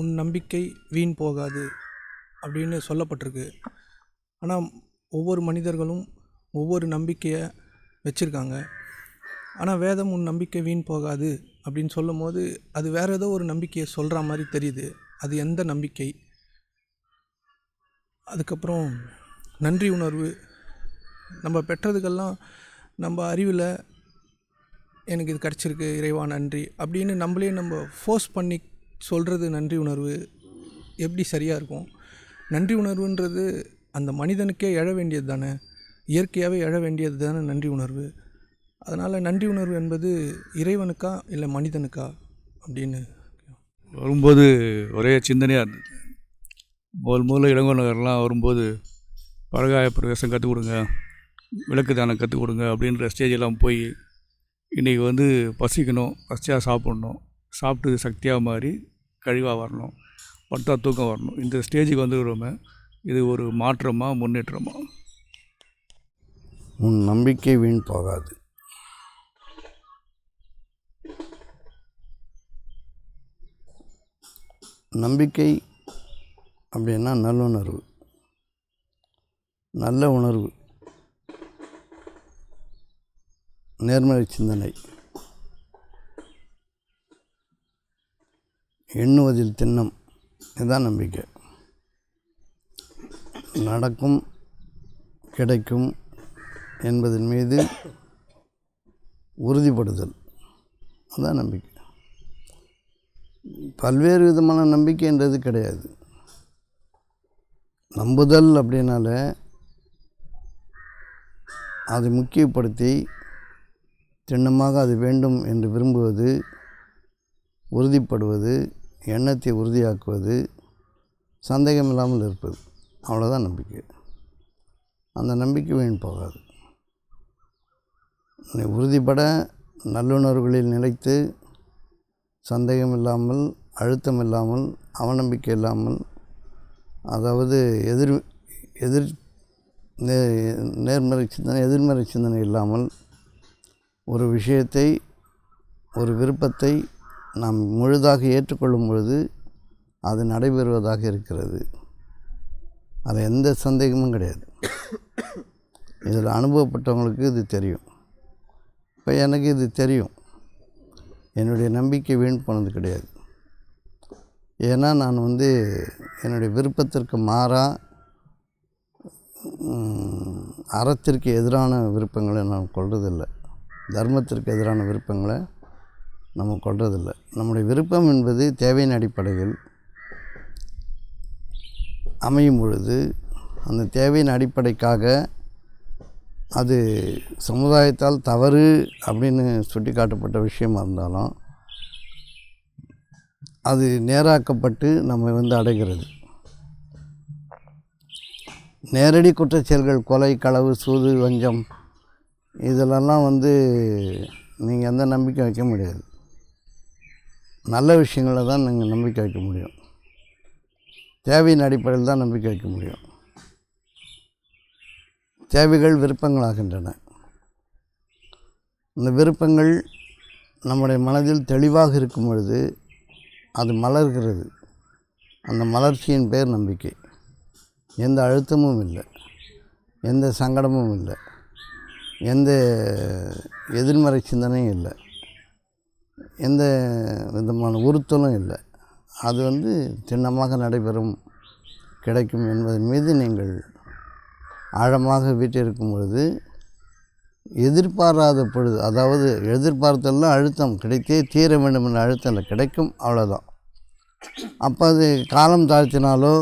உன் நம்பிக்கை வீண் போகாது அப்படின்னு சொல்லப்பட்டிருக்கு. ஆனால் ஒவ்வொரு மனிதர்களும் ஒவ்வொரு நம்பிக்கையை வச்சுருக்காங்க. ஆனால் வேதம் உன் நம்பிக்கை வீண் போகாது அப்படின்னு சொல்லும் போது அது வேறு ஏதோ ஒரு நம்பிக்கையை சொல்கிற மாதிரி தெரியுது. அது எந்த நம்பிக்கை? அதுக்கப்புறம் நன்றி உணர்வு. நம்ம பெற்றதுக்கெல்லாம் நம்ம அறிவில் எனக்கு இது கிடச்சிருக்கு இறைவா நன்றி அப்படின்னு நம்ம ஃபோர்ஸ் பண்ணி சொல்கிறது நன்றி உணர்வு எப்படி சரியாக இருக்கும்? நன்றி உணர்வுன்றது அந்த மனிதனுக்கே எழ வேண்டியது தானே, இயற்கையாகவே எழ வேண்டியது தானே நன்றி உணர்வு. அதனால் நன்றி உணர்வு என்பது இறைவனுக்கா இல்லை மனிதனுக்கா அப்படின்னு வரும்போது ஒரே சிந்தனையாக இருந்தது. முதல்ல இளங்கோ நகர்லாம் வரும்போது பரகாய பிரவேசம் கற்றுக் கொடுங்க, விளக்கு தானம் கற்றுக் கொடுங்க அப்படின்ற ஸ்டேஜெல்லாம் போய் இன்றைக்கி பசிக்கணும், பசியாக சாப்பிட்ணும், சாப்பிட்டு சக்தியாக மாறி கழிவாக வரணும், பட்டா தூக்கம் வரணும், இந்த ஸ்டேஜுக்கு வந்துக்கிறோமே, இது ஒரு மாற்றமா முன்னேற்றமா? உன் நம்பிக்கை வீண் போகாது. நம்பிக்கை அப்படின்னா நல்லுணர்வு, நல்ல உணர்வு, நேர்மறை சிந்தனை, எண்ணுவதில் திண்ணம். இதுதான் நம்பிக்கை. நடக்கும், கிடைக்கும் என்பதன் மீது உறுதிப்படுதல், அதுதான் நம்பிக்கை. பல்வேறு விதமான நம்பிக்கைன்றது கிடையாது. நம்புதல் அப்படின்னால அதை முக்கியப்படுத்தி திண்ணமாக அது வேண்டும் என்று விரும்புவது, உறுதிப்படுவது, எண்ணத்தை உறுதியாக்குவது, சந்தேகம் இல்லாமல் இருப்பது, அவ்வளோதான் நம்பிக்கை. அந்த நம்பிக்கை வீண் போகாது. உறுதிப்பட நல்லுணர்வுகளில் நிலைத்து சந்தேகம் இல்லாமல், அழுத்தம் இல்லாமல், அவநம்பிக்கை இல்லாமல், அதாவது நேர்மறை சிந்தனை எதிர்மறை சிந்தனை இல்லாமல் ஒரு விஷயத்தை, ஒரு விருப்பத்தை நாம் முழுதாக ஏற்றுக்கொள்ளும் பொழுது அது நடைபெறுவதாக இருக்கிறது. அது எந்த சந்தேகமும் கிடையாது. இதில் அனுபவப்பட்டவங்களுக்கு இது தெரியும். இப்போ எனக்கு இது தெரியும், என்னுடைய நம்பிக்கை வீண் போனது கிடையாது. ஏன்னா நான் என்னுடைய விருப்பத்திற்கு மாறாக அறத்திற்கு எதிரான விருப்பங்களை நான் கொள்வதில்லை, தர்மத்திற்கு எதிரான விருப்பங்களை நம்ம கொள்வதில்லை. நம்முடைய விருப்பம் என்பது தேவையின் அடிப்படையில் அமையும் பொழுது அந்த தேவையின் அடிப்படைக்காக அது சமுதாயத்தால் தவறு அப்படின்னு சுட்டி காட்டப்பட்ட விஷயமாக இருந்தாலும் அது நேராக்கப்பட்டு நம்ம அடைகிறது. நேரடி குற்றச்செயல்கள், கொலை, களவு, சூது, வஞ்சம், இதிலெல்லாம் நீங்கள் எந்த நம்பிக்கை வைக்க முடியாது. நல்ல விஷயங்களில் தான் நீங்கள் நம்பிக்கை வைக்க முடியும். தேவையின் அடிப்படையில் தான் நம்பிக்கை வைக்க முடியும். தேவைகள் விருப்பங்களாகின்றன. இந்த விருப்பங்கள் நம்முடைய மனதில் தெளிவாக இருக்கும் பொழுது அது மலர்கிறது. அந்த மலர்ச்சியின் பேர் நம்பிக்கை. எந்த அழுத்தமும் இல்லை, எந்த சங்கடமும் இல்லை, எந்த எதிர்மறை சிந்தனையும் இல்லை, எந்த விதமான உறுத்தலும் இல்லை. அது திண்ணமாக நடைபெறும், கிடைக்கும் என்பதன் மீது நீங்கள் ஆழமாக வீற்றிருக்கும் பொழுது எதிர்பாராத பொழுது, அதாவது எதிர்பார்த்தெல்லாம் அழுத்தம், கிடைத்தே தீர வேண்டும் என்ற அழுத்தம் இல்லை, கிடைக்கும், அவ்வளோதான். அப்போ அது காலம் தாழ்த்தினாலோ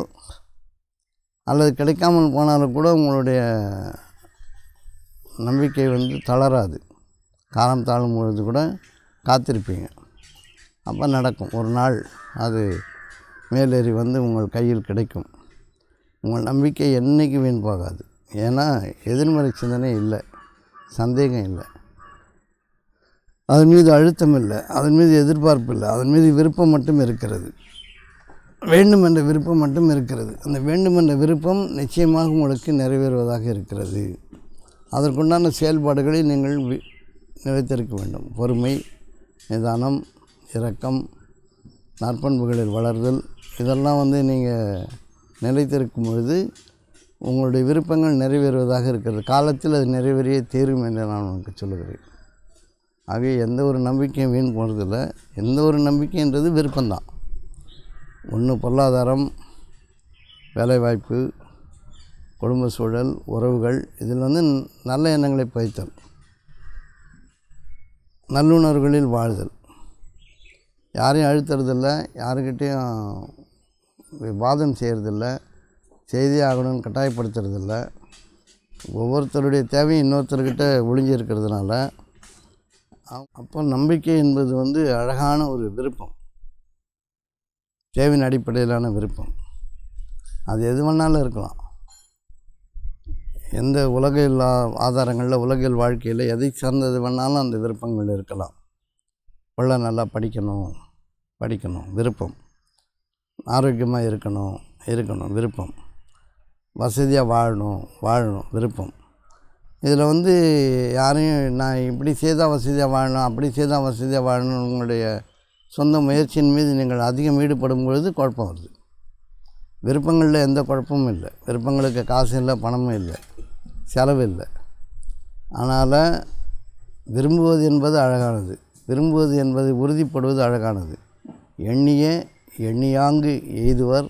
அல்லது கிடைக்காமல் போனாலும் கூட உங்களுடைய நம்பிக்கை தளராது. காலம் தாழும் பொழுது கூட காத்திருப்பீங்க. அப்போ நடக்கும், ஒரு நாள் அது மேலேறி உங்கள் கையில் கிடைக்கும். உங்கள் நம்பிக்கை என்றைக்கு வீண் போகாது. ஏன்னா எதிர்மறை சிந்தனை இல்லை, சந்தேகம் இல்லை, அதன் மீது அழுத்தம் இல்லை, அதன் மீது எதிர்பார்ப்பு இல்லை, அதன் மீது விருப்பம் மட்டும் இருக்கிறது. வேண்டும் என்ற விருப்பம் மட்டும் இருக்கிறது. அந்த வேண்டும் என்ற விருப்பம் நிச்சயமாக உங்களுக்கு நிறைவேறுவதாக இருக்கிறது. அதற்குண்டான செயல்பாடுகளை நீங்கள் நிலைத்திருக்க வேண்டும். பொறுமை, நிதானம், இரக்கம், நற்பண்புகளில் வளர்தல், இதெல்லாம் வந்து நீங்கள் நிலைத்திருக்கும் பொழுது உங்களுடைய விருப்பங்கள் நிறைவேறுவதாக இருக்கிறது. காலத்தில் அது நிறைவேறியே தீரும் என்று நான் உங்களுக்கு சொல்லுகிறேன். ஆகவே எந்த ஒரு நம்பிக்கையும் வீண் போனதில்லை. எந்த ஒரு நம்பிக்கைன்றது விருப்பம்தான். ஒன்று பொருளாதாரம், வேலைவாய்ப்பு, குடும்ப சூழல், உறவுகள், இதில் வந்து நல்ல எண்ணங்களை பதித்தல், நல்லுணர்வுகளில் வாழ்தல், யாரையும் அழுத்துறதில்லை, யாருக்கிட்டேயும் வாதம் செய்கிறதில்ல, செய்தியே ஆகணும்னு கட்டாயப்படுத்துறதில்ல. ஒவ்வொருத்தருடைய தேவையும் இன்னொருத்தர்கிட்ட ஒளிஞ்சு இருக்கிறதுனால அப்போ நம்பிக்கை என்பது வந்து அழகான ஒரு விருப்பம், தேவையின் அடிப்படையிலான விருப்பம். அது எது வேணாலும் இருக்கலாம். எந்த உலகில் ஆதாரங்களில், உலகில் வாழ்க்கையில் எதை சார்ந்தது வேணாலும் அந்த விருப்பங்கள் இருக்கலாம். பிள்ளை நல்லா படிக்கணும் விருப்பம். ஆரோக்கியமாக இருக்கணும் விருப்பம். வசதியாக வாழணும் விருப்பம். இதில் வந்து யாரையும் நான் இப்படி செய்தால் வசதியாக வாழணும், அப்படி செய்தால் வசதியாக வாழணும், உங்களுடைய சொந்த முயற்சியின் மீது நீங்கள் அதிகம் ஈடுபடும் பொழுது குழப்பம் வருது. விருப்பங்களில் எந்த குழப்பமும் இல்லை. விருப்பங்களுக்கு காசு இல்லை, பணமும் இல்லை, செலவு இல்லை. அதனால் விரும்புவது என்பது அழகானது. விரும்புவது என்பது உறுதிப்படுவது அழகானது. எண்ணியாங்கு எய்துவர்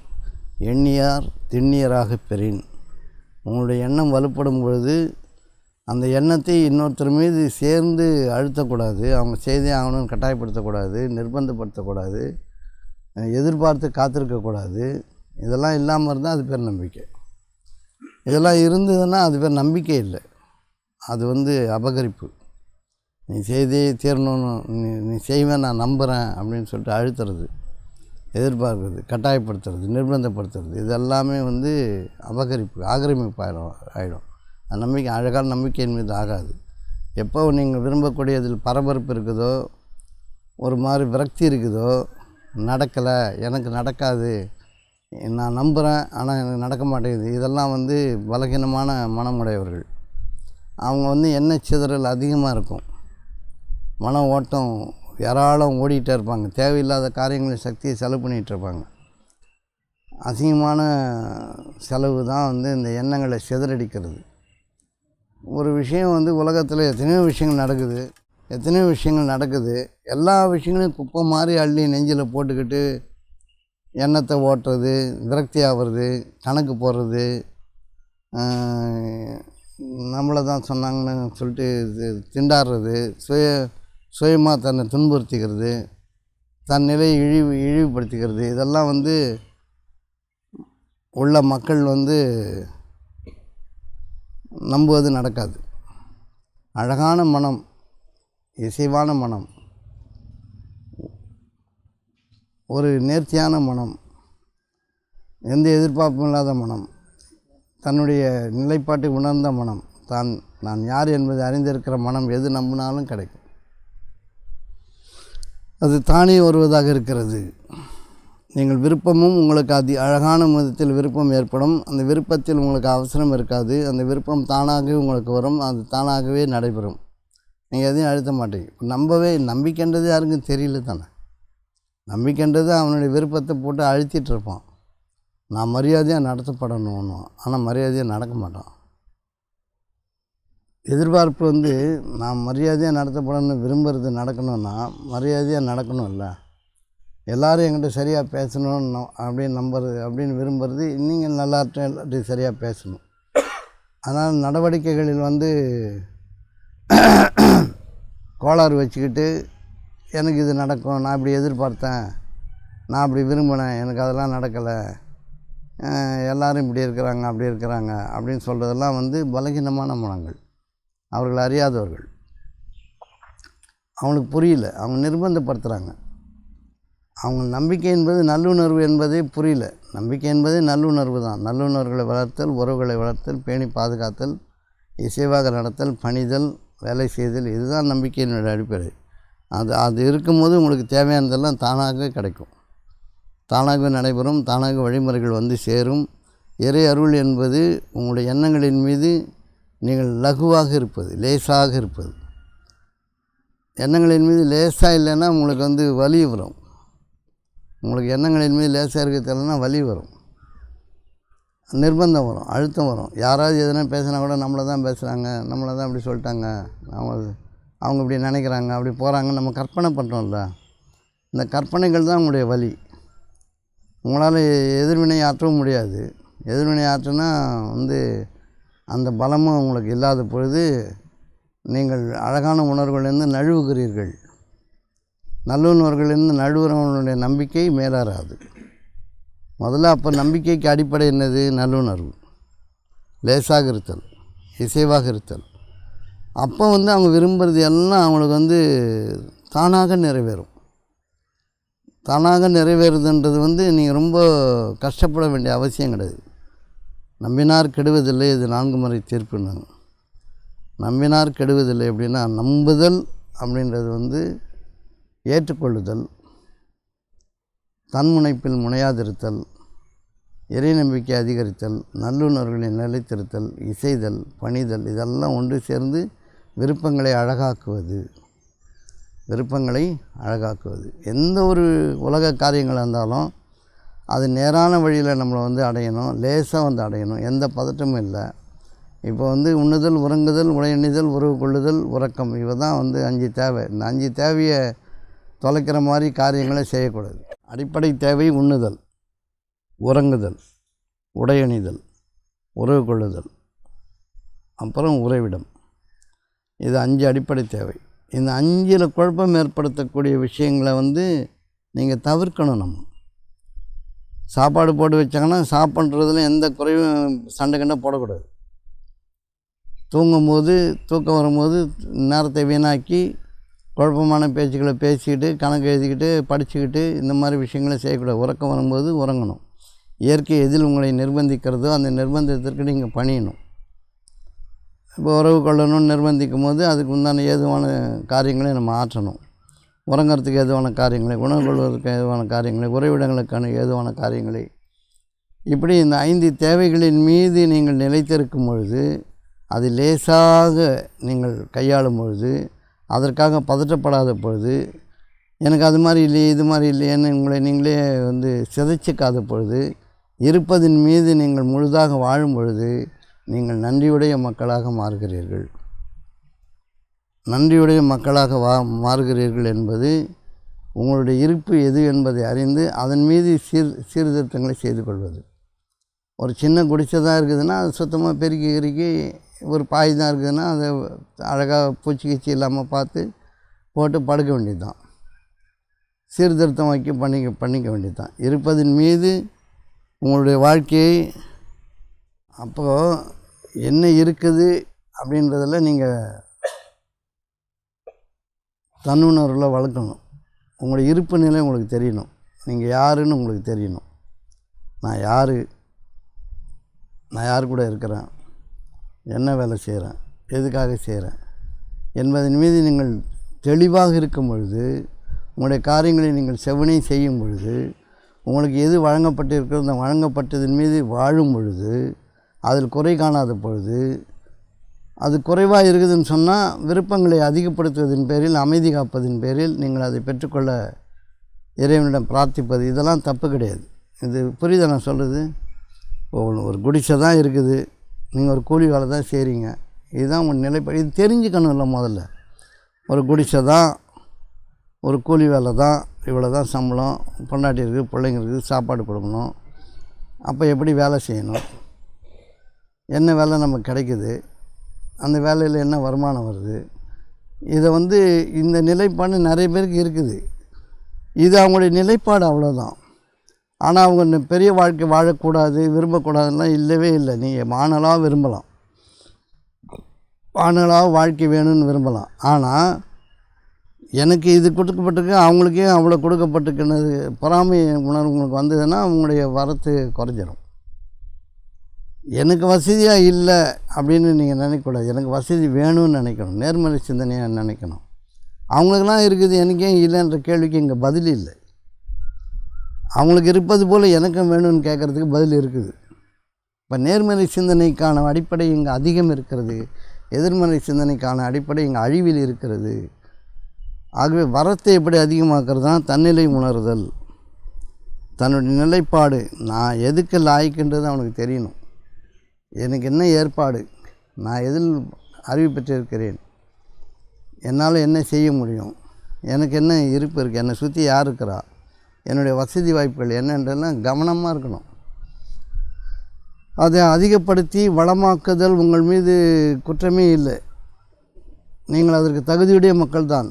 எண்ணியார் திண்ணியராக பெறின். உங்களுடைய எண்ணம் வலுப்படும் பொழுது அந்த எண்ணத்தை இன்னொருத்தர் மீது சேர்ந்து அழுத்தக்கூடாது, அவங்க செய்தே ஆகணும்னு கட்டாயப்படுத்தக்கூடாது, நிர்பந்தப்படுத்தக்கூடாது, எதிர்பார்த்து காத்திருக்கக்கூடாது. இதெல்லாம் இல்லாமல் இருந்தால் அது பேர் நம்பிக்கை. இதெல்லாம் இருந்ததுன்னா அது பேர் நம்பிக்கை இல்லை, அது வந்து அபகரிப்பு. நீ செய்தே தீரணும்னு, நீ செய்வேன் நான் நம்புகிறேன் அப்படின்னு சொல்லிட்டு அழுத்துறது, எதிர்பார்க்குறது, கட்டாயப்படுத்துறது, நிர்பந்தப்படுத்துறது, இது எல்லாமே வந்து அபகரிப்பு, ஆக்கிரமிப்பு ஆகிடும். அந்த நம்பிக்கை அழகான நம்பிக்கையின் மீது ஆகாது. எப்போ நீங்கள் விரும்பக்கூடியதில் பரபரப்பு இருக்குதோ, ஒரு மாதிரி விரக்தி இருக்குதோ, நடக்கலை, எனக்கு நடக்காது, நான் நம்புகிறேன் ஆனால் எனக்கு நடக்க மாட்டேங்குது, இதெல்லாம் வந்து பலகீனமான மனமுடையவர்கள். அவங்க வந்து எண்ணெய் சிதறல் அதிகமாக இருக்கும், மன ஓட்டம் ஏராளம் ஓடிக்கிட்டே இருப்பாங்க, தேவையில்லாத காரியங்களில் சக்தியை செலவு பண்ணிகிட்டு இருப்பாங்க. அசிங்கமான செலவு தான் வந்து இந்த எண்ணங்களை சிதறடிக்கிறது. ஒரு விஷயம் வந்து உலகத்தில் எத்தனையோ விஷயங்கள் நடக்குது, எல்லா விஷயங்களையும் குப்பை மாதிரி அள்ளி நெஞ்சில் போட்டுக்கிட்டு எண்ணத்தை ஓட்டுறது, விரக்தி ஆகிறது, கணக்கு போடுறது, நம்மளை தான் சொன்னாங்கன்னு சொல்லிட்டு திண்டாடுறது, சுயமாக தன்னை துன்புறுத்திக்கிறது, தன் நிலையை இழிவுபடுத்திக்கிறது, இதெல்லாம் வந்து உள்ள மக்கள் வந்து நம்புவது நடக்காது. அழகான மனம், இசைவான மனம், ஒரு நேர்த்தியான மனம், எந்த எதிர்பார்ப்பும் இல்லாத மனம், தன்னுடைய நிலைப்பாட்டை உணர்ந்த மனம், நான் யார் என்பதை அறிந்திருக்கிற மனம் எது நம்பினாலும் கிடைக்கும். அது தானே வருவதாக இருக்கிறது. நீங்கள் விருப்பமும் உங்களுக்கு அழகான விதத்தில் விருப்பம் ஏற்படும். அந்த விருப்பத்தில் உங்களுக்கு அவசரம் இருக்காது. அந்த விருப்பம் தானாகவே உங்களுக்கு வரும், அது தானாகவே நடைபெறும். நீங்கள் எதையும் அழுத்த மாட்டீங்க. நம்பிக்கைன்றது யாருக்கும் தெரியல தானே. நம்பிக்கைன்றது அவனுடைய விருப்பத்தை போட்டு அழுத்திட்டு இருப்பான். நான் மரியாதையாக நடத்தப்படணும், ஆனால் மரியாதையாக நடக்க மாட்டான். எதிர்பார்ப்பு வந்து நான் மரியாதையாக நடத்தப்படணும்னு விரும்புகிறது நடக்கணும்னா மரியாதையாக நடக்கணும். இல்லை எல்லோரும் என்கிட்ட சரியாக பேசணும்னு அப்படின்னு விரும்புகிறது, நீங்கள் எல்லாத்தையும் சரியாக பேசணும். அதனால் நடவடிக்கைகளில் வந்து கோளாறு வச்சுக்கிட்டு எனக்கு இது நடக்கும், நான் இப்படி எதிர்பார்த்தேன், நான் அப்படி விரும்பினேன், எனக்கு அதெல்லாம் நடக்கலை, எல்லோரும் இப்படி இருக்கிறாங்க அப்படி இருக்கிறாங்க அப்படின்னு சொல்கிறதெல்லாம் வந்து பலகீனமான மனங்கள். அவர்கள் அறியாதவர்கள், அவங்களுக்கு புரியல, அவங்க நிர்பந்தப்படுத்துகிறாங்க. அவங்க நம்பிக்கை என்பது நல்லுணர்வு என்பதே புரியல. நம்பிக்கை என்பதே நல்லுணர்வு தான். நல்லுணர்வுகளை வளர்த்தல், உறவுகளை வளர்த்தல், பேணி பாதுகாத்தல், இசைவாக நடத்தல், பணிதல், வேலை செய்தல், இதுதான் நம்பிக்கையினுடைய அடிப்படை. அது இருக்கும்போது உங்களுக்கு தேவையானதெல்லாம் தானாகவே கிடைக்கும், தானாகவே நடைபெறும், தானாக வழிமுறைகள் வந்து சேரும். இறை அருள் என்பது உங்களுடைய எண்ணங்களின் மீது நீங்கள் லகுவாக இருப்பது, லேசாக இருப்பது. எண்ணங்களின் மீது லேசாக இல்லைன்னா உங்களுக்கு வந்து வலி வரும். உங்களுக்கு எண்ணங்களின் மீது லேசாக இருக்க தெரியலனா வலி வரும், நிர்பந்தம் வரும், அழுத்தம் வரும். யாராவது எதுனா பேசினா கூட நம்மளை தான் பேசுகிறாங்க, நம்மளை தான் இப்படி சொல்லிட்டாங்க, அவங்க இப்படி நினைக்கிறாங்க, அப்படி போகிறாங்கன்னு நம்ம கற்பனை பண்ணுறோம்ல. இந்த கற்பனைகள் தான் உங்களுடைய வலி. உங்களால் எதிர்வினை ஆற்றவும் முடியாது. எதிர்வினை ஆற்றுனா அந்த பலமும் உங்களுக்கு இல்லாத பொழுது நீங்கள் அழகான உணர்வுகளிலிருந்து நழுவுகிறீர்கள். நல்லுணர்வுகளிலிருந்து நழுவுறவனுடைய நம்பிக்கை மேலாராது. முதல்ல அப்போ நம்பிக்கைக்கு அடிப்படை என்னது? நல்லுணர்வு, லேசாக இருத்தல், இசைவாக இருத்தல். அப்போ அவங்க விரும்புகிறது எல்லாம் அவங்களுக்கு தானாக நிறைவேறும். தானாக நிறைவேறுதுன்றது நீங்கள் ரொம்ப கஷ்டப்பட வேண்டிய அவசியம் கிடையாது. நம்பினார் கெடுவதில்லை, இது 4 முறை தீர்ப்புனாங்க. நம்பினார் கெடுவதில்லை அப்படின்னா, நம்புதல் அப்படின்றது ஏற்றுக்கொள்ளுதல், தன்முனைப்பில் முனையாதிருத்தல், இறை நம்பிக்கை அதிகரித்தல், நல்லுணர்வுகளில் நிலைத்திருத்தல், இசைதல், பணிதல், இதெல்லாம் ஒன்று சேர்ந்து விருப்பங்களை அழகாக்குவது. விருப்பங்களை அழகாக்குவது. எந்த ஒரு உலக காரியங்களாக இருந்தாலும் அது நேரான வழியில் நம்மளை அடையணும், லேசாக அடையணும், எந்த பதட்டமும் இல்லை. இப்போ உண்ணுதல், உறங்குதல், உடையணிதல், உறவு கொள்ளுதல், உறக்கம், இவை தான் 5 தேவை. இந்த 5 தேவையை தொலைக்கிற மாதிரி காரியங்களை செய்யக்கூடாது. அடிப்படை தேவை உண்ணுதல், உறங்குதல், உடையணிதல், உறவு கொள்ளுதல், அப்புறம் உறைவிடம். இது 5 அடிப்படை தேவை. இந்த 5ல் குழப்பம் ஏற்படுத்தக்கூடிய விஷயங்களை நீங்கள் தவிர்க்கணும். நம்ம சாப்பாடு போட்டு வச்சாங்கன்னா சாப்பிட்றதுல எந்த குறைவும் சண்டை கண்டை போடக்கூடாது. தூங்கும்போது தூக்கம் வரும்போது நேரத்தை வீணாக்கி குழப்பமான பேச்சுக்களை பேசிக்கிட்டு, கணக்கு எழுதிக்கிட்டு, படிச்சுக்கிட்டு, இந்த மாதிரி விஷயங்களை செய்யக்கூடாது. உறக்கம் வரும்போது உறங்கணும். இயற்கை எதில் உங்களை நிர்பந்திக்கிறதோ அந்த நிர்பந்தத்திற்கு நீங்கள் பணியணும். இப்போ உறவு கொள்ளணும்னு நிர்பந்திக்கும் போது அதுக்கு உண்டான ஏதுவான காரியங்களை நம்ம ஆற்றணும். உறங்கிறதுக்கு ஏதுவான காரியங்களை, உணவு கொள்வதற்கு ஏதுவான காரியங்களை, உறைவிடங்களுக்கான ஏதுவான காரியங்களை, இப்படி இந்த 5 தேவைகளின் மீது நீங்கள் நிலைத்திருக்கும் பொழுது, அது லேசாக நீங்கள் கையாளும் பொழுது, அதற்காக பதற்றப்படாத பொழுது, எனக்கு அது மாதிரி இல்லையே இது மாதிரி இல்லையேன்னு உங்களை நீங்களே சிதைச்சிக்காத பொழுது, இருப்பதின் மீது நீங்கள் முழுதாக வாழும் பொழுது நீங்கள் நன்றியுடைய மக்களாக மாறுகிறீர்கள். நன்றியுடைய மக்களாக மாறுகிறீர்கள் என்பது உங்களுடைய இருப்பு எது என்பதை அறிந்து அதன் மீது சீர்திருத்தங்களை செய்து கொள்வது. ஒரு சின்ன குடிசை தான் இருக்குதுன்னா அது சுத்தமாக பெருக்கி கிருக்கி, ஒரு பாய் தான் இருக்குதுன்னா அதை அழகாக பூச்சி கீச்சி இல்லாமல் பார்த்து போட்டு படுக்க வேண்டியது தான். சீர்திருத்தம் பண்ணிக்க வேண்டியது தான். இருப்பதின் மீது உங்களுடைய வாழ்க்கையை அப்போது என்ன இருக்குது அப்படின்றதில் நீங்கள் தன்னுணர்வில் வளர்க்கணும். உங்களுடைய இருப்பு நிலை உங்களுக்கு தெரியணும். நீங்கள் யாருன்னு உங்களுக்கு தெரியணும். நான் யார் கூட இருக்கிறேன், என்ன வேலை செய்கிறேன், எதுக்காக செய்கிறேன் என்பதன் மீது நீங்கள் தெளிவாக இருக்கும் பொழுது, உங்களுடைய காரியங்களை நீங்கள் செவ்வனே செய்யும் பொழுது, உங்களுக்கு எது வழங்கப்பட்டிருக்கிறதோ அந்த வழங்கப்பட்டதன் மீது வாழும் பொழுது, அதில் குறை காணாத பொழுது, அது குறைவாக இருக்குதுன்னு சொன்னால் விருப்பங்களை அதிகப்படுத்துவதன் பேரில், அமைதி காப்பதின் பேரில் நீங்கள் அதை பெற்றுக்கொள்ள இறைவனிடம் பிரார்த்திப்பது, இதெல்லாம் தப்பு கிடையாது. இது புரியுதா நான் சொல்கிறது? ஒரு குடிசை தான் இருக்குது, நீங்கள் ஒரு கூலி வேலை தான் செய்கிறீங்க, இதுதான் உங்கள் நிலைப்பாடு. இது தெரிஞ்சுக்கணும். இல்லை முதல்ல ஒரு குடிசை தான், ஒரு கூலி வேலை தான், இவ்வளோ தான் சம்பளம், பொண்டாட்டி இருக்குது, பிள்ளைங்க இருக்குது, சாப்பாடு கொடுக்கணும். அப்போ எப்படி வேலை செய்யணும், என்ன வேலை நமக்கு கிடைக்குது, அந்த வேலையில் என்ன வருமானம் வருது, இதை இந்த நிலைப்பாடு நிறைய பேருக்கு இருக்குது. இது அவங்களுடைய நிலைப்பாடு, அவ்வளோதான். ஆனால் அவங்க பெரிய வாழ்க்கை வாழக்கூடாது, விரும்பக்கூடாதுலாம் இல்லவே இல்லை. நீங்கள் வானலாக விரும்பலாம், வானலாக வாழ்க்கை வேணும்னு விரும்பலாம். ஆனால் எனக்கு இது கொடுக்கப்பட்டிருக்கு, அவங்களுக்கே அவ்வளோ கொடுக்கப்பட்டிருக்குன்னு பொறாமை உணர்வு உங்களுக்கு வந்ததுன்னா உங்களுடைய வரத்து குறைஞ்சிடும். எனக்கு வசதியாக இல்லை அப்படின்னு நீங்கள் நினைக்கக்கூடாது. எனக்கு வசதி வேணும்னு நினைக்கணும். நேர்மறை சிந்தனையாக நினைக்கணும். அவங்களுக்கெல்லாம் இருக்குது, எனக்கே இல்லைன்ற கேள்விக்கு இங்கே பதில் இல்லை. அவங்களுக்கு இருப்பது போல் எனக்கும் வேணும்னு கேட்குறதுக்கு பதில் இருக்குது. இப்போ நேர்மறை சிந்தனைக்கான அடிப்படை இங்கே அதிகம் இருக்கிறது, எதிர்மறை சிந்தனைக்கான அடிப்படை இங்கே அழிவில் இருக்கிறது. ஆகவே வரத்தை எப்படி அதிகமாக்குறது தான் தன்னிலை உணர்தல். தன்னுடைய நிலைப்பாடு, நான் எதுக்கு லாய்க்குன்றது அவனுக்கு தெரியணும். எனக்கு என்ன ஏற்பாடு, நான் எதில் அறிவு பெற்றிருக்கிறேன், என்னால் என்ன செய்ய முடியும், எனக்கு என்ன இருப்பு இருக்குது, என்னை சுற்றி யார் இருக்கிறா, என்னுடைய வசதி வாய்ப்புகள் என்னன்றதெல்லாம் கவனமாக இருக்கணும். அதை அதிகப்படுத்தி வளமாக்குதல் உங்கள் மீது குற்றமே இல்லை. நீங்கள் அதற்கு தகுதியுடைய மக்கள் தான்.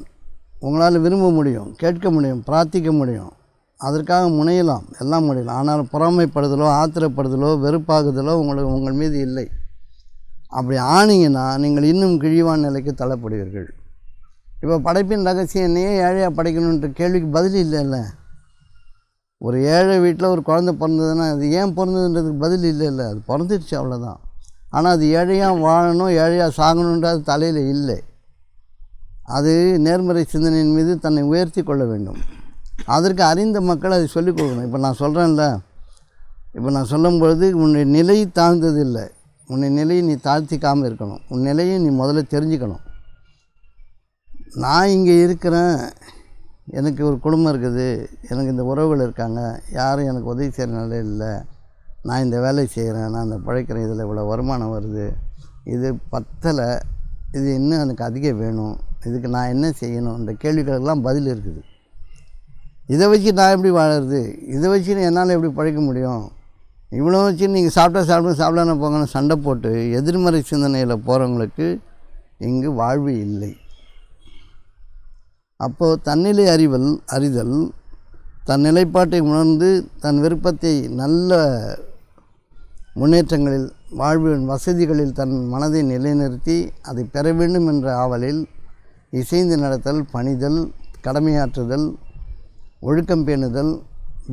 உங்களால் விரும்ப முடியும், கேட்க முடியும், பிரார்த்திக்க முடியும், அதற்காக முனையலாம், எல்லாம் முடியலாம். ஆனால் பொறாமைப்படுதலோ ஆத்திரப்படுதலோ வெறுப்பாகுதலோ உங்கள் மீது இல்லை. அப்படி ஆனீங்கன்னா நீங்கள் இன்னும் கிழிவான நிலைக்கு தள்ளப்படுவீர்கள். இப்போ படைப்பின் ரகசியம் என்னையே ஏழையாக படைக்கணுன்ற கேள்விக்கு பதில் இல்லைல்ல. ஒரு ஏழை வீட்டில் ஒரு குழந்தை பிறந்ததுன்னா அது ஏன் பிறந்ததுன்றதுக்கு பதில் இல்லைல்ல. அது பிறந்துடுச்சு, அவ்வளோதான். ஆனால் அது ஏழையாக வாழணும், ஏழையாக சாகணுன்றது தலையில் இல்லை. அது நேர்மறை சிந்தனையின் மீது தன்னை உயர்த்தி கொள்ள வேண்டும். அதற்கு அறிந்த மக்கள் அதை சொல்லிக் கொடுக்கணும். இப்போ நான் சொல்கிறேன்ல, இப்போ நான் சொல்லும்பொழுது உன்னுடைய நிலை தாழ்ந்தது இல்லை, உன்னுடைய நிலையை நீ தாழ்த்திக்காமல் இருக்கணும். உன் நிலையை நீ முதல்ல தெரிஞ்சுக்கணும். நான் இங்கே இருக்கிறேன், எனக்கு ஒரு குடும்பம் இருக்குது, எனக்கு இந்த உறவுகள் இருக்காங்க, யாரும் எனக்கு உதவி செய்கிற நிலையில் இல்லை, நான் இந்த வேலையை செய்கிறேன், நான் இந்த பிழைக்கிறேன், இதில் இவ்வளோ வருமானம் வருது, இது பத்தலை, இது இன்னும் எனக்கு அதிகம் வேணும், இதுக்கு நான் என்ன செய்யணும், இந்த கேள்விகளுக்கெல்லாம் பதில் இருக்குது. இதை வச்சு நான் எப்படி வாழறது, இதை வச்சு என்னால் எப்படி பழைக்க முடியும், இவ்வளோ வச்சு நீங்கள் சாப்பிடான்னு போங்கன்னு சண்டை போட்டு எதிர்மறை சிந்தனையில் போகிறவங்களுக்கு இங்கு வாழ்வு இல்லை. அப்போது தன்னிலை அறிதல், தன் நிலைப்பாட்டை உணர்ந்து தன் விருப்பத்தை நல்ல முன்னேற்றங்களில், வாழ்வின் வசதிகளில் தன் மனதை நிலைநிறுத்தி அதை பெற வேண்டும் என்ற ஆவலில் இசைந்து நடத்தல், பணிதல், கடமையாற்றுதல், ஒழுக்கம் பேணுதல்,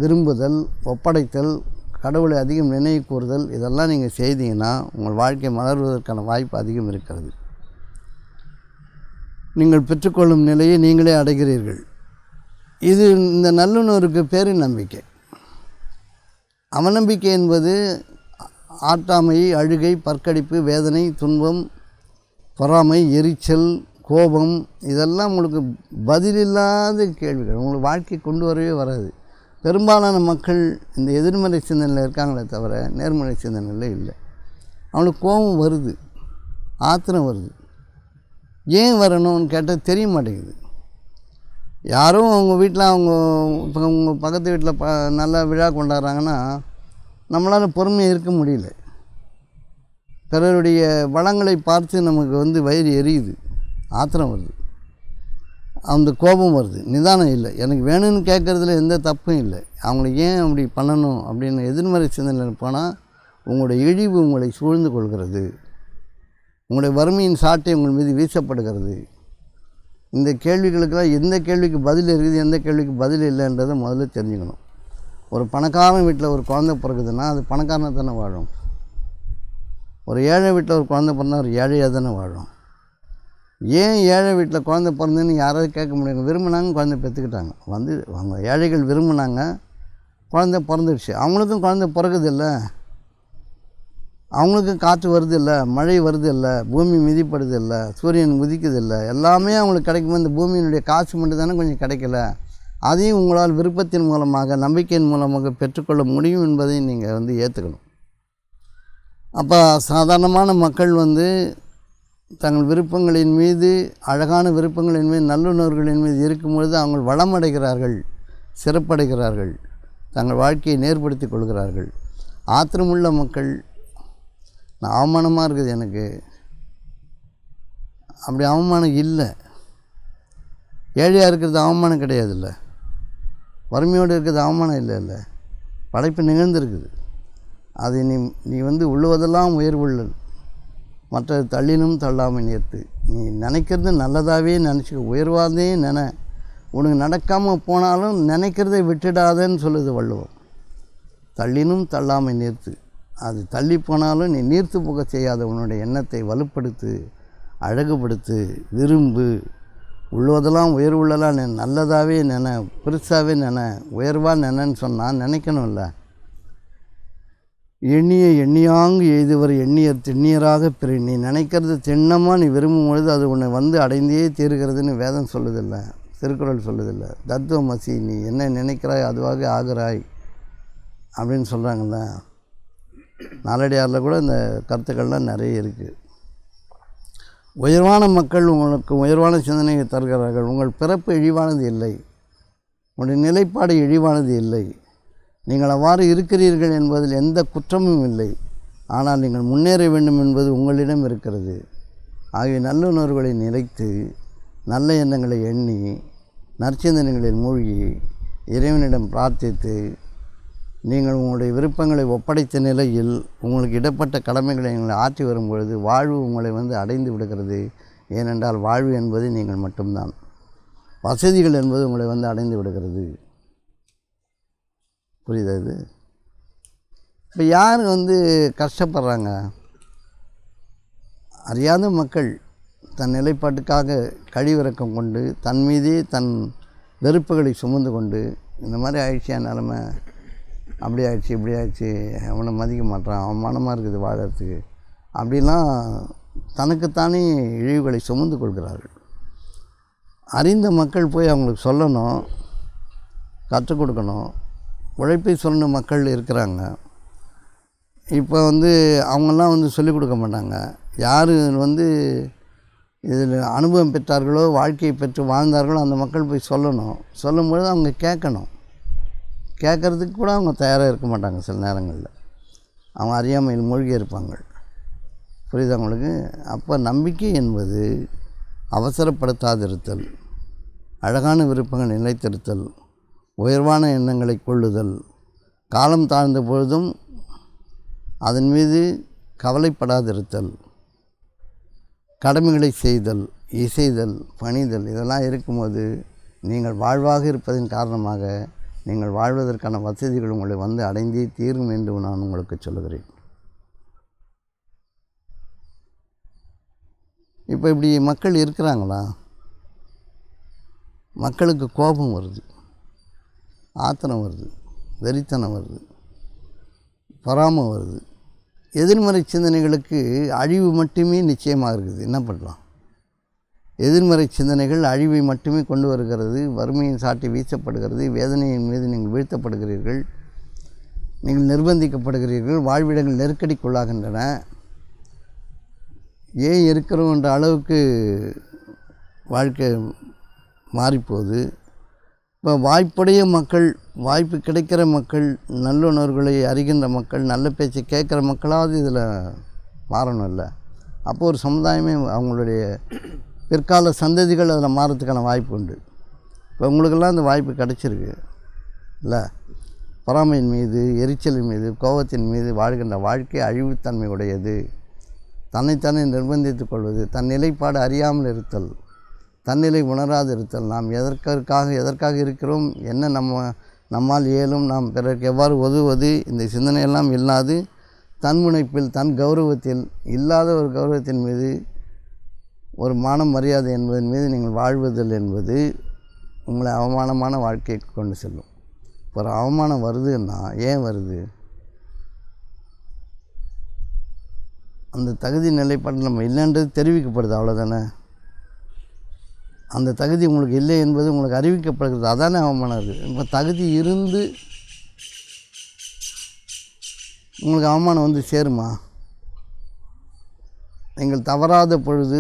விரும்புதல், ஒப்படைத்தல், கடவுளை அதிகம் நினைவு கூறுதல், இதெல்லாம் நீங்கள் செய்தீங்கன்னா உங்கள் வாழ்க்கை மலர்வதற்கான வாய்ப்பு அதிகம் இருக்கிறது. நீங்கள் பெற்றுக்கொள்ளும் நிலையை நீங்களே அடைகிறீர்கள். இது இந்த நல்லுணர்வுக்கு பேர் நம்பிக்கை. அவநம்பிக்கை என்பது ஆட்டாமை, அழுகை, பற்கடிப்பு, வேதனை, துன்பம், பொறாமை, எரிச்சல், கோபம், இதெல்லாம் உங்களுக்கு பதிலில்லாத கேள்விகள். உங்களுக்கு வாழ்க்கை கொண்டு வரவே வராது. பெரும்பாலான மக்கள் இந்த எதிர்மறை சிந்தனையில் இருக்காங்களே தவிர நேர்மறை சிந்தனையில் இல்லை. அவங்களுக்கு கோபம் வருது, ஆத்திரம் வருது. ஏன் வரணும்னு கேட்டால் தெரிய மாட்டேங்குது. யாரும் அவங்க வீட்டில் இப்போ உங்கள் பக்கத்து வீட்டில் நல்லா விழா கொண்டாடுறாங்கன்னா நம்மளால் பொறுமையாக இருக்க முடியல. பிறருடைய வளங்களை பார்த்து நமக்கு வயிறு எரியுது, ஆத்திரம் வருது, அந்த கோபம் வருது, நிதானம் இல்லை. எனக்கு வேணும்னு கேட்குறதுல எந்த தப்பும் இல்லை. அவங்கள ஏன் அப்படி பண்ணணும் அப்படின்னு எதிர்மறை சிந்தனையில் போனால் உங்களுடைய இழிவு உங்களை சூழ்ந்து கொள்கிறது, உங்களுடைய வறுமையின் சாட்டை உங்கள் மீது வீசப்படுகிறது. இந்த கேள்விகளுக்கெல்லாம் எந்த கேள்விக்கு பதில் இருக்குது, எந்த கேள்விக்கு பதில் இல்லைன்றதை முதல்ல தெரிஞ்சுக்கணும். ஒரு பணக்காரன் வீட்டில் ஒரு குழந்தை பிறகுதுன்னா அது பணக்காரனை தானே வாழும். ஒரு ஏழை வீட்டில் ஒரு குழந்தை பிறந்தா ஒரு ஏழையாக தானே வாழும். ஏன் ஏழை வீட்டில் குழந்தை பிறந்ததுன்னு யாராவது கேட்க முடியும்? விரும்பினாங்க, குழந்தை பெற்றுக்கிட்டாங்க. அவங்க ஏழைகள் விரும்பினாங்க, குழந்தை பிறந்துடுச்சு. அவங்களுக்கும் குழந்தை பிறகுது இல்லை, அவங்களுக்கும் காற்று வருது இல்லை, மழை வருது இல்லை, பூமி மிதிப்படுது இல்லை, சூரியன் உதிக்குது இல்லை, எல்லாமே அவங்களுக்கு கிடைக்கும்போது இந்த பூமியினுடைய காசு மட்டும் தானே கொஞ்சம் கிடைக்கல. அதையும் உங்களால் விருப்பத்தின் மூலமாக, நம்பிக்கையின் மூலமாக பெற்றுக்கொள்ள முடியும் என்பதை நீங்கள் ஏற்றுக்கணும். அப்போ சாதாரணமான மக்கள் தங்கள் விருப்பங்களின் மீது, அழகான விருப்பங்களின் மீது, நல்லுணர்வுகளின் மீது இருக்கும்பொழுது அவங்க வளமடைகிறார்கள், சிறப்படைகிறார்கள், தங்கள் வாழ்க்கையை நேர்படுத்தி கொள்கிறார்கள். ஆத்திரமுள்ள மக்கள், நான் அவமானமாக இருக்குது எனக்கு, அப்படி அவமானம் இல்லை. ஏழையாக இருக்கிறது அவமானம் கிடையாதுல்ல, வறுமையோடு இருக்கிறது அவமானம் இல்லை. படைப்பு நிகழ்ந்திருக்குது. அது நீ உள்ளுவதெல்லாம் உயர்வுள்ளல், மற்ற தள்ளினும் தள்ளாமல் நேர்த்து. நீ நினைக்கிறது நல்லதாகவே நினச்சிக்க, உயர்வாதே உனக்கு நடக்காமல் போனாலும் நினைக்கிறதை விட்டுடாதேன்னு சொல்லுது வள்ளுவம். தள்ளினும் தள்ளாமல் நேர்த்து. அது தள்ளி போனாலும் நீ நீர்த்து போக செய்யாத உன்னுடைய எண்ணத்தை வலுப்படுத்து, அழகுபடுத்து, விரும்பு. உள்ளதெல்லாம் உயர்வுள்ளலாம் நல்லதாகவே பெருசாகவே உயர்வாக நினைன்னு சொன்னால் நினைக்கணும்ல. எண்ணியாங்கு எய்துவர் எண்ணியர் திண்ணியராக பிரி. நீ நினைக்கிறது திண்ணமாக நீ விரும்பும் பொழுது அது உன்னை அடைந்தே தீர்கிறதுன்னு வேதம் சொல்லுதில்லை, திருக்குறள் சொல்லுதில்லை. தத்துவமசி, நீ என்ன நினைக்கிறாய் அதுவாக ஆகிறாய் அப்படின்னு சொல்கிறாங்கள்ல, நாலடியாரில் கூட இந்த கருத்துக்கள்லாம் நிறைய இருக்குது. உயர்வான மக்கள் உங்களுக்கு உயர்வான சிந்தனையை தருகிறார்கள். உங்கள் பிறப்பு இழிவானது இல்லை, உங்களுடைய நிலைப்பாடு இழிவானது இல்லை, நீங்கள் அவ்வாறு இருக்கிறீர்கள் என்பதில் எந்த குற்றமும் இல்லை. ஆனால் நீங்கள் முன்னேற வேண்டும் என்பது உங்களிடம் இருக்கிறது. ஆகிய நல்லுணர்வுகளை நிலைத்து நல்ல எண்ணங்களை எண்ணி நற்சிந்தனைகளில் மூழ்கி இறைவனிடம் பிரார்த்தித்து நீங்கள் உங்களுடைய விருப்பங்களை ஒப்படைத்த நிலையில் உங்களுக்கு இடப்பட்ட கடமைகளை நீங்கள் ஆற்றி வரும்பொழுது வாழ்வு உங்களை அடைந்து விடுகிறது. ஏனென்றால் வாழ்வு என்பது நீங்கள் மட்டும்தான். வசதிகள் என்பது உங்களை அடைந்து விடுகிறது. புரியுதா இது? இப்போ யார் கஷ்டப்படுறாங்க? அறியாத மக்கள் தன் நிலைப்பாட்டுக்காக கழிவிறக்கம் கொண்டு தன் மீதே தன் வெறுப்புகளை சுமந்து கொண்டு இந்த மாதிரி ஆயிடுச்சு, என் நிலமை அப்படி ஆயிடுச்சு இப்படி ஆயிடுச்சு, அவனை மதிக்க மாட்டான், அவமானமாக இருக்குது வாழறதுக்கு, அப்படிலாம் தனக்குத்தானே இழிவுகளை சுமந்து கொள்கிறார்கள். அறிந்த மக்கள் போய் அவங்களுக்கு சொல்லணும், கற்றுக் கொடுக்கணும். உழைப்பை சொன்ன மக்கள் இருக்கிறாங்க. இப்போ அவங்கெல்லாம் சொல்லிக் கொடுக்க மாட்டாங்க. யார் இதில் அனுபவம் பெற்றார்களோ வாழ்க்கையை பெற்று வாழ்ந்தார்களோ அந்த மக்கள் போய் சொல்லணும். சொல்லும்பொழுது அவங்க கேட்கணும். கேட்குறதுக்கு கூட அவங்க தயாராக இருக்க மாட்டாங்க. சில நேரங்களில் அவங்க அறியாமையில் மூழ்கி இருப்பாங்க. புரியுதா உங்களுக்கு? அப்போ நம்பிக்கை என்பது அவசரப்படுத்தாதிருத்தல், அழகான விருப்பங்கள் நிலைத்திருத்தல், உயர்வான எண்ணங்களை கொள்ளுதல், காலம் தாழ்ந்த பொழுதும் அதன் மீது கவலைப்படாதிருத்தல், கடமைகளை செய்தல், இசைதல், பணிதல், இதெல்லாம் இருக்கும்போது நீங்கள் வாழ்வாக இருப்பதன் காரணமாக நீங்கள் வாழ்வதற்கான வசதிகள் உங்களை அடைந்தே தீரும் என்று நான் உங்களுக்கு சொல்லுகிறேன். இப்போ இப்படி மக்கள் இருக்கிறாங்களா? மக்களுக்கு கோபம் வருது, ஆத்திரம் வருது, வெறித்தனம் வருது, பொறாமை வருது. எதிர்மறை சிந்தனைகளுக்கு அழிவு மட்டுமே நிச்சயமாக இருக்குது. என்ன பண்ணலாம்? எதிர்மறை சிந்தனைகள் அழிவை மட்டுமே கொண்டு வருகிறது. வறுமையின் சாட்டி வீசப்படுகிறது. வேதனையின் மீது நீங்கள் வீழ்த்தப்படுகிறீர்கள், நீங்கள் நிர்பந்திக்கப்படுகிறீர்கள், வாழ்விடங்கள் நெருக்கடிக்குள்ளாகின்றன. ஏன் இருக்கிறோம் என்ற அளவுக்கு வாழ்க்கை மாறிப்போகுது. இப்போ வாய்ப்புடைய மக்கள், வாய்ப்பு கிடைக்கிற மக்கள், நல்லுணர்வுகளை அறிகின்ற மக்கள், நல்ல பேச்சை கேட்குற மக்களாவது இதில் மாறணும் இல்லை? அப்போது ஒரு சமுதாயமே அவங்களுடைய பிற்கால சந்ததிகள் அதில் மாறத்துக்கான வாய்ப்பு உண்டு. இப்போ உங்களுக்கெல்லாம் அந்த வாய்ப்பு கிடச்சிருக்கு இல்லை? பொறாமையின் மீது, எரிச்சலின் மீது, கோபத்தின் மீது வாழ்கின்ற வாழ்க்கை அழிவுத்தன்மை உடையது. தன்னைத்தானே நிர்பந்தித்துக் கொள்வது, தன் நிலைப்பாடு அறியாமல் இருத்தல், தன்னிலை உணராது இருத்தல், நாம் எதற்காக இருக்கிறோம், என்ன நம்மால் இயலும், நாம் பிறருக்கு எவ்வாறு உதவுவது, இந்த சிந்தனையெல்லாம் இல்லாது தன்முனைப்பில், தன் கௌரவத்தில், இல்லாத ஒரு கௌரவத்தின் மீது, ஒரு மானம் மரியாதை என்பதன் மீது நீங்கள் வாழ்வதில் என்பது உங்களை அவமானமான வாழ்க்கைக்கு கொண்டு செல்லும். ஒரு அவமானம் வருதுன்னா ஏன் வருது? அந்த தகுதி நிலைப்பாடு நம்ம இல்லைன்றது தெரிவிக்கப்படுது, அவ்வளோதானே? அந்த தகுதி உங்களுக்கு இல்லை என்பது உங்களுக்கு அறிவிக்கப்படுகிறது, அதானே அவமானம் இருக்குது. இப்போ தகுதி இருந்து உங்களுக்கு அவமானம் சேருமா? நீங்கள் தவறாத பொழுது,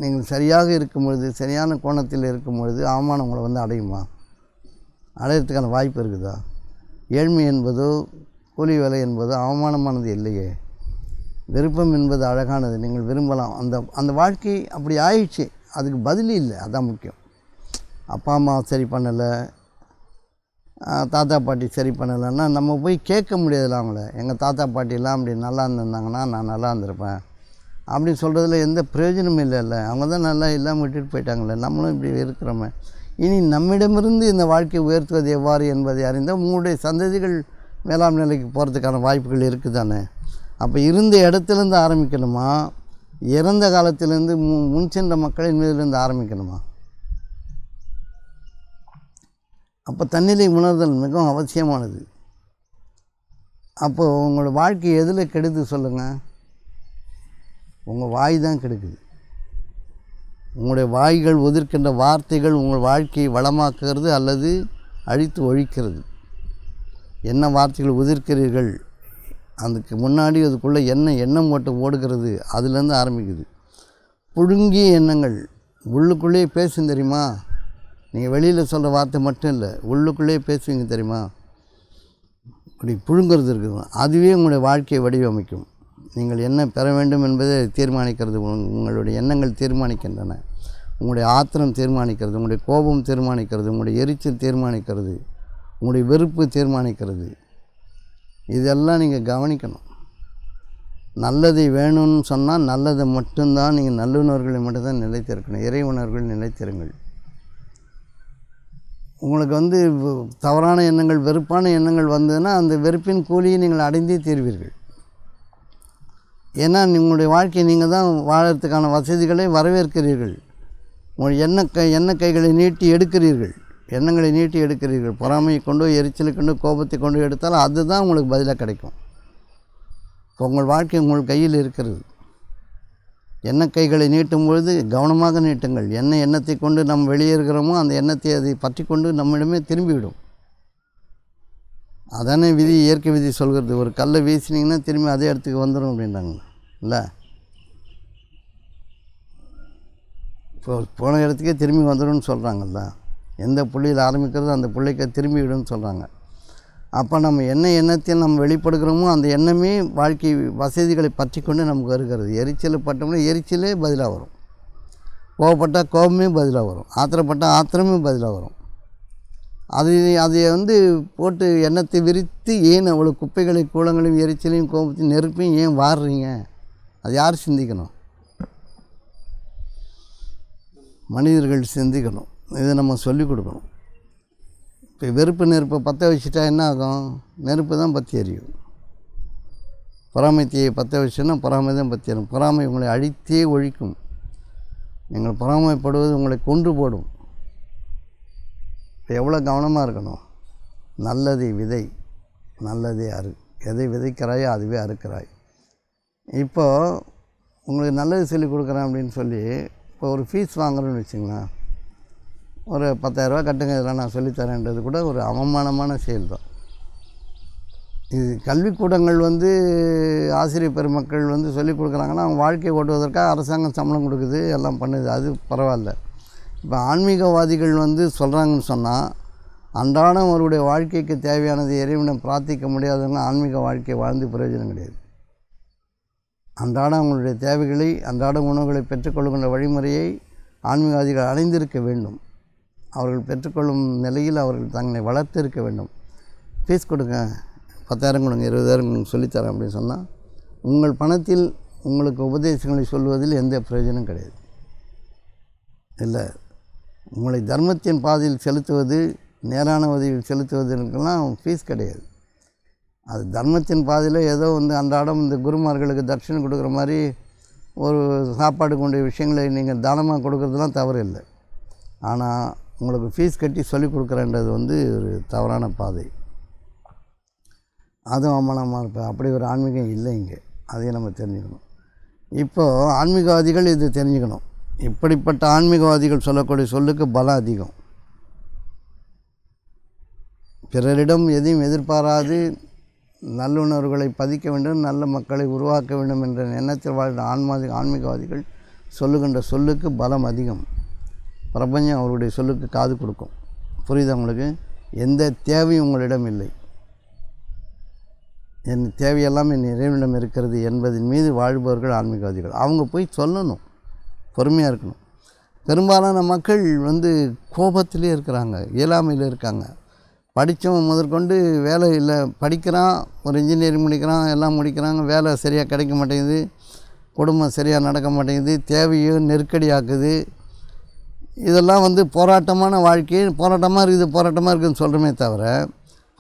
நீங்கள் சரியாக இருக்கும் பொழுது, சரியான கோணத்தில் இருக்கும் பொழுது அவமானம் உங்களை அடையுமா? அடையிறதுக்கான வாய்ப்பு இருக்குதா? ஏழ்மை என்பதோ கூலி வேலை என்பதோ அவமானமானது இல்லையே. விருப்பம் என்பது அழகானது, நீங்கள் விரும்பலாம். அந்த வாழ்க்கை அப்படி ஆயிடுச்சு, அதுக்கு பதில் இல்லை. அதுதான் முக்கியம். அப்பா அம்மா சரி பண்ணலை, தாத்தா பாட்டி சரி பண்ணலைன்னா நம்ம போய் கேட்க முடியாதுல்ல அவங்கள. எங்கள் தாத்தா பாட்டிலாம் அப்படி நல்லா இருந்திருந்தாங்கன்னா நான் நல்லா இருந்திருப்பேன் அப்படின்னு சொல்கிறதுல எந்த பிரயோஜனமும் இல்லைல்ல. அவங்க தான் நல்லா இல்லாமல் விட்டுட்டு போயிட்டாங்களே, நம்மளும் இப்படி இருக்கிறோமே. இனி நம்மிடமிருந்து இந்த வாழ்க்கையை உயர்த்துவது எவ்வாறு என்பதை அறிந்தால் உங்களுடைய சந்ததிகள் மேலாம் நிலைக்கு போகிறதுக்கான வாய்ப்புகள் இருக்குது தானே. அப்போ இருந்த இடத்துலேருந்து ஆரம்பிக்கணுமா, இறந்த காலத்திலேருந்து முன் சென்ற மக்களின் மீதிலிருந்து ஆரம்பிக்கணுமா? அப்போ தன்னிலை உணர்தல் மிகவும் அவசியமானது. அப்போது உங்களோட வாழ்க்கை எதில் கெடுது சொல்லுங்கள்? உங்கள் வாய் தான் கெடுக்குது. உங்களுடைய வாய்கள் உதிர்க்கின்ற வார்த்தைகள் உங்கள் வாழ்க்கையை வளமாக்குகிறது அல்லது அழித்து ஒழிக்கிறது. என்ன வார்த்தைகள் உதிர்க்கிறீர்கள், அதுக்கு முன்னாடி அதுக்குள்ளே என்ன எண்ணம் மட்டும் ஓடுகிறது, அதுலேருந்து ஆரம்பிக்குது. புழுங்கிய எண்ணங்கள் உள்ளுக்குள்ளேயே பேசும் தெரியுமா? நீங்கள் வெளியில் சொல்கிற வார்த்தை மட்டும் இல்லை, உள்ளுக்குள்ளேயே பேசுவீங்க தெரியுமா? அப்படி புழுங்கிறது இருக்குது. அதுவே உங்களுடைய வாழ்க்கையை வடிவமைக்கும். நீங்கள் என்ன பெற வேண்டும் என்பதை தீர்மானிக்கிறது. உங்களுடைய எண்ணங்கள் தீர்மானிக்கின்றன. உங்களுடைய ஆத்திரம் தீர்மானிக்கிறது, உங்களுடைய கோபம் தீர்மானிக்கிறது, உங்களுடைய எரிச்சல் தீர்மானிக்கிறது, உங்களுடைய வெறுப்பு தீர்மானிக்கிறது. இதெல்லாம் நீங்கள் கவனிக்கணும். நல்லதை வேணும்னு சொன்னால் நல்லதை மட்டும்தான் நீங்கள் நல்லுணர்களை மட்டும்தான் நிலைத்திருக்கணும். இறை உணர்வுகள் நிலைத்திருங்கள். உங்களுக்கு தவறான எண்ணங்கள், வெறுப்பான எண்ணங்கள் வந்ததுன்னா அந்த வெறுப்பின் கூலியை நீங்கள் அடைந்தே தீர்வீர்கள். ஏன்னா உங்களுடைய வாழ்க்கையை நீங்கள் தான் வாழறதுக்கான வசதிகளை வரவேற்கிறீர்கள். உங்களுடைய எண்ணெய் கைகளை நீட்டி எடுக்கிறீர்கள், எண்ணங்களை நீட்டி எடுக்கிறீர்கள். பொறாமையை கொண்டு, எரிச்சலை கொண்டு, கோபத்தை கொண்டு எடுத்தால் அதுதான் உங்களுக்கு பதிலாக கிடைக்கும். இப்போ உங்கள் வாழ்க்கை உங்கள் கையில் இருக்கிறது. எண்ணெய் கைகளை நீட்டும் பொழுது கவனமாக நீட்டுங்கள். என்ன எண்ணத்தை கொண்டு நம்ம வெளியேறுகிறோமோ அந்த எண்ணத்தை அதை பற்றி கொண்டு நம்மிடமே திரும்பிவிடும். அதானே விதி, இயற்கை விதி சொல்கிறது. ஒரு கல்லை வீசினீங்கன்னா திரும்பி அதே இடத்துக்கு வந்துடும் அப்படின்றாங்க இல்லை? இப்போ போன இடத்துக்கே திரும்பி வந்துடும்னு சொல்கிறாங்கல்ல. எந்த புள்ளியில் ஆரம்பிக்கிறதோ அந்த புள்ளிக்கு திரும்பி விடும்னு சொல்கிறாங்க. அப்போ நம்ம என்ன எண்ணத்தையும் நம்ம வெளிப்படுகிறோமோ அந்த எண்ணமே வாழ்க்கை வசதிகளை பற்றி கொண்டு நமக்கு வருகிறது. எரிச்சல் பட்டோம்னா எரிச்சலே பதிலாக வரும், கோவப்பட்டால் கோபமே பதிலாக வரும், ஆத்திரப்பட்டால் ஆத்திரமே பதிலாக வரும். அதை போட்டு எண்ணத்தை விரித்து ஏன் அவ்வளோ குப்பைகளை, கூலங்களையும், எரிச்சலையும், கோபத்தையும், நெருப்பையும் ஏன் வாடுறீங்க? அது யார் சிந்திக்கணும்? மனிதர்கள் சிந்திக்கணும். இதை நம்ம சொல்லிக் கொடுக்கணும். இப்போ வெறுப்பு நெருப்பை பற்ற வச்சுட்டா என்ன ஆகும்? நெருப்பு தான் பற்றி எரியும். பொறாமை தீயை பற்ற வச்சோன்னா பொறாமை தான் பற்றி எரியும். பொறாமை உங்களை அழித்தே ஒழிக்கும். நீங்கள் பொறாமைப்படுவது உங்களை கொன்று போடும். இப்போ எவ்வளோ கவனமாக இருக்கணும். நல்லதை விதை, நல்லதே அறு. எதை விதைக்கிறாயோ அதுவே அறுக்கிறாய். இப்போது உங்களுக்கு நல்லது சொல்லிக் கொடுக்குறேன் அப்படின்னு சொல்லி இப்போ ஒரு ஃபீஸ் வாங்குறோன்னு வச்சுங்களேன். ஒரு 10,000 கட்டுங்க, இதெல்லாம் நான் சொல்லித்தரேன்றது கூட ஒரு அவமானமான செயல் தான். இது கல்விக்கூடங்கள் ஆசிரியர் பெருமக்கள் சொல்லிக் கொடுக்குறாங்கன்னா அவங்க வாழ்க்கையை ஓட்டுவதற்காக அரசாங்கம் சம்பளம் கொடுக்குது, எல்லாம் பண்ணுது, அது பரவாயில்ல. இப்போ ஆன்மீகவாதிகள் சொல்கிறாங்கன்னு சொன்னால் அன்றாடம் அவருடைய வாழ்க்கைக்கு தேவையானது இறைவனை பிரார்த்திக்க முடியாதவங்க ஆன்மீக வாழ்க்கையை வாழ்ந்து பிரயோஜனம் கிடையாது. அன்றாடம் அவங்களுடைய தேவைகளை, அன்றாட உணவுகளை பெற்றுக்கொள்கின்ற வழிமுறையை ஆன்மீகவாதிகள் அடைந்திருக்க வேண்டும். அவர்கள் பெற்றுக்கொள்ளும் நிலையில் அவர்கள் தங்களை வளர்த்து இருக்க வேண்டும். ஃபீஸ் கொடுங்க, 10,000 கொடுங்க, 20,000 கொடுங்க, சொல்லித்தரேன் அப்படின்னு சொன்னால் உங்கள் பணத்தில் உங்களுக்கு உபதேசங்களை சொல்வதில் எந்த பிரயோஜனம் கிடையாது. இல்லை, உங்களை தர்மத்தின் பாதையில் செலுத்துவது, நேரான உதவியில் செலுத்துவதற்கெல்லாம் ஃபீஸ் கிடையாது. அது தர்மத்தின் பாதையில் ஏதோ அன்றாடம் இந்த குருமார்களுக்கு தட்சணை கொடுக்குற மாதிரி ஒரு சாப்பாடு கொண்ட விஷயங்களை நீங்கள் தானமாக கொடுக்குறதுலாம் தவறு இல்லை. ஆனால் உங்களுக்கு ஃபீஸ் கட்டி சொல்லிக் கொடுக்குறேன்றது ஒரு தவறான பாதை. அதுவும் அவமானமாக இருப்பேன். அப்படி ஒரு ஆன்மீகம் இல்லை இங்கே. அதையும் நம்ம தெரிஞ்சுக்கணும். இப்போது ஆன்மீகவாதிகள் இது தெரிஞ்சுக்கணும். இப்படிப்பட்ட ஆன்மீகவாதிகள் சொல்லக்கூடிய சொல்லுக்கு பலம் அதிகம். பிறரிடம் எதையும் எதிர்பாராது நல்லுணர்வுகளை பதிக்க வேண்டும், நல்ல மக்களை உருவாக்க வேண்டும் என்ற எண்ணத்தில் வாழ்ந்த ஆன்மீகவாதிகள் சொல்லுகின்ற சொல்லுக்கு பலம் அதிகம். பிரபஞ்சம் அவருடைய சொல்லுக்கு காது கொடுக்கும். புரியுது உங்களுக்கு? எந்த தேவையும் உங்களிடம் இல்லை. என் தேவையெல்லாம் என் இறைவனிடம் இருக்கிறது என்பதன் மீது வாழ்பவர்கள் ஆன்மீகவாதிகள். அவங்க போய் சொல்லணும், பொறுமையாக இருக்கணும். பெரும்பாலான மக்கள் கோபத்திலே இருக்கிறாங்க, இயலாமையில் இருக்காங்க. படித்தவன் முதற்கொண்டு வேலை இல்லை, படிக்கிறான், ஒரு இன்ஜினியரிங் முடிக்கிறான், எல்லாம் முடிக்கிறாங்க, வேலை சரியாக கிடைக்க மாட்டேங்குது, குடும்பம் சரியாக நடக்க மாட்டேங்குது, தேவையும் நெருக்கடியாக்குது. இதெல்லாம் போராட்டமான வாழ்க்கை. போராட்டமாக இருக்குதுன்னு சொல்கிறோமே தவிர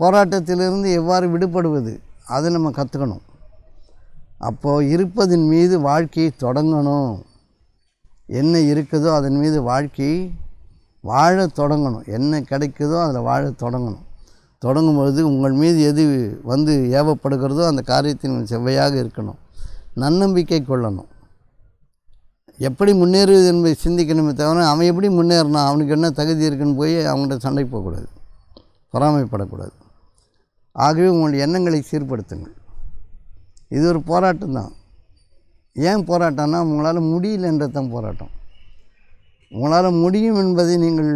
போராட்டத்திலிருந்து எவ்வாறு விடுபடுவது அதை நம்ம கற்றுக்கணும். அப்போது இருப்பதின் மீது வாழ்க்கையை தொடங்கணும். என்ன இருக்குதோ அதன் மீது வாழ்க்கையை வாழ தொடங்கணும். என்ன கிடைக்குதோ அதில் வாழ தொடங்கணும். தொடங்கும்பொழுது உங்கள் மீது எது ஏவப்படுகிறதோ அந்த காரியத்தின் செவ்வையாக இருக்கணும். நன்னம்பிக்கை கொள்ளணும். எப்படி முன்னேறுவது என்பதை சிந்திக்கணுமே தவிர அவன் எப்படி முன்னேறினான், அவனுக்கு என்ன தகுதி இருக்குன்னு போய் அவங்கள்ட்ட சண்டைக்கு போகக்கூடாது, பொறாமைப்படக்கூடாது. ஆகவே உங்கள் எண்ணங்களை சீர்படுத்துங்கள். இது ஒரு போராட்டம் தான். ஏன் போராட்டம்னா உங்களால் முடியலன்றது தான் போராட்டம். உங்களால் முடியும் என்பதை நீங்கள்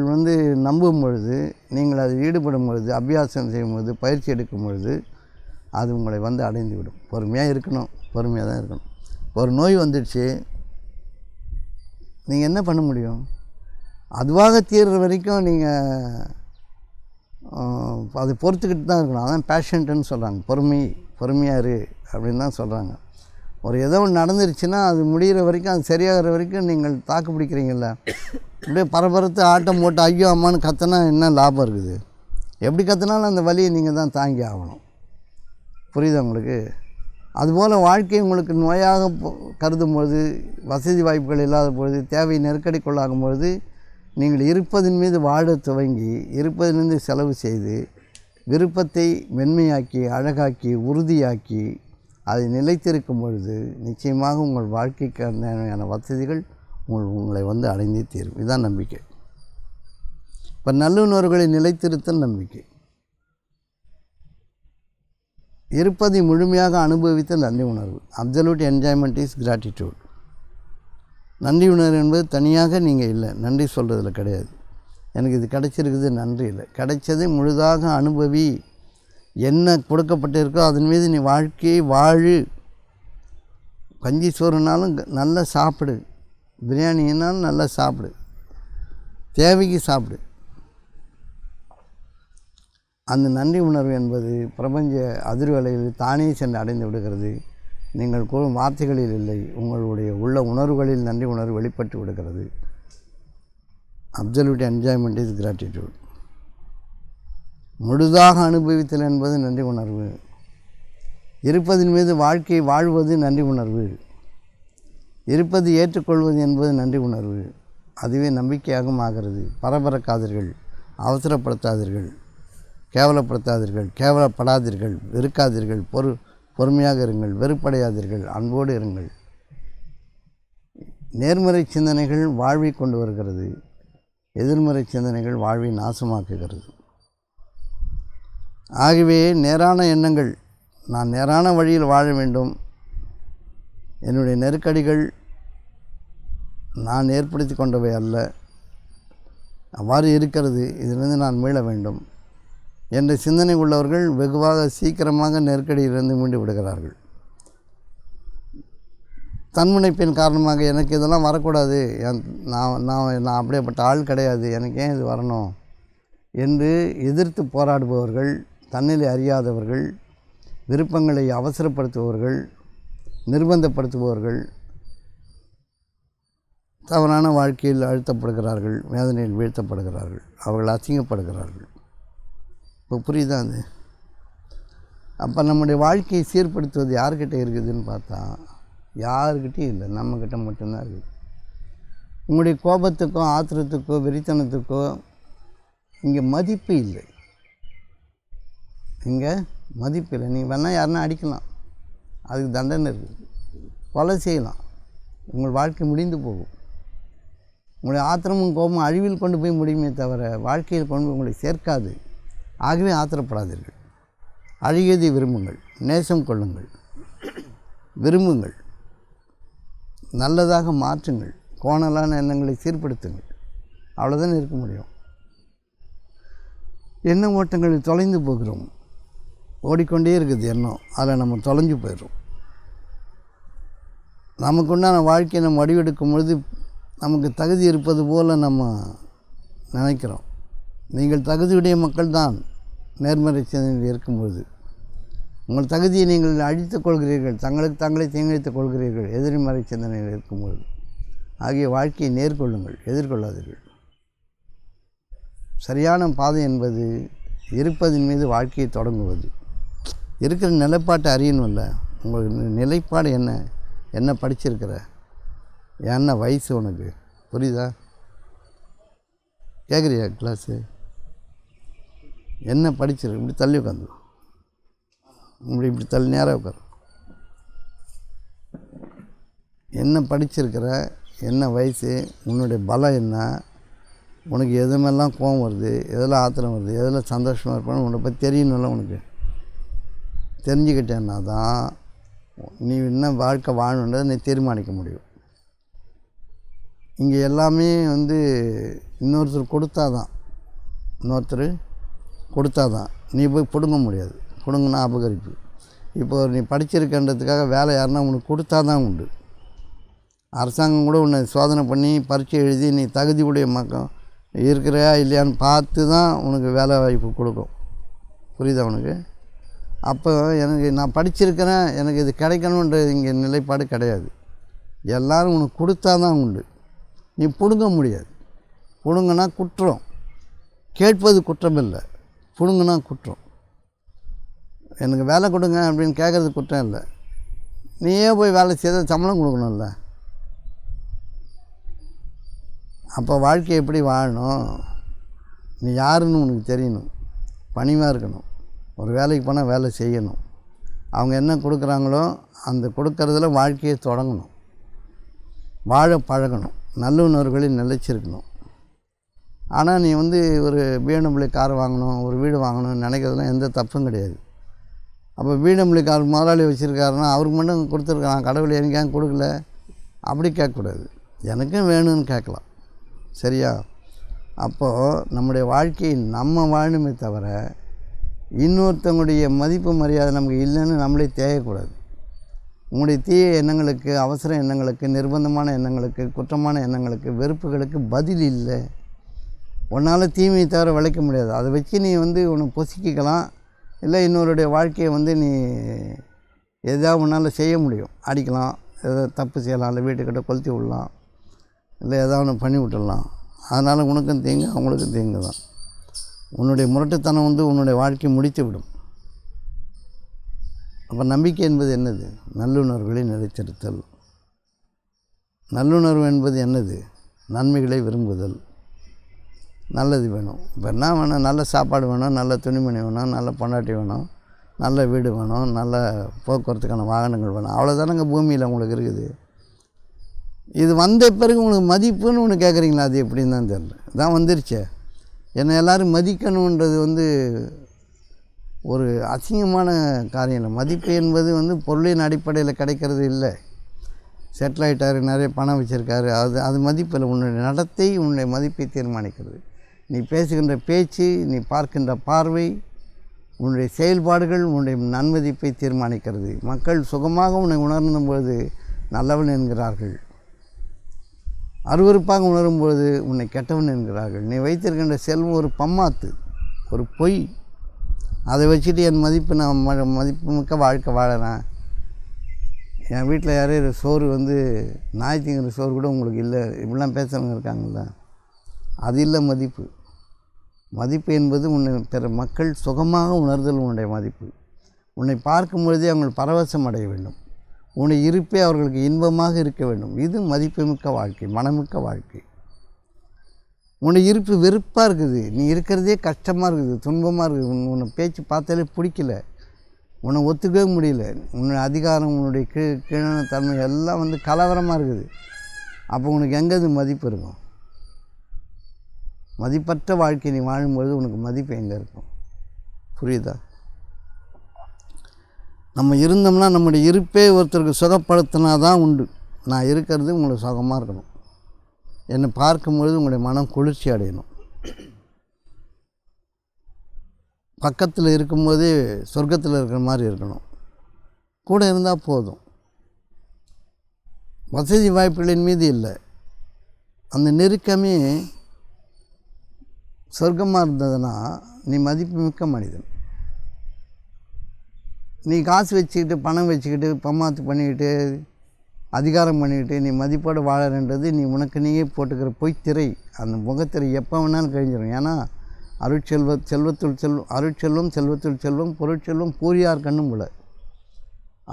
நம்பும் பொழுது, நீங்கள் அதில் ஈடுபடும் பொழுது, அபியாசம் செய்யும் பொழுது, பயிற்சி எடுக்கும் பொழுது அது உங்களை அடைந்து விடும். பொறுமையாக இருக்கணும், பொறுமையாக தான் இருக்கணும். ஒரு நோய் வந்துடுச்சு, நீங்கள் என்ன பண்ண முடியும்? அதுவாக தீர்ற வரைக்கும் நீங்கள் அதை பொறுத்துக்கிட்டு தான் இருக்கணும். அதான் பேஷண்ட்டுன்னு சொல்கிறாங்க. பொறுமையாக இரு அப்படின்னு தான் சொல்கிறாங்க. ஏதோ ஒன்று நடந்துருச்சுன்னா அது முடிகிற வரைக்கும், அது சரியாகிற வரைக்கும் நீங்கள் தாக்கு பிடிக்கிறீங்கள. அப்படியே பரபரத்து ஆட்டம் போட்டு ஐயோ அம்மான்னு கத்தினா என்ன லாபம் இருக்குது? எப்படி கத்தினாலும் அந்த வலியை நீங்கள் தான் தாங்கி ஆகணும். புரியுதா உங்களுக்கு? அதுபோல் வாழ்க்கை உங்களுக்கு நோயாக கருதும் பொழுது, வசதி வாய்ப்புகள் இல்லாத பொழுது, தேவை நெருக்கடிக்குள்ளாகும் பொழுது, நீங்கள் இருப்பதின் மீது வாழ துவங்கி இருப்பதிலிருந்து செலவு செய்து விருப்பத்தை மென்மையாக்கி அழகாக்கி உறுதியாக்கி அதை நிலைத்திருக்கும் பொழுது நிச்சயமாக உங்கள் வாழ்க்கைக்கான வசதிகள் உங்களை அடைந்தே தீரும். இதுதான் நம்பிக்கை. இப்போ நல்லுணர்வுகளை நிலைத்திருத்தல் நம்பிக்கை. இருப்பதை முழுமையாக அனுபவித்தல் நன்றி உணர்வு. Absolute enjoyment is gratitude. நன்றி உணர்வு என்பது தனியாக நீங்கள் இல்லை, நன்றி சொல்கிறதுல கிடையாது. எனக்கு இது கிடைச்சிருக்குது நன்றி இல்லை, கிடைச்சதை முழுதாக அனுபவி. என்ன கொடுக்கப்பட்டிருக்கோ அதன் மீது நீ வாழ்க்கையை வாழு. கஞ்சி சோறுனாலும் நல்லா சாப்பிடு, பிரியாணினாலும் நல்லா சாப்பிடு, தேவைக்கு சாப்பிடு. அந்த நன்றி உணர்வு என்பது பிரபஞ்ச அதிர்வலையில் தானே சென்று அடைந்து விடுகிறது. நீங்கள் கூறும் வார்த்தைகளில் இல்லை, உங்களுடைய உள்ள உணர்வுகளில் நன்றி உணர்வு வெளிப்பட்டு விடுகிறது. Absolute enjoyment is gratitude. முழுதாக அனுபவித்தல் என்பது நன்றி உணர்வு. இருப்பதின் மீது வாழ்க்கையை வாழ்வது நன்றி உணர்வு. இருப்பது ஏற்றுக்கொள்வது என்பது நன்றி உணர்வு. அதுவே நம்பிக்கையாகவும் ஆகிறது. பரபரக்காதீர்கள், அவசரப்படுத்தாதீர்கள், கேவலப்படுத்தாதீர்கள், கேவலப்படாதீர்கள், வெறுக்காதீர்கள், பொறுமையாக இருங்கள், வெறுப்படையாதீர்கள், அன்போடு இருங்கள். நேர்மறை சிந்தனைகள் வாழ்வை கொண்டு வருகிறது, எதிர்மறை சிந்தனைகள் வாழ்வை நாசமாக்குகிறது. ஆகவே நேரான எண்ணங்கள், நான் நேரான வழியில் வாழ வேண்டும், என்னுடைய நெருக்கடிகள் நான் ஏற்படுத்தி கொண்டவை அல்ல, அவ்வாறு இருக்கிறது, இதிலிருந்து நான் மீள வேண்டும் என்ற சிந்தனை உள்ளவர்கள் வெகுவாக சீக்கிரமாக நெருக்கடியிலிருந்து மீண்டு விடுகிறார்கள். தன்முனைப்பின் காரணமாக எனக்கு இதெல்லாம் வரக்கூடாது, நான் அப்படியேப்பட்ட ஆள் கிடையாது, எனக்கு ஏன் இது வரணும் என்று எதிர்த்து போராடுபவர்கள், தன்னிலை அறியாதவர்கள், விருப்பங்களை அவசரப்படுத்துபவர்கள், நிர்பந்தப்படுத்துபவர்கள் தவறான வாழ்க்கையில் அழுத்தப்படுகிறார்கள், வேதனையில் வீழ்த்தப்படுகிறார்கள், அவர்கள் அசிங்கப்படுகிறார்கள். இப்போ புரியுதா? அது அப்போ நம்முடைய வாழ்க்கையை சீர்படுத்துவது யார்கிட்ட இருக்குதுன்னு பார்த்தா யாருக்கிட்டையும் இல்லை, நம்மக்கிட்ட மட்டும்தான் இருக்குது. உங்களுடைய கோபத்துக்கோ ஆத்திரத்துக்கோ வெறித்தனத்துக்கோ இங்கே மதிப்பு இல்லை. இங்கே மதிப்பு இல்லை. நீங்கள் வேணால் யாருன்னா அடிக்கலாம், அதுக்கு தண்டனை இருக்குது, கொலை செய்யலாம், உங்கள் வாழ்க்கை முடிந்து போகும். உங்களுடைய ஆத்திரமும் கோபமும் அழிவில் கொண்டு போய் முடியுமே தவிர வாழ்க்கையில் கொண்டு போய் உங்களை சேர்க்காது. ஆகவே ஆத்திரப்படாதீர்கள், அழகியதை விரும்புங்கள், நேசம் கொள்ளுங்கள், விரும்புங்கள், நல்லதாக மாற்றுங்கள், கோணலான எண்ணங்களை சீர்படுத்துங்கள். அவ்வளோதான் இருக்க முடியும். எண்ண ஓட்டங்களில் தொலைந்து போகிறோம், ஓடிக்கொண்டே இருக்குது எண்ணம், அதில் நம்ம தொலைஞ்சு போயிடுறோம். நமக்கு உண்டான வாழ்க்கையை நம்ம வடிவெடுக்கும் பொழுது நமக்கு தகுதி இருப்பது போல் நம்ம நினைக்கிறோம். நீங்கள் தகுதியுடைய மக்கள் தான் நேர்மறை சிந்தனையில் இருக்கும்பொழுது. உங்கள் தகுதியை நீங்கள் அழித்துக் கொள்கிறீர்கள், தங்களுக்கு தங்களை தீங்கிழைத்துக் கொள்கிறீர்கள் எதிர்மறை சிந்தனையில் இருக்கும்பொழுது. ஆகிய வாழ்க்கையை நேர்கொள்ளுங்கள், எதிர்கொள்ளாதீர்கள். சரியான பாதை என்பது இருப்பதின் மீது வாழ்க்கையை தொடங்குவது. இருக்கிற நிலைப்பாட்டை அறியணும்ல. உங்களுக்கு நிலைப்பாடு என்ன படிச்சிருக்கிற, என்ன வயசு உனக்கு, புரியுதா? கேட்குறியா கிளாஸு? என்ன படிச்சிருக்கு? இப்படி தள்ளி உட்காந்து, இப்படி தள்ளி நேராக உட்காரு. என்ன படிச்சிருக்கிற, என்ன வயசு, உன்னுடைய பலம் என்ன, உனக்கு எதுமெல்லாம் கோபம் வருது, எதெல்லாம் ஆத்திரம் வருது, எதெல்லாம் சந்தோஷமாக இருக்கணும், உன்னை பற்றி தெரியணும்ல உனக்கு. தெரிஞ்சுக்கிட்டேன்னா தான் நீ என்ன வாழ்க்கை வாழணுன்றதை நீ தீர்மானிக்க முடியும். இங்கே எல்லாமே இன்னொருத்தர் கொடுத்தா தான் நீ போய் பிடுங்க முடியாது. பிடுங்கினா அபகரிப்பு. இப்போது நீ படிச்சிருக்கன்றதுக்காக வேலை யாருன்னா உனக்கு கொடுத்தா தான் உண்டு. அரசாங்கம் கூட உன்னை சோதனை பண்ணி பரீட்சை எழுதி நீ தகுதி உடைய மக்கள் இருக்கிறையா இல்லையான்னு பார்த்து தான் உனக்கு வேலை வாய்ப்பு கொடுக்கும். புரியுதா உனக்கு? அப்போ நான் படிச்சிருக்கிறேன், எனக்கு இது கிடைக்கணுன்ற இங்கே நிலைப்பாடு கிடையாது. எல்லோரும் உனக்கு கொடுத்தா தான் உண்டு. நீ பிடுங்க முடியாது. பிடுங்கினா குற்றம். கேட்பது குற்றம் இல்லை, பிடுங்கினா குற்றம். எனக்கு வேலை கொடுங்க அப்படின்னு கேட்குறது குற்றம் இல்லை. நீயே போய் வேலை செய்தால் சம்பளம் கொடுக்கணும்ல. அப்போ வாழ்க்கை எப்படி வாழணும்? நீ யாருன்னு உனக்கு தெரியணும். பணிவாக இருக்கணும். ஒரு வேலைக்கு போனால் வேலை செய்யணும். அவங்க என்ன கொடுக்குறாங்களோ அந்த கொடுக்கறதுல வாழ்க்கையை தொடங்கணும். வாழ பழகணும். நல்லுணர்வுகளில் நிலைச்சிருக்கணும். ஆனால் நீ ஒரு BMW கார் வாங்கணும், ஒரு வீடு வாங்கணும்னு நினைக்கிறதுலாம் எந்த தப்பும் கிடையாது. அப்போ BMW கார் முதலாளி வச்சுருக்காருன்னா அவருக்கு மட்டும் கொடுத்துருக்கான், கடவுள் எனக்கு ஏன் கொடுக்கல அப்படி கேட்கக்கூடாது. எனக்கும் வேணும்னு கேட்கலாம். சரியா? அப்போது நம்முடைய வாழ்க்கையை நம்ம வாழணுமே தவிர இன்னொருத்தவங்களுடைய மதிப்பு மரியாதை நமக்கு இல்லைன்னு நம்மளே தேயக்கூடாது. உங்களுடைய தீய எண்ணங்களுக்கு, அவசர எண்ணங்களுக்கு, நிர்பந்தமான எண்ணங்களுக்கு, குற்றமான எண்ணங்களுக்கு, வெறுப்புகளுக்கு பதில் இல்லை. உன்னால் தீமையை தவிர விளைக்க முடியாது. அதை வச்சு நீ உன்னை பொசுக்கிக்கலாம். இல்லை இன்னொருடைய வாழ்க்கையை நீ எதாவது உன்னால் செய்ய முடியும். அடிக்கலாம், ஏதாவது தப்பு செய்யலாம், இல்லை வீட்டுக்கிட்ட கொளுத்தி விடலாம், இல்லை ஏதாவது ஒன்று பண்ணி விட்டுடலாம். அதனால் உனக்கும் தீங்கு, அவங்களுக்கும் தீங்கு தான். உன்னுடைய முரட்டுத்தனம் உன்னுடைய வாழ்க்கையை முடித்து விடும். அப்போ நம்பிக்கை என்பது என்னது? நல்லுணர்வுகளை நிலைத்திருத்தல். நல்லுணர்வு என்பது என்னது? நன்மைகளை விரும்புதல். நல்லது வேணும். இப்போ என்ன வேணும்? நல்ல சாப்பாடு வேணும், நல்ல துணிமணி வேணும், நல்ல பொண்டாட்டி வேணும், நல்ல வீடு வேணும், நல்ல போக்குவரத்துக்கான வாகனங்கள் வேணும். அவ்வளோதானங்க பூமியில் உங்களுக்கு இருக்குது. இது வந்த பிறகு உங்களுக்கு மதிப்புன்னு ஒன்று கேட்குறீங்களா? அது எப்படின்னு தான் தெரியல. இதான் வந்துருச்சே. என்னை எல்லோரும் மதிக்கணுன்றது ஒரு அசிங்கமான காரியம் இல்லை. மதிப்பு என்பது பொருளின் அடிப்படையில் கிடைக்கிறது இல்லை. செட்டில் ஆகிட்டார், நிறைய பணம் வச்சுருக்காரு, அது மதிப்பு இல்லை. உன்னுடைய நடத்தை உன்னுடைய மதிப்பை தீர்மானிக்கிறது. நீ பேசுகின்ற பேச்சு, நீ பார்க்கின்ற பார்வை, உன்னுடைய செயல்பாடுகள் உன்னுடைய நன்மதிப்பை தீர்மானிக்கிறது. மக்கள் சுகமாக உன்னை உணர்ந்தும் பொழுது நல்லவன் என்கிறார்கள். அருவருப்பாக உணரும்பொழுது உன்னை கெட்டவன் என்கிறார்கள். நீ வைத்திருக்கின்ற செல்வம் ஒரு பம்மாத்து, ஒரு பொய். அதை வச்சுட்டு என் மதிப்பு, நான் மதிப்புமிக்க வாழ்க்கை வாழறேன். என் வீட்டில் யாரும் சோறு நாய் திங்கிற சோறு கூட உங்களுக்கு இல்லை, இப்படிலாம் பேசுகிறவங்க இருக்காங்கல்ல. அது இல்லை மதிப்பு. மதிப்பு என்பது உன்னை பிற மக்கள் சுகமாக உணர்தல் உன்னுடைய மதிப்பு. உன்னை பார்க்கும் பொழுதே அவங்க பரவசம் அடைய வேண்டும். உன்னுடைய இருப்பே அவர்களுக்கு இன்பமாக இருக்க வேண்டும். இது மதிப்புமிக்க வாழ்க்கை, மனமிக்க வாழ்க்கை. உன்னுடைய இருப்பு வெறுப்பாக இருக்குது, நீ இருக்கிறதே கஷ்டமாக இருக்குது, துன்பமாக இருக்குது, உன்னை பேச்சு பார்த்தாலே பிடிக்கல, உன்னை ஒத்துக்கவே முடியல, உன்னுடைய அதிகாரம், உன்னுடைய கீழான தன்மை எல்லாம் கலவரமாக இருக்குது. அப்போ உனக்கு எங்கேது மதிப்பு இருக்கும்? மதிப்பற்ற வாழ்க்கை நீ வாழும்பொழுது உனக்கு மதிப்பு எங்கே இருக்கும்? புரியுதா? நம்ம இருந்தோம்னா நம்முடைய இருப்பே ஒருத்தருக்கு சுகப்படுத்தினா தான் உண்டு. நான் இருக்கிறது உங்களுக்கு சுகமாக இருக்கணும். என்னை பார்க்கும்பொழுது உங்களுடைய மனம் குளிர்ச்சி அடையணும். பக்கத்தில் இருக்கும்போதே சொர்க்கத்தில் இருக்கிற மாதிரி இருக்கணும். கூட இருந்தால் போதும். வசதி வாய்ப்புகளின் மீது இல்லை. அந்த நெருக்கமே சொர்க்கமாக இருந்ததுன்னா நீ மதிப்புமிக்க மனிதன். நீ காசு வச்சுக்கிட்டு, பணம் வச்சுக்கிட்டு, பம்மாத்து பண்ணிக்கிட்டு, அதிகாரம் பண்ணிக்கிட்டு நீ மதிப்போடு வாழறன்றது நீ உனக்கு நீயே போட்டுக்கிற பொய்த்திரை. அந்த முகத்திரை எப்போ வேணாலும் கழிஞ்சிடும். ஏன்னா செல்வத்துள் அருட்செல்வம் செல்வத்துள் செல்வம், பொருட்செல்வம் பூரியார் கண்ணும் போல.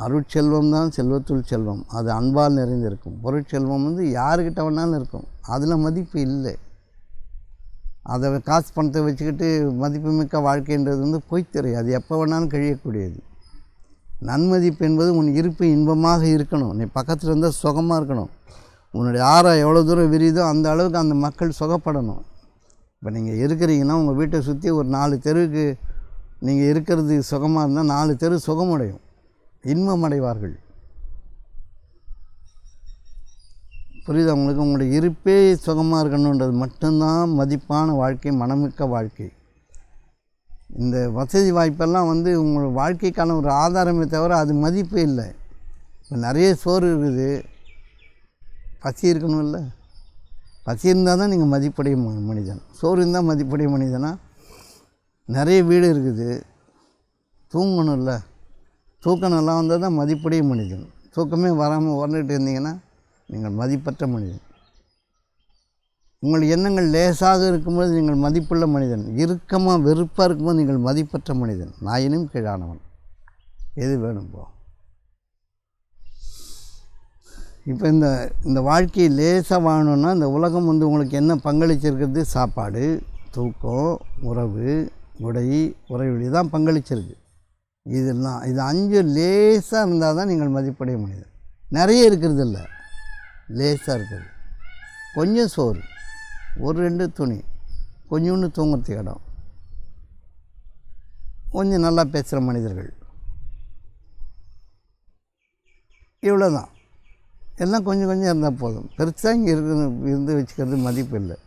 அருட்செல்வம் தான் செல்வத்துள் செல்வம், அது அன்பால் நிறைந்திருக்கும். பொருட்செல்வம் யாருக்கிட்ட வேணாலும் இருக்கும், அதில் மதிப்பு இல்லை. அதை காசு பணத்தை வச்சுக்கிட்டு மதிப்புமிக்க வாழ்க்கைன்றது பொய்த்திரை. அது எப்போ வேணாலும் கழியக்கூடியது. நன்மதிப்பு என்பது உன் இருப்பு இன்பமாக இருக்கணும். நீ பக்கத்தில் இருந்தால் சுகமாக இருக்கணும். உன்னுடைய ஆறாக எவ்வளோ தூரம் விரியுதோ அந்த அளவுக்கு அந்த மக்கள் சுகப்படணும். இப்போ நீங்கள் இருக்கிறீங்கன்னா உங்கள் வீட்டை சுற்றி ஒரு 4 தெருவுக்கு நீங்கள் இருக்கிறது சுகமாக இருந்தால் 4 தெரு சுகமடையும், இன்பமடைவார்கள். புரியுதா உங்களுக்கு? உங்களுடைய இருப்பே சுகமாக இருக்கணுன்றது மட்டும்தான் மதிப்பான வாழ்க்கை, மனமிக்க வாழ்க்கை. இந்த வசதி வாய்ப்பெல்லாம் வந்து உங்கள் வாழ்க்கைக்கான ஒரு ஆதாரமே தவிர அது மதிப்பு இல்லை. இப்போ நிறைய சோறு இருக்குது, பசி இருக்கணும்ல. பசி இருந்தால் தான் நீங்கள் மதிப்படைய மனிதன். சோறு இருந்தால் மதிப்படைய மனிதனா? நிறைய வீடு இருக்குது, தூங்கணும்ல. தூக்கம் நல்லா வந்தால் தான் மதிப்படைய மனிதன். தூக்கமே வராமல் உறந்துட்டு இருந்தீங்கன்னா நீங்கள் மதிப்பற்ற மனிதன். உங்கள் எண்ணங்கள் லேசாக இருக்கும்போது நீங்கள் மதிப்புள்ள மனிதன். இறுக்கமாக வெறுப்பாக இருக்கும்போது நீங்கள் மதிப்பற்ற மனிதன், நாயினும் கீழானவன். எது வேணும் போ? இப்போ இந்த வாழ்க்கையை லேசாக வாழணுன்னா இந்த உலகம் வந்து உங்களுக்கு என்ன பங்களிச்சிருக்கிறது? சாப்பாடு, தூக்கம், உறவு, உடை, உறைவெளி தான் பங்களிச்சிருக்கு. இதெல்லாம் இது 5 லேசாக இருந்தால் தான் நீங்கள் மதிப்படைய மனிதன். நிறைய இருக்கிறது இல்லை, லேசாக இருக்குது. கொஞ்சம் சோறு, 1-2 துணி, கொஞ்சோண்டு தூங்குறதுக்கு இடம், கொஞ்சம் நல்லா பேசுகிற மனிதர்கள், இவ்வளோ தான். எல்லாம் கொஞ்சம் கொஞ்சம் இருந்தால் போதும். பெருசாக இங்கே இருந்து வச்சுக்கிறது மதிப்பு இல்லை.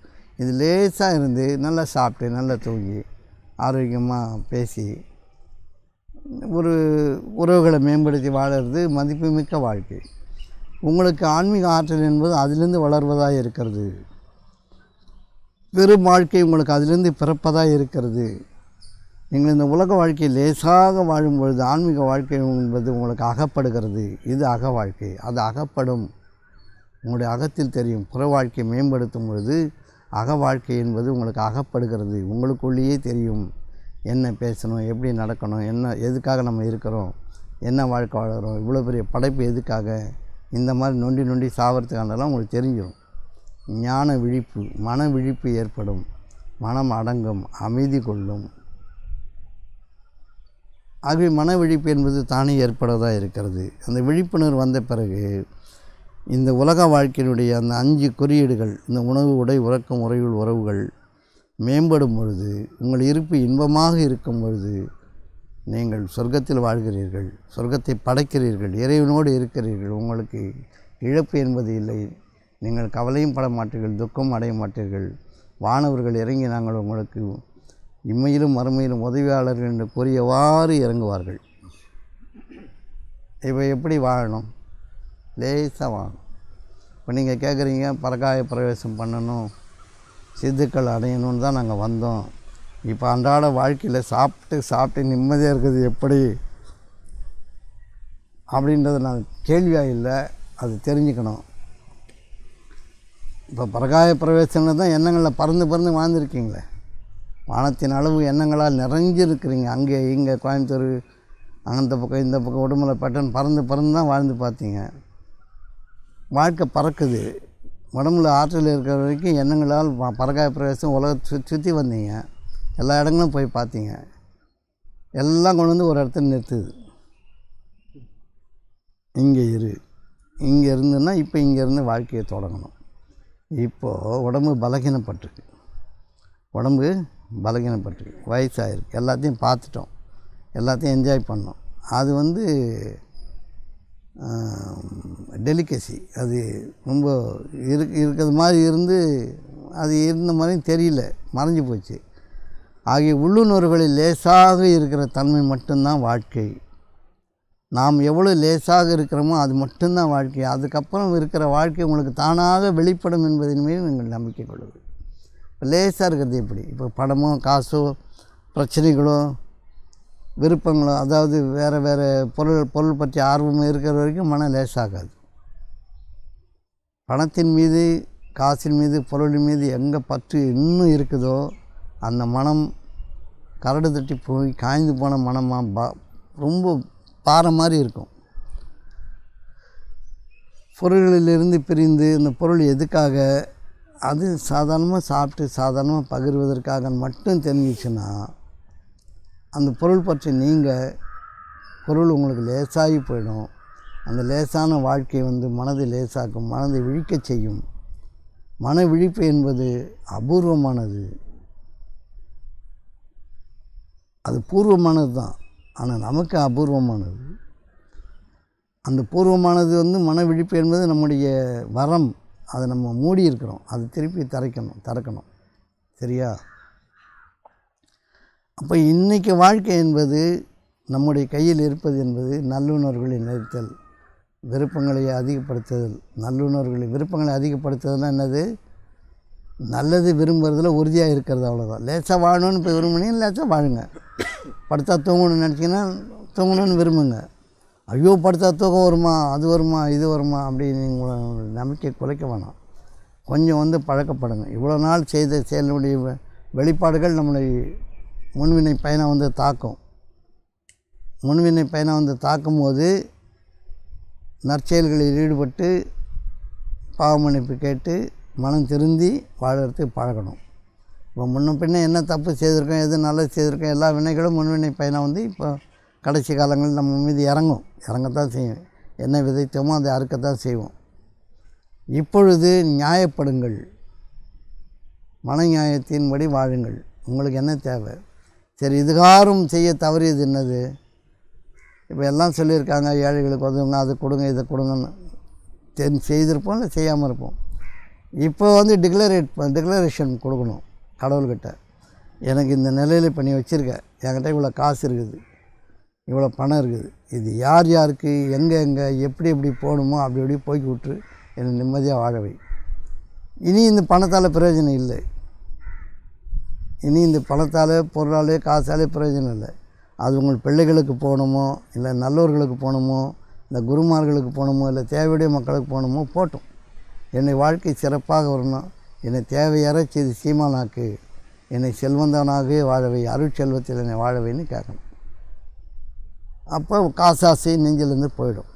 இது லேசாக இருந்து நல்லா சாப்பிட்டு நல்லா தூங்கி ஆரோக்கியமாக பேசி ஒரு உறவுகளை மேம்படுத்தி வாழறது மதிப்புமிக்க வாழ்க்கை. உங்களுக்கு ஆன்மீக ஆற்றல் என்பது அதிலிருந்து வளர்வதாக இருக்கிறது. வெறும் வாழ்க்கை உங்களுக்கு அதிலிருந்து பிறப்பதாக இருக்கிறது. நீங்கள் இந்த உலக வாழ்க்கையை லேசாக வாழும் பொழுது ஆன்மீக வாழ்க்கை என்பது உங்களுக்கு அகப்படுகிறது. இது அக வாழ்க்கை, அது அகப்படும். உங்களுடைய அகத்தில் தெரியும். புற வாழ்க்கையை மேம்படுத்தும் பொழுது அக வாழ்க்கை என்பது உங்களுக்கு அகப்படுகிறது. உங்களுக்குள்ளேயே தெரியும் என்ன பேசணும், எப்படி நடக்கணும், என்ன எதுக்காக நம்ம இருக்கிறோம், என்ன வாழ்க்கை வாழறோம், இவ்வளோ பெரிய படைப்பு எதுக்காக, இந்த மாதிரி நொண்டி நொண்டி சாவறதுக்கானதெல்லாம் உங்களுக்கு தெரிஞ்சிடும். ஞான விழிப்பு, மன விழிப்பு ஏற்படும். மனம் அடங்கும், அமைதி கொள்ளும். ஆகவே மன விழிப்பு என்பது தானே ஏற்படுவதாக இருக்கிறது. அந்த விழிப்புணர்வு வந்த பிறகு இந்த உலக வாழ்க்கையினுடைய அந்த 5 குறியீடுகள், இந்த உணவு, உடை, உறக்கம், உறையுள், உறவுகள் மேம்படும் பொழுது, உங்கள் இருப்பு இன்பமாக இருக்கும் பொழுது நீங்கள் சொர்க்கத்தில் வாழ்கிறீர்கள், சொர்க்கத்தை படைக்கிறீர்கள், இறைவனோடு இருக்கிறீர்கள். உங்களுக்கு இழப்பு என்பது இல்லை. நீங்கள் கவலையும் பட மாட்டீர்கள், துக்கம் அடைய மாட்டீர்கள். வானவர்கள் இறங்கி நாங்கள் உங்களுக்கு இம்மையிலும் மறுமையிலும் உதவியாளர்கள் என்று கூறியவாறு இறங்குவார்கள். இப்போ எப்படி வாழணும்? லேசாக வாழணும். இப்போ நீங்கள் கேட்குறீங்க பரகாய பிரவேசம் பண்ணணும், சித்துக்கள் அடையணும்னு தான் நாங்கள் வந்தோம். இப்போ அன்றாட வாழ்க்கையில் சாப்பிட்டு நிம்மதியாக இருக்குது எப்படி அப்படின்றது நான் கேள்வியாக இல்லை, அது தெரிஞ்சுக்கணும். இப்போ பரகாய பிரவேசனில் தான் எண்ணங்களில் பறந்து வாழ்ந்துருக்கீங்களே. வானத்தின் அளவு எண்ணங்களால் நிறைஞ்சிருக்கிறீங்க. அங்கே இங்கே கோயம்புத்தூர், அந்த பக்கம் இந்த பக்கம் உடுமலை பேட்டன் பறந்து தான் வாழ்ந்து பார்த்தீங்க. வாழ்க்கை பறக்குது. உடம்புல ஆற்றல் இருக்கிற வரைக்கும் எண்ணங்களால் பரகாய பிரவேசம் உலகத்தை சுற்றி வந்தீங்க. எல்லா இடங்களும் போய் பார்த்தீங்க. எல்லாம் கொண்டு வந்து ஒரு இடத்துல நிறுத்துது. இங்கே இங்கே இருந்துன்னா இப்போ இங்கேருந்து வாழ்க்கையை தொடங்கணும். இப்போது உடம்பு பலகீனப்பட்டிருக்கு, வயசாகிருக்கு. எல்லாத்தையும் பார்த்துட்டோம், எல்லாத்தையும் என்ஜாய் பண்ணோம். அது வந்து டெலிகசி. அது ரொம்ப இருக்கிறது மாதிரி இருந்து அது இருந்த மாதிரியும் தெரியல, மறைஞ்சி போச்சு. ஆகிய உள்ளுணர்வுகளில் லேசாக இருக்கிற தன்மை மட்டும்தான் வாழ்க்கை. நாம் எவ்வளோ லேசாக இருக்கிறோமோ அது மட்டும்தான் வாழ்க்கை. அதுக்கப்புறம் இருக்கிற வாழ்க்கை உங்களுக்கு தானாக வெளிப்படும் என்பதன் மீது நீங்கள் நம்பிக்கை கொள்ளுங்கள். இப்போ லேசாக இருக்கிறது எப்படி? இப்போ பணமோ காசோ பிரச்சனைகளோ விருப்பங்களோ, அதாவது வேறு பொருள் பற்றி ஆர்வம் இருக்கிற வரைக்கும் மனம் லேசாகாது. பணத்தின் மீது, காசின் மீது, பொருளின் மீது எங்கே பற்று இன்னும் இருக்குதோ அந்த மனம் கரடு தட்டி போய் காய்ந்து போன மனமாக ரொம்ப பாறை மாதிரி இருக்கும். பொருள்களிலிருந்து பிரிந்து இந்த பொருள் எதுக்காக, அது சாதாரணமாக சாப்பிட்டு சாதாரணமாக பகிர்வதற்காக மட்டும் தெரிஞ்சிச்சுன்னா அந்த பொருள் பற்றி நீங்கள் பொருள் உங்களுக்கு லேசாகி போயிடும். அந்த லேசான வாழ்க்கை வந்து மனதை லேசாக்கும், மனதை விழிக்கச் செய்யும். மன விழிப்பு என்பது அபூர்வமானது. அது பூர்வமானது தான், ஆனால் நமக்கு அபூர்வமானது. அந்த பூர்வமானது வந்து மன விழிப்பு என்பது நம்முடைய வரம். அதை நம்ம மூடி இருக்கிறோம், அது திருப்பி திறக்கணும். சரியா? அப்போ இன்றைக்கி வாழ்க்கை என்பது நம்முடைய கையில் இருப்பது என்பது நல்லுணர்வுகளை நிறுத்தல், விருப்பங்களை அதிகப்படுத்துதல். விருப்பங்களை அதிகப்படுத்துதல்னால் என்னது? நல்லது விரும்புறதுல உறுதியாக இருக்கிறது, அவ்வளோதான். லேசாக வாழணும்னு இப்போ விரும்புனீங்க, லேசாக வாழுங்க. படுத்தா தூங்கணும்னு நினச்சிங்கன்னா தூங்கணும்னு விரும்புங்க. ஐயோ படுத்தா தூக்கம் வருமா, அது வருமா, இது வருமா அப்படின்னு நீங்கள் நம்பிக்கை குலைக்க வேணாம். கொஞ்சம் வந்து பழக்கப்படுங்க. இவ்வளோ நாள் செய்த செயலுடைய வெளிப்பாடுகள் நம்மளுடைய முன்வினை பயணம் வந்து தாக்கும். முன்வினை பயணம் வந்து தாக்கும் போது நற்செயல்களில் ஈடுபட்டு பாவமன்னிப்பு கேட்டு மனம் திருந்தி வாழறதுக்கு பழகணும். இப்போ முன்ன பின்ன என்ன தப்பு செய்திருக்கோம், எது நல்லது செய்திருக்கோம், எல்லா வினைகளும் முன்வினை பயணம் வந்து இப்போ கடைசி காலங்களில் நம்ம மீது இறங்கத்தான் செய்யும். என்ன விதைத்தோமோ அதை அறுக்கத்தான் செய்வோம். இப்பொழுது நியாயப்படுங்கள், மன நியாயத்தின்படி வாழுங்கள். உங்களுக்கு என்ன தேவை? சரி, இதுகாரும் செய்ய தவறியது என்னது? இப்போ எல்லாம் சொல்லியிருக்காங்க, ஏழைகளுக்கு உதவுங்க, அது கொடுங்க, இதை கொடுங்கன்னு செய்திருப்போம், இல்லை செய்யாமல் இருப்போம். இப்போ வந்து டிக்ளரேஷன் கொடுக்கணும் கடவுள்கிட்ட. எனக்கு இந்த நிலையில் இப்போ நீ வச்சுருக்க, என்கிட்ட இவ்வளோ காசு இருக்குது, இவ்வளோ பணம் இருக்குது, இது யார் யாருக்கு எங்கே எப்படி போகணுமோ அப்படி போய்க்கு விட்டு என்னை நிம்மதியாக வாழவை. இனி இந்த பணத்தால் பிரயோஜனம் இல்லை. இனி இந்த பணத்தால், பொருளாலே, காசாலே பிரயோஜனம் இல்லை. அது உங்கள் பிள்ளைகளுக்கு போகணுமோ, இல்லை நல்லவர்களுக்கு போகணுமோ, இல்லை குருமார்களுக்கு போகணுமோ, இல்லை தேவையுடைய மக்களுக்கு போகணுமோ போட்டும். என்னை வாழ்க்கை சிறப்பாக வரணும், என்னை தேவையற செய்து சீமானாக்கு, என்னை செல்வந்தவனாகவே வாழவை, அருட்செல்வத்தில் என்னை வாழவைன்னு கேட்கணும். அப்போ காசாசை நெஞ்சிலேருந்து போயிடும்.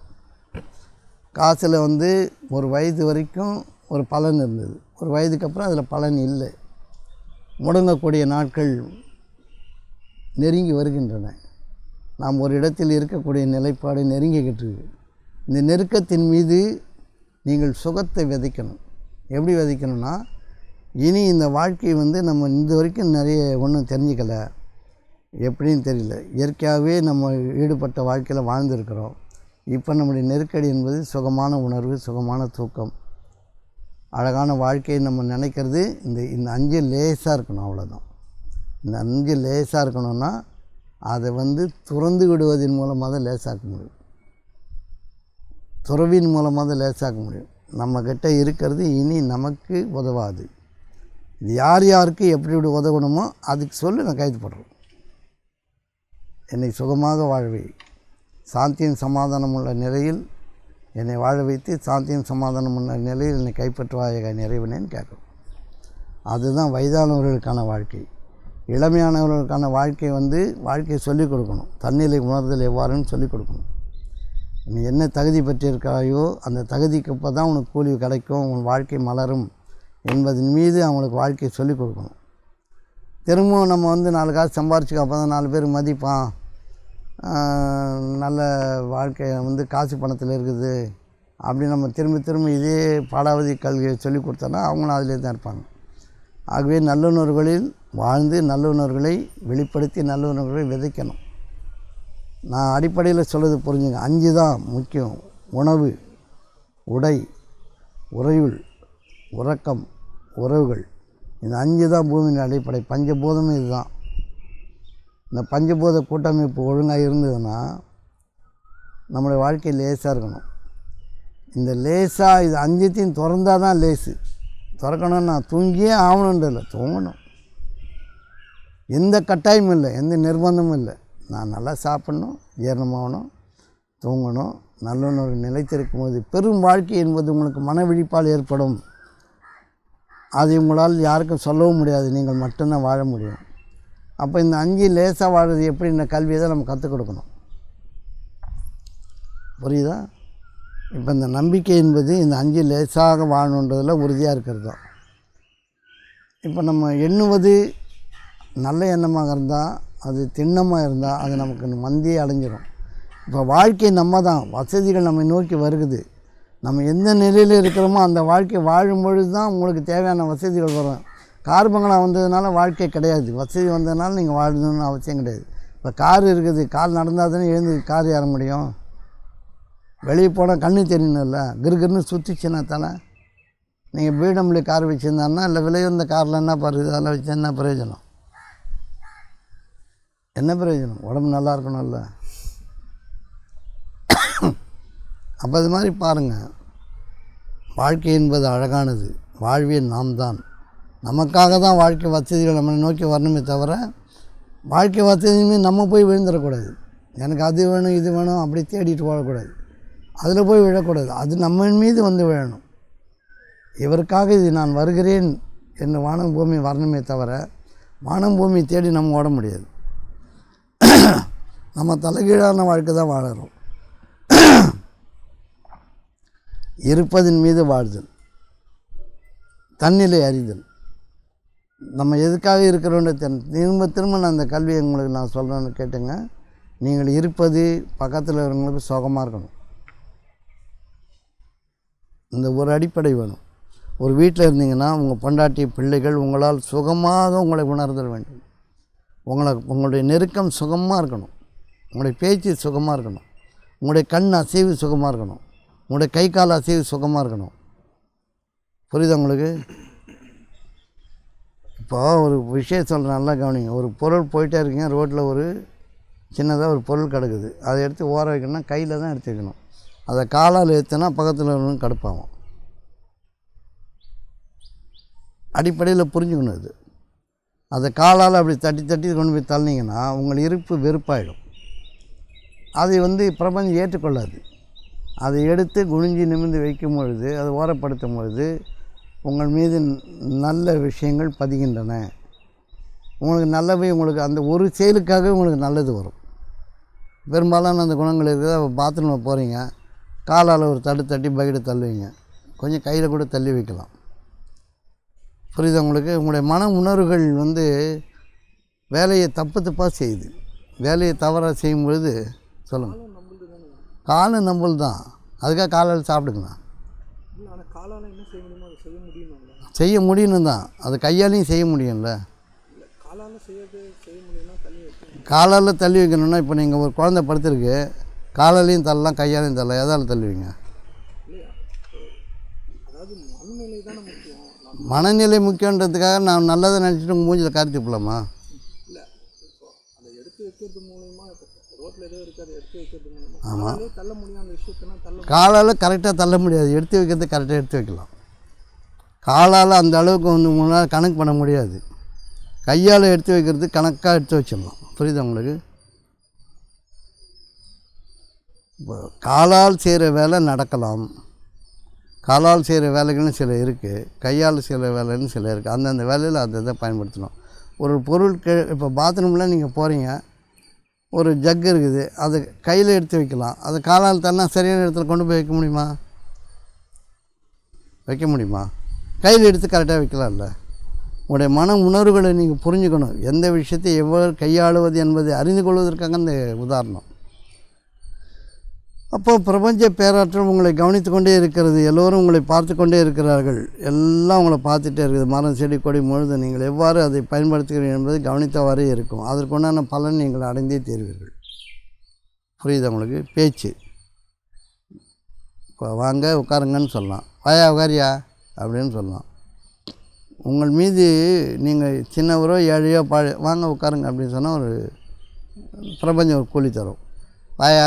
காசில் வந்து ஒரு வயது வரைக்கும் ஒரு பலன் இருந்தது, ஒரு வயதுக்கு அப்புறம் அதில் பலன் இல்லை. முடங்கக்கூடிய நாட்கள் நெருங்கி வருகின்றன. நாம் ஒரு இடத்தில் இருக்கக்கூடிய நிலைப்பாடு நெருங்கிக்கிட்டு இருக்கு. இந்த நெருக்கத்தின் மீது நீங்கள் சுகத்தை விதைக்கணும். எப்படி விதைக்கணும்னா, இனி இந்த வாழ்க்கை வந்து நம்ம இந்த வரைக்கும் நிறைய ஒன்றும் தெரிஞ்சிக்கலை, எப்படின்னு தெரியல, இயற்கையாகவே நம்ம ஈடுபட்ட வாழ்க்கையில் வாழ்ந்துருக்கிறோம். இப்போ நம்முடைய நெருக்கடி என்பது சுகமான உணர்வு, சுகமான தூக்கம், அழகான வாழ்க்கையை நம்ம நினைக்கிறது. இந்த 5 லேசாக இருக்கணும், அவ்வளோதான். இந்த 5 லேசாக இருக்கணும்னா அதை வந்து துறந்து விடுவதன் மூலமாக தான் லேசாக்க முடியும், துறவின் மூலமாக தான் லேசாக்க முடியும். நம்மக்கிட்ட இருக்கிறது இனி நமக்கு உதவாது. இது யார் யாருக்கு எப்படி உதவணுமோ அதுக்கு சொல்லி நான் கைது பண்ணுறேன். என்னை சுகமாக வாழவை, சாந்தியும் சமாதானம் உள்ள நிலையில் என்னை வாழ வைத்து, சாந்தியும் சமாதானம் உள்ள நிலையில் என்னை கைப்பற்றுவாயாக நிறைவனேன்னு கேட்கணும். அதுதான் வயதானவர்களுக்கான வாழ்க்கை. இளமையானவர்களுக்கான வாழ்க்கை வந்து வாழ்க்கையை சொல்லிக் கொடுக்கணும். தன்னிலை உணர்தல் எவ்வாறுன்னு சொல்லிக் கொடுக்கணும். நீ என்ன தகுதி பெற்றிருக்காயோ அந்த தகுதிக்கு இப்போ தான் உனக்கு கூலி கிடைக்கும், உன் வாழ்க்கை மலரும் என்பதன் மீது அவங்களுக்கு வாழ்க்கையை சொல்லிக் கொடுக்கணும். திரும்பவும் நம்ம வந்து 4 காசு சம்பாரிச்சுக்க, அப்போ தான் 4 பேர் மதிப்பான், நல்ல வாழ்க்கை வந்து காசு பணத்தில் இருக்குது அப்படி நம்ம திரும்ப இதே பாடாவதி கல்வியை சொல்லி கொடுத்தோன்னா அவங்களும் அதிலே தான் இருப்பாங்க. ஆகவே நல்லுணர்வுகளில் வாழ்ந்து நல்லுணர்வுகளை வெளிப்படுத்தி நல்லுணர்வுகளை விதைக்கணும். நான் அடிப்படையில் சொல்வது புரிஞ்சுங்க. 5 தான் முக்கியம்: உணவு, உடை, உறையுள், உறக்கம், உறவுகள். இந்த 5 தான் பூமியின் அடிப்படை. பஞ்சபூதமும் இதுதான். இந்த பஞ்சபூத கூட்டமைப்பு ஒழுங்காக இருந்ததுன்னா நம்மளுடைய வாழ்க்கை லேசாக இருக்கணும். இந்த லேசாக இது 5த்தையும் திறந்தால் தான் லேசு. திறக்கணும்னா தூங்கியே ஆகணுன்றதில்லை, தூங்கணும். எந்த கட்டாயமும் இல்லை, எந்த நிர்பந்தமும் இல்லை. நான் நல்லா சாப்பிட்ணும், ஜீரணமாகணும், தூங்கணும், நல்லுணர்வு நிலைத்திருக்கும் போது பெரும் வாழ்க்கை என்பது உங்களுக்கு மன விழிப்பால் ஏற்படும். அதை உங்களால் யாருக்கும் சொல்லவும் முடியாது, நீங்கள் மட்டும்தான் வாழ முடியும். அப்போ இந்த 5 லேசாக வாழறது எப்படி, இந்த கல்வியை தான் நம்ம கற்றுக் கொடுக்கணும். புரியுதா? இப்போ இந்த நம்பிக்கை என்பது இந்த 5 லேசாக வாழணுன்றதில் உறுதியாக இருக்கிறது தான். இப்போ நம்ம எண்ணுவது நல்ல எண்ணமாக இருந்தால், அது திண்ணமாக இருந்தால் அது நமக்கு மந்தியே அடைஞ்சிடும். இப்போ வாழ்க்கை நம்ம தான், வசதிகள் நம்மை நோக்கி வருகுது. நம்ம எந்த நிலையில் இருக்கிறோமோ அந்த வாழ்க்கை வாழும்பொழுது தான் உங்களுக்கு தேவையான வசதிகள் வரும். கார் பங்களா வந்ததுனால வாழ்க்கை கிடையாது, வசதி வந்ததுனால நீங்கள் வாழணும்னு அவசியம் கிடையாது. இப்போ கார் இருக்குது, கால் நடந்தால் தானே எழுந்து கார் ஏற முடியும். வெளியே போனால் கண்ணு தெரியணும்ல, கிருகிருன்னு சுற்றிச்சுன்னா தலை. நீங்கள் பிடபிள்யூ கார் வச்சுருந்தாருன்னா இல்லை விலையுந்த காரில் என்ன பாருது, அதெல்லாம் வச்சு என்ன பிரயோஜனம்? என்ன பிரயோஜனம்? உடம்பு நல்லா இருக்கணும்ல. அப்போ அது மாதிரி பாருங்கள், வாழ்க்கை என்பது அழகானது. வாழ்வே நாம் தான். நமக்காக தான் வாழ்க்கை வசதிகள் நம்மளை நோக்கி வரணுமே தவிர, வாழ்க்கை வசதியுமே நம்ம போய் விழுந்துடக்கூடாது. எனக்கு அது வேணும் இது வேணும் அப்படி தேடிட்டு போகக்கூடாது. அதில் போய் விழக்கூடாது. அது நம்ம மீது வந்து விழணும். இவருக்காக இது நான் வருகிறேன் என்று வானம் பூமி வரணுமே தவிர, வானம் பூமி தேடி நம்ம ஓட முடியாது. நம்ம தலைகீழான வாழ்க்கை தான் வாழறோம். இருப்பதின் மீது வாழ்தல், தன்னிலை அறிதல். நம்ம எதுக்காக இருக்கிறோன்ற திரும்ப திரும்ப நான் அந்த கல்வியை உங்களுக்கு நான் சொல்கிறேன்னு கேட்டுங்க. நீங்கள் இருப்பது பக்கத்தில் இருக்கிறவங்களுக்கு சுகமாக இருக்கணும். இந்த ஒரு அடிப்படை வேணும். ஒரு வீட்டில் இருந்தீங்கன்னா உங்கள் பொண்டாட்டி பிள்ளைகள் உங்களால் சுகமாக உங்களை உணர்தல் வேண்டும். உங்களுடைய நெருக்கம் சுகமாக இருக்கணும். உங்களுடைய பேச்சு சுகமாக இருக்கணும். உங்களுடைய கண் அசைவு சுகமாக இருக்கணும். உங்களுடைய கை கால் அசைவு சுகமாக இருக்கணும். புரியுதா உங்களுக்கு? இப்போ ஒரு விஷயம் சொல்கிறேன், நல்லா கவனிங்க. ஒரு பொருள் போயிட்டே இருக்கீங்க, ரோட்டில் ஒரு சின்னதாக ஒரு பொருள் கிடக்குது. அதை எடுத்து ஓர வைக்கணும்னா கையில் தான் எடுத்து வைக்கணும். அதை காலால் ஏற்றுனா பக்கத்தில் இருக்கணும் கடுப்பாகும். அடிப்படையில் புரிஞ்சுக்கணும். இது அதை காலால் அப்படி தட்டி தட்டி கொண்டு போய் தள்ளினீங்கன்னா உங்கள் இருப்பு வெறுப்பாயிடும். அதை பிரபஞ்சம் ஏற்றுக்கொள்ளாது. அதை எடுத்து குனிஞ்சி நிமிர்ந்து வைக்கும் பொழுது, அதை ஓரப்படுத்தும் பொழுது உங்கள் மீது நல்ல விஷயங்கள் பதிகின்றன. உங்களுக்கு நல்லவை, உங்களுக்கு அந்த ஒரு செயலுக்காகவே உங்களுக்கு நல்லது வரும். பெரும்பாலான அந்த குணங்கள் இருக்குது. பாத்ரூமில் போகிறீங்க, காலால் ஒரு தட்டி பக்கெட்டு தள்ளுவீங்க, கொஞ்சம் கையில் கூட தள்ளி வைக்கலாம். புரியுது உங்களுக்கு? உங்களுடைய மன உணர்வுகள் வேலையை தப்பாக செய்யுது. வேலையை தவறாக செய்யும் பொழுது சொல்லுங்கள், காலம் நம்மள் தான். அதுக்காக காலால் சாப்பிடுங்கண்ணா. செய்ய முடியணும் தான், அது கையாலையும் செய்ய முடியும்ல. காலால் தள்ளி வைக்கணும்னா, இப்போ நீங்கள் ஒரு குழந்தை படுத்துருக்கு, காலாலையும் தள்ளலாம் கையாலையும் தள்ளலாம், எதால் தள்ளுவீங்க? மனநிலை முக்கியன்றதுக்காக நான் நல்லதை நினச்சிட்டு உங்கள் மூஞ்சில் கார்த்தி போகலாமா? ஆமாம், காலால் கரெக்டாக தள்ள முடியாது. எடுத்து வைக்கிறது கரெக்டாக எடுத்து வைக்கலாம். காலால் அந்த அளவுக்கு முன்னால் கணக்கு பண்ண முடியாது. கையால் எடுத்து வைக்கிறது கணக்காக எடுத்து வச்சிடலாம். புரியுதா உங்களுக்கு? இப்போ காலால் செய்கிற வேலை நடக்கலாம். காலால் செய்கிற வேலைகள்னு சில இருக்குது, கையால் செய்கிற வேலைன்னு சில இருக்குது. அந்தந்த வேலையில் அந்த இதை பயன்படுத்தணும். ஒரு பொருள் இப்போ பாத்ரூமில் நீங்கள் போகிறீங்க, ஒரு ஜக் இருக்குது, அது கையில் எடுத்து வைக்கலாம். அது காலால் தன்னா சரியான இடத்துல கொண்டு போய் வைக்க முடியுமா? வைக்க முடியுமா? கையில் எடுத்து கரெக்டாக வைக்கலாம்ல. உங்களுடைய மன உணர்வுகளை நீங்கள் புரிஞ்சுக்கணும். எந்த விஷயத்தை எவ்வளவு கையாளுவது என்பதை அறிந்து கொள்வதற்காக அந்த உதாரணம். அப்போது பிரபஞ்ச பேராற்றல் உங்களை கவனித்து கொண்டே இருக்கிறது. எல்லோரும் உங்களை பார்த்து கொண்டே இருக்கிறார்கள். எல்லாம் உங்களை பார்த்துட்டே இருக்குது. மரம் செடி கொடி முழுது நீங்கள் எவ்வாறு அதை பயன்படுத்துகிறீர்கள் என்பதை கவனித்தவாறே இருக்கும். அதற்குண்டான பலன் நீங்கள் அடைந்தே தீர்வீர்கள். புரியுது உங்களுக்கு? பேச்சு, இப்போ வாங்க உட்காருங்கன்னு சொல்லலாம், வாயா உட்காரியா அப்படின்னு சொல்லலாம். உங்கள் மீது நீங்கள் சின்னவரோ ஏழையோ வாங்க உட்காருங்க அப்படின்னு சொன்னால் ஒரு பிரபஞ்சம் ஒரு கூலி தரும். வாயா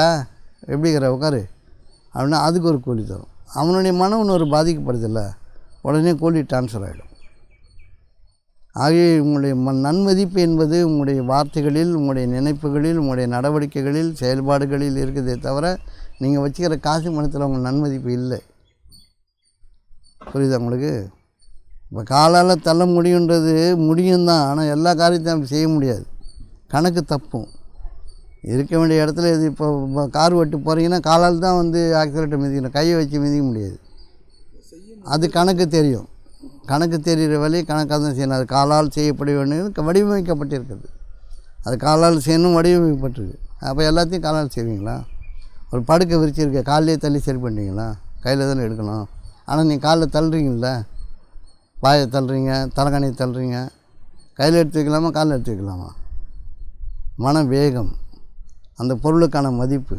எப்படிங்கிற உட்காரு அப்படின்னா அதுக்கு ஒரு கூலி தரும். அவனுடைய மனம் இன்னொரு பாதிக்கப்படுதில்ல, உடனே கூலி ட்ரான்ஸ்ஃபர் ஆகிடும். ஆகிய உங்களுடைய நன்மதிப்பு என்பது உங்களுடைய வார்த்தைகளில், உங்களுடைய நினைப்புகளில், உங்களுடைய நடவடிக்கைகளில், செயல்பாடுகளில் இருக்குதே தவிர நீங்கள் வச்சுக்கிற காசு பணத்தில் உங்கள் நன்மதிப்பு இல்லை. புரியுதா உங்களுக்கு? இப்போ காலால் தள்ள முடியுன்றது முடியும் தான், ஆனால் எல்லா காரியத்தையும் அப்படி செய்ய முடியாது. கணக்கு தப்பும். இருக்க வேண்டிய இடத்துல இது இப்போ கார் ஓட்டி போகிறீங்கன்னா காலால் தான் ஆக்சிலேட்டர் மிதிக்கணும், கையை வச்சு மிதிக்க முடியாது. அது கணக்கு தெரியும். கணக்கு தெரிகிற வேலையை கணக்காக தான் செய்யணும். அது காலால் செய்யப்பட வேண்டும், வடிவமைக்கப்பட்டிருக்குது. அது காலால் செய்யணும், வடிவமைக்கப்பட்டிருக்கு. அப்போ எல்லாத்தையும் காலால் செய்வீங்களா? ஒரு படுக்கை விரிச்சிருக்க காலையே தள்ளி சரி பண்ணுறீங்களா? கையில் தானே எடுக்கணும். ஆனால் நீங்கள் காலில் தள்ளுறீங்கள, வாயை தள்ளுறீங்க, தலைகாணியை தள்ளுறீங்க. கையில் எடுத்து வைக்கலாமா, காலில் எடுத்து வைக்கலாமா? மன வேகம், அந்த பொருளுக்கான மதிப்பு,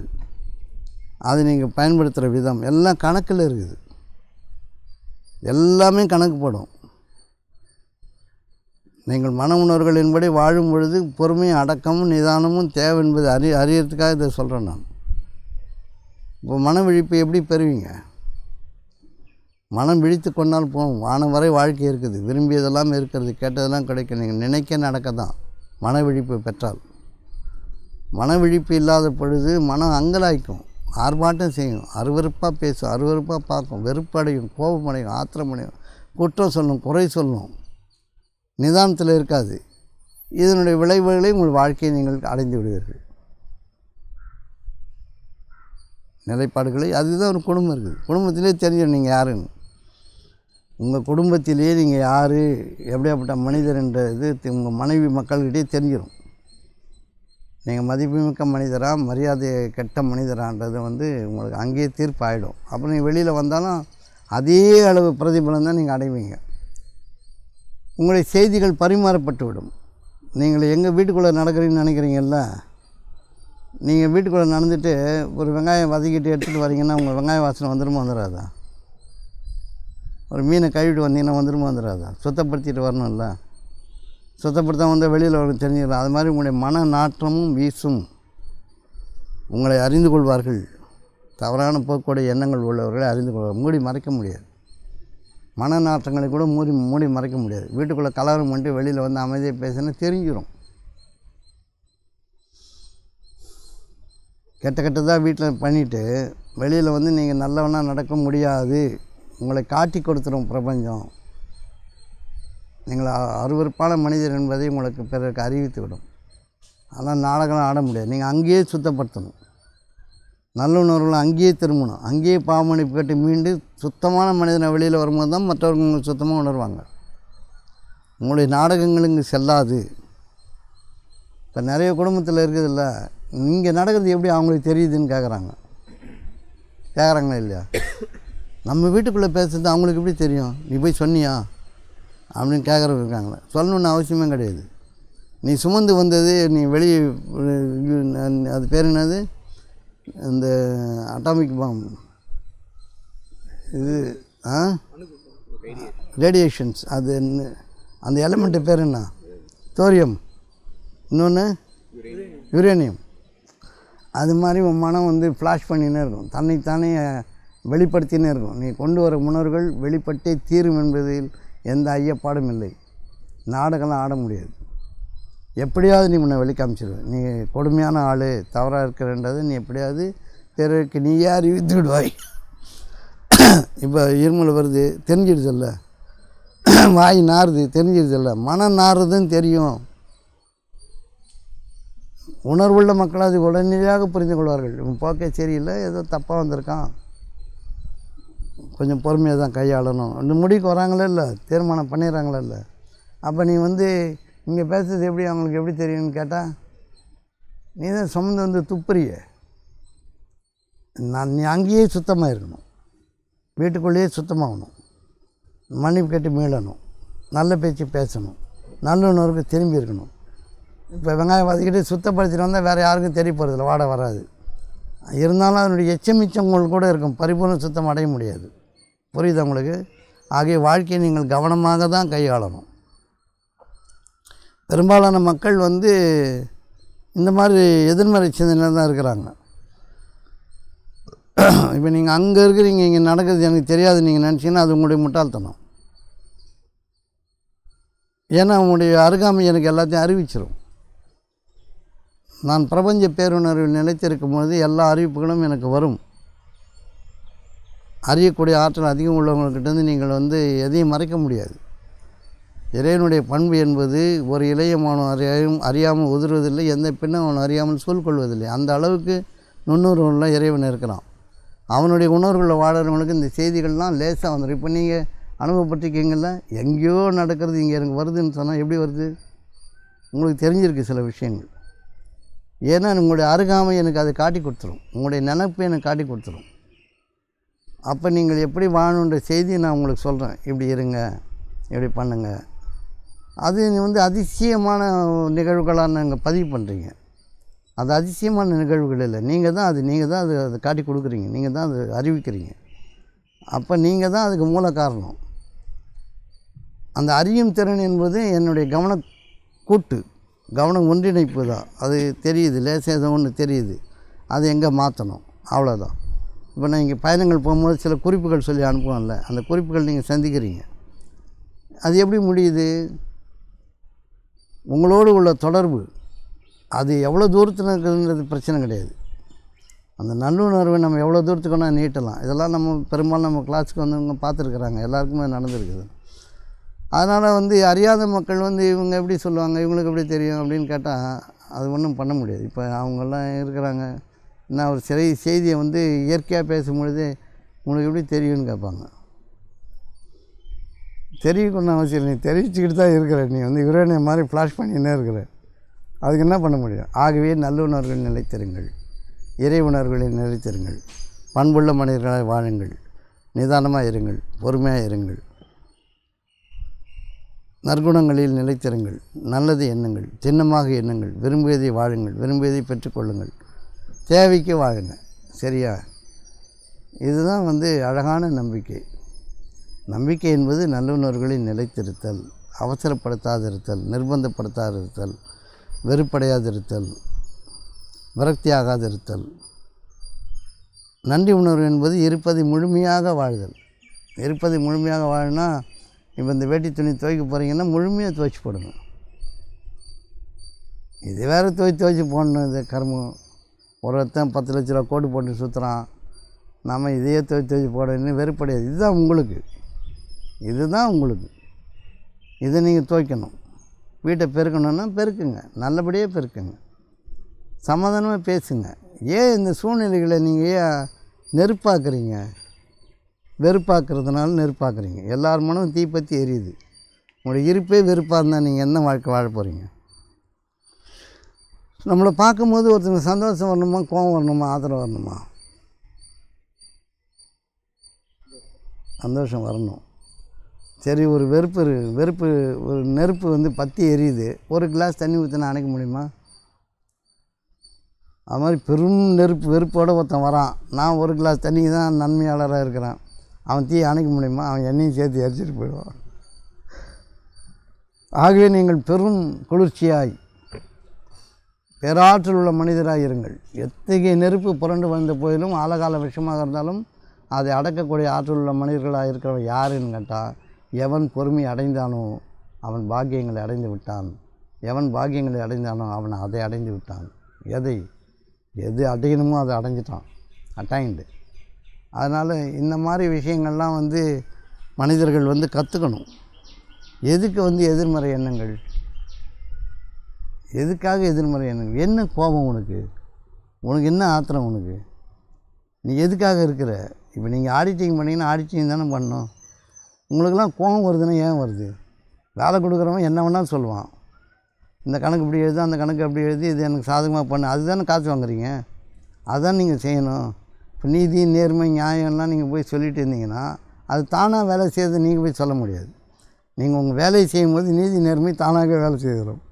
அது நீங்கள் பயன்படுத்துகிற விதம் எல்லாம் கணக்கில் இருக்குது. எல்லாமே கணக்கு படும். நீங்கள் மன உணர்வுகளின்படி வாழும் பொழுது பொறுமையும் அடக்கமும் நிதானமும் தேவை என்பது அறியறதுக்காக இதை சொல்கிறேன் நான். இப்போ மன விழிப்பு எப்படி பெறுவீங்க? மனம் விழித்து கொண்டால் போகும். வானம் வரை வாழ்க்கை இருக்குது. விரும்பியதெல்லாம் இருக்கிறது, கேட்டதெல்லாம் கிடைக்கும். நீங்கள் நினைக்க நடக்க தான் மன விழிப்பு பெற்றால். மன விழிப்பு இல்லாத பொழுது மனம் அங்கலாய்க்கும், ஆர்ப்பாட்டம் செய்யும், அருவருப்பாக பேசும், அருவருப்பாக பார்க்கும், வெறுப்படையும், கோபமடையும், ஆத்திரமடையும், குற்றம் சொல்லும், குறை சொல்லும், நிதானத்தில் இருக்காது. இதனுடைய விளைவுகளை உங்கள் வாழ்க்கையை நீங்கள் அடைந்து விடுவீர்கள். நிலைப்பாடுகளை அதுதான் ஒரு குடும்பம் இருக்குது. குடும்பத்திலே தெரிஞ்சிடும் நீங்கள் யாருன்னு. உங்கள் குடும்பத்திலேயே நீங்கள் யார், எப்படியாப்பட்ட மனிதர் என்ற இது உங்கள் மனைவி மக்கள்கிட்டே தெரிஞ்சிடும். நீங்கள் மதிப்புமிக்க மனிதரா, மரியாதை கெட்ட மனிதரான்றது உங்களுக்கு அங்கேயே தீர்ப்பாயிடும். அப்புறம் நீங்கள் வெளியில் வந்தாலும் அதே அளவு பிரதிபலன் தான் நீங்கள் அடைவீங்க. உங்களுடைய செய்திகள் பரிமாறப்பட்டு விடும். நீங்கள் எங்கள் வீட்டுக்குள்ளே நடக்கிறீங்கன்னு நினைக்கிறீங்கல்ல, நீங்கள் வீட்டுக்குள்ளே நடந்துட்டு ஒரு வெங்காயம் வதக்கிட்டு எடுத்துகிட்டு வரீங்கன்னா உங்கள் வெங்காய வாசனை வந்துடுமா வந்துடாதா? ஒரு மீனை கழுவிட்டு வந்தீங்கன்னா வந்துடுமா வந்துடாதா? சுத்தப்படுத்திட்டு வரணும்ல. சுத்தப்படுத்த வந்தால் வெளியில் வர தெரிஞ்சுக்கலாம். அது மாதிரி உங்களுடைய மன நாற்றமும் வீசும். உங்களை அறிந்து கொள்வார்கள். தவறான போக்குடைய எண்ணங்கள் உள்ளவர்களை அறிந்து கொள்வார்கள். மூடி மறைக்க முடியாது. மன நாற்றங்களை கூட மூடி மறைக்க முடியாது. வீட்டுக்குள்ளே கலவரம் பண்ணிட்டு வெளியில் வந்து அமைதியாக பேசினா தெரிஞ்சிடும். கெட்டதாக வீட்டில் பண்ணிவிட்டு வெளியில் வந்து நீங்கள் நல்லவனாக நடக்க முடியாது. உங்களை காட்டி கொடுத்துரும் பிரபஞ்சம். நீங்கள் அருவருப்பான மனிதர் என்பதை உங்களுக்கு பிறருக்கு அறிவித்து விடும். ஆனால் நாடகம் ஆட முடியாது. நீங்கள் அங்கேயே சுத்தப்படுத்தணும். நல்லுணர்வுகளை அங்கேயே திரும்பணும். அங்கேயே பாவமன்னிப்பு கேட்டு மீண்டு சுத்தமான மனிதனை வெளியில் வரும்போது தான் மற்றவர்கள் உங்களுக்கு சுத்தமாக உணர்வாங்க. உங்களுடைய நாடகங்கள் இங்கே செல்லாது. இப்போ நிறைய குடும்பத்தில் இருக்குதுல்ல, இங்கே நடக்கிறது எப்படி அவங்களுக்கு தெரியுதுன்னு கேட்குறாங்களா இல்லையா? நம்ம வீட்டுக்குள்ளே பேசுகிறது அவங்களுக்கு எப்படி தெரியும்? நீ போய் சொன்னியா அப்படின்னு கேட்குறவங்க இருக்காங்களே. சொல்லணுன்னு அவசியமே கிடையாது. நீ சுமந்து வந்தது, நீ வெளியே அது பேர் என்னது, இந்த அட்டாமிக் பாம் இது ரேடியேஷன்ஸ், அது அந்த எலமெண்ட்டு பேர் என்ன? தோரியம், இன்னொன்று யுரேனியம். அது மாதிரி உன் மனம் ஃப்ளாஷ் பண்ணினே இருக்கும், தன்னைத்தானே வெளிப்படுத்தினே இருக்கும். நீ கொண்டு வர உணர்வுகள் வெளிப்பட்டே தீரும் என்பதில் எந்த ஐயப்பாடும் இல்லை. நாடகம்லாம் ஆட முடியாது. எப்படியாவது நீ முன்ன வெளிக்காமிச்சிடுவ. நீ கொடுமையான ஆள், தவறாக இருக்கிறன்றது நீ எப்படியாவது பிறருக்கு நீயே அறிவித்து விடுவாய். இப்போ இருமல் வருது தெரிஞ்சிடுதில்ல, வாய் நாறுது தெரிஞ்சிடுதில்ல, மனம் நாறுதுன்னு தெரியும். உணர்வுள்ள மக்கள் அது உடனடியாக புரிந்து கொள்வார்கள். இவன் போக்கே சரியில்லை, ஏதோ தப்பாக வந்திருக்கான், கொஞ்சம் பொறுமையாக தான் கையாளணும். இந்த முடிவுக்கு வராங்களே இல்லை, தீர்மானம் பண்ணிடுறாங்களே இல்லை. அப்போ நீ இங்கே பேசுறது எப்படி அவங்களுக்கு எப்படி தெரியும்னு கேட்டால், நீ தான் சுமந்து துப்புறிய. நீ அங்கேயே சுத்தமாக இருக்கணும், வீட்டுக்குள்ளேயே சுத்தமாகணும், மன்னிப்பு கேட்டு மீளணும், நல்ல பேச்சு பேசணும், நல்லுணர்வுக்கு திரும்பி இருக்கணும். இப்போ வெங்காயம் வதக்கிட்டு சுத்தப்படுத்திட்டு வந்தால் வேறு யாருக்கும் தெரிய போகிறதில்ல, வாடை வராது. இருந்தாலும் அதனுடைய எச்சமிச்சங்கள் கூட இருக்கும், பரிபூர்ண சுத்தம் அடைய முடியாது. புரியுது உங்களுக்கு? ஆகிய வாழ்க்கையை நீங்கள் கவனமாக தான் கையாளணும். பெரும்பாலான மக்கள் இந்த மாதிரி எதிர்மறை சிந்தனையில் தான் இருக்கிறாங்க. இப்போ நீங்கள் அங்கே இருக்கிறீங்க, இங்கே நடக்கிறது எனக்கு தெரியாது நீங்கள் நினச்சிங்கன்னா அது உங்களுடைய முட்டாள்தனம். ஏன்னா உங்களுடைய அருகாமை எனக்கு எல்லாத்தையும் அறிவிச்சிடும். நான் பிரபஞ்ச பேருணர்வில் நிலைத்திருக்கும் பொழுது எல்லா அறிவிப்புகளும் எனக்கு வரும். அறியக்கூடிய ஆற்றல் அதிகம் உள்ளவங்கள்கிட்டேருந்து நீங்கள் எதையும் மறைக்க முடியாது. இறைவனுடைய பண்பு என்பது ஒரு இளைய மாணவன் அறியாமல் உதிர்வதில்லை, எந்த பெண்ணும் அவன் அறியாமல் சூழ்கொள்வதில்லை. அந்த அளவுக்கு நுண்ணுணர்வுலாம் இறைவன் இருக்கிறான். அவனுடைய உணர்வுகளில் வாழறவங்களுக்கு இந்த செய்திகள்லாம் லேசாக வந்துடும். இப்போ நீங்கள் அனுபவப்பட்டிருக்கீங்கள, எங்கேயோ நடக்கிறது இங்கே எனக்கு வருதுன்னு சொன்னால் எப்படி வருது? உங்களுக்கு தெரிஞ்சிருக்கு சில விஷயங்கள். ஏன்னா உங்களுடைய அருகாமை எனக்கு அதை காட்டி கொடுத்துரும், உங்களுடைய நினைப்பு எனக்கு காட்டி கொடுத்துரும். அப்போ நீங்கள் எப்படி வாழணுன்ற செய்தியை நான் உங்களுக்கு சொல்கிறேன். இப்படி இருங்க, இப்படி பண்ணுங்கள். அது அதிசயமான நிகழ்வுகளாக நீங்கள் பதிவு பண்ணுறீங்க. அது அதிசயமான நிகழ்வுகள் இல்லை. நீங்கள் தான் அதை காட்டி கொடுக்குறீங்க, நீங்கள் தான் அதை அறிவிக்கிறீங்க. அப்போ நீங்கள் தான் அதுக்கு மூல காரணம். அந்த அறியும் திறன் என்பது என்னுடைய கவனம் ஒன்றிணைப்பு தான். அது தெரியுது, லேசாக ஏதோ ஒன்று தெரியுது, அது எங்கே மாற்றணும், அவ்வளோதான். இப்போ நான் இங்கே பயணங்கள் போகும்போது சில குறிப்புகள் சொல்லி அனுப்புவோம்ல, அந்த குறிப்புகள் நீங்கள் சந்திக்கிறீங்க. அது எப்படி முடியுது? உங்களோடு உள்ள தொடர்பு அது எவ்வளோ தூரத்தில் இருக்குதுன்றது பிரச்சனை கிடையாது. அந்த நல்லுணர்வை நம்ம எவ்வளோ தூரத்துக்கு வேணால் நீட்டலாம். இதெல்லாம் நம்ம பெரும்பாலும் நம்ம கிளாஸுக்கு வந்தவங்க பார்த்துருக்குறாங்க, எல்லாருக்குமே நடந்துருக்குது. அதனால் அறியாத மக்கள் இவங்க எப்படி சொல்லுவாங்க, இவங்களுக்கு எப்படி தெரியும் அப்படின்னு கேட்டால் அது ஒன்றும் பண்ண முடியாது. இப்போ அவங்கெல்லாம் இருக்கிறாங்க, நான் ஒரு செய்தியை இயற்கையாக பேசும்பொழுது உங்களுக்கு எப்படி தெரியும்னு கேட்பாங்க. தெரிவிக்கணும்னு அவசியம், நீ தெரிவிச்சுக்கிட்டு தான் இருக்கிற, நீ யுரேனிய மாதிரி ஃப்ளாஷ் பண்ணினே இருக்கிற, அதுக்கு என்ன பண்ண முடியும்? ஆகவே நல்லுணர்வுகள் நிலைத்திருங்கள், இறை உணர்வுகளில் நிலைத்திருங்கள், பண்புள்ள மனிதர்களாக வாழுங்கள், நிதானமாக இருங்கள், பொறுமையாக இருங்கள், நற்குணங்களில் நிலைத்திருங்கள், நல்லது எண்ணுங்கள், சின்னமாக எண்ணுங்கள், விரும்பியதை வாழுங்கள், விரும்பியதை பெற்றுக்கொள்ளுங்கள், தேவைக்கு வாழுங்க. சரியா? இதுதான் அழகான நம்பிக்கை. நம்பிக்கை என்பது நல்லுணர்வுகளில் நிலைத்திருத்தல், அவசரப்படுத்தாதிருத்தல், நிர்பந்தப்படுத்தாதிருத்தல், வெறுப்படையாதிருத்தல், விரக்தியாகாதிருத்தல். நன்றி உணர்வு என்பது இருப்பதை முழுமையாக வாழ்தல். இருப்பதை முழுமையாக வாழினா, இப்போ இந்த வேட்டி துணி துவைக்க போகிறீங்கன்னா முழுமையாக துவைச்சி போடுங்க. இது வேறு துவைச்சி போடணும். இது கர்மம். ஒருத்தன் 10 லட்ச ரூபா கோட்டு போட்டு சுற்றுறான், நம்ம இதையே துவைச்சி போடணும்னு வெறுப்படையாது. இதுதான் உங்களுக்கு. இதை நீங்கள் துவைக்கணும். வீட்டை பெருக்கணுன்னா பெருக்குங்க, நல்லபடியாக பெருக்குங்க, சமாதானமாக பேசுங்க. ஏன் இந்த சூழ்நிலைகளை நீங்கள் ஏன் நெருப்பாக்குறீங்க? வெறுப்பாக்குறதுனால நெருப்பாக்குறீங்க. எல்லார் மனமும் தீப்பற்றி எரியுது. உங்களுடைய இருப்பே வெறுப்பாக இருந்தால் நீங்கள் என்ன வாழ்க்கை வாழ போகிறீங்க? நம்மளை பார்க்கும்போது ஒருத்தங்க சந்தோஷம் வரணுமா, கோபம் வரணுமா, ஆதரவு வரணுமா? சந்தோஷம் வரணும். சரி, ஒரு வெறுப்பு ஒரு நெருப்பு பற்றி எரியுது, ஒரு கிளாஸ் தண்ணி ஊற்றினா அணைக்க முடியுமா? அது மாதிரி பெரும் வெறுப்போடு ஒருத்தன் வரான், நான் ஒரு கிளாஸ் தண்ணிக்கு தான் நன்மையாளராக இருக்கிறேன், அவன் தீயை அணைக்க முடியுமா? அவன் எண்ணெயும் சேர்த்து எரிச்சிட்டு போயிடுவான். ஆகவே நீங்கள் பெரும் குளிர்ச்சியாய் பேராற்றல் உள்ள மனிதராக இருங்கள். எத்தகைய நெருப்பு புரண்டு வந்த போதிலும், ஆழகால விஷமாக இருந்தாலும் அதை அடக்கக்கூடிய ஆற்றல் உள்ள மனிதர்களாக இருக்கிறவன் யாருன்னு கேட்டால், எவன் பொறுமை அடைந்தானோ அவன் பாக்கியங்களை அடைந்து விட்டான், எவன் பாக்கியங்களை அடைந்தானோ அவன் அதை அடைந்து விட்டான். எது அடையணுமோ அதை அடைஞ்சிட்டான், அட்டைண்டு. அதனால் இந்த மாதிரி விஷயங்கள்லாம் மனிதர்கள் கற்றுக்கணும். எதுக்கு எதிர்மறை எண்ணங்கள்? எதுக்காக எதிர்மறை எண்ணங்கள்? என்ன கோபம் உனக்கு என்ன ஆத்திரம் உனக்கு? நீ எதுக்காக இருக்கிற? இப்போ நீங்கள் ஆடிட்டிங் பண்ணிங்கன்னா ஆடிட்டிங் தானே பண்ணணும். உங்களுக்கெல்லாம் கோபம் வருதுன்னா ஏன் வருது? வேலை கொடுக்குறவன் என்ன வேணாலும் சொல்லுவான், இந்த கணக்கு இப்படி எழுது, அந்த கணக்கு அப்படி எழுதி, இது எனக்கு சாதகமாக பண்ணு, அதுதானே காசு வாங்குறீங்க, அதுதான் நீங்கள் செய்யணும். இப்போ நீதி, நேர்மை, நியாயம்லாம் நீங்கள் போய் சொல்லிட்டு இருந்தீங்கன்னா அது தானாக வேலை செய்யறது நீங்கள் போய் சொல்ல முடியாது. நீங்கள் உங்கள் வேலையை செய்யும்போது நீதி, நேர்மை தானாக வேலை செய்கிறோம்.